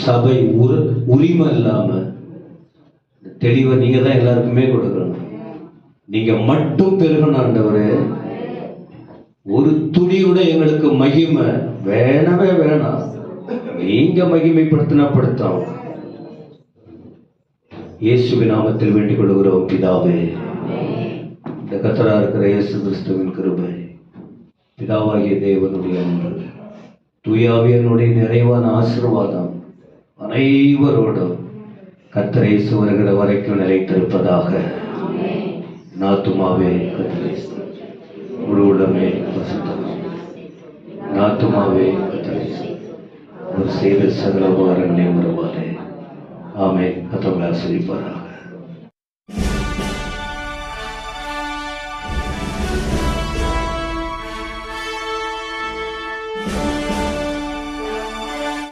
சபை உரிமை இல்லாம தெளிவை நீங்க தான் எல்லாருக்குமே கொடுக்கணும். நீங்க மட்டும் பெருகணும் ஆண்டவரே. ஒரு துளியோட எங்களுக்கு மகிமை வேணவே வேணாம். நீங்க மகிமைப்படுத்தினா படுத்தோம். இயேசுவின் நாமத்தில் வேண்டிக் கொள்கிறோம் பிதாவே. இந்த கர்த்தரா இருக்கிற இயேசு கிறிஸ்துவின் கிருபை, பிதாவாகிய தேவனுடைய அன்பு, தூயாவியனுடைய நிறைவான ஆசீர்வாதம் அனைவரோடும் கர்த்தர் இயேசு வருகிற வரைக்கும் நிலைத்திருப்பதாக. நாத்துமாவே கர்த்தரை முழு உடமே நாத்துமாவே கர்த்தரை ஒரு செய்த சகல உபகாரங்களை வருவாரே. ஆமென். கர்த்தர் ஆசீர்வதிப்பாராக.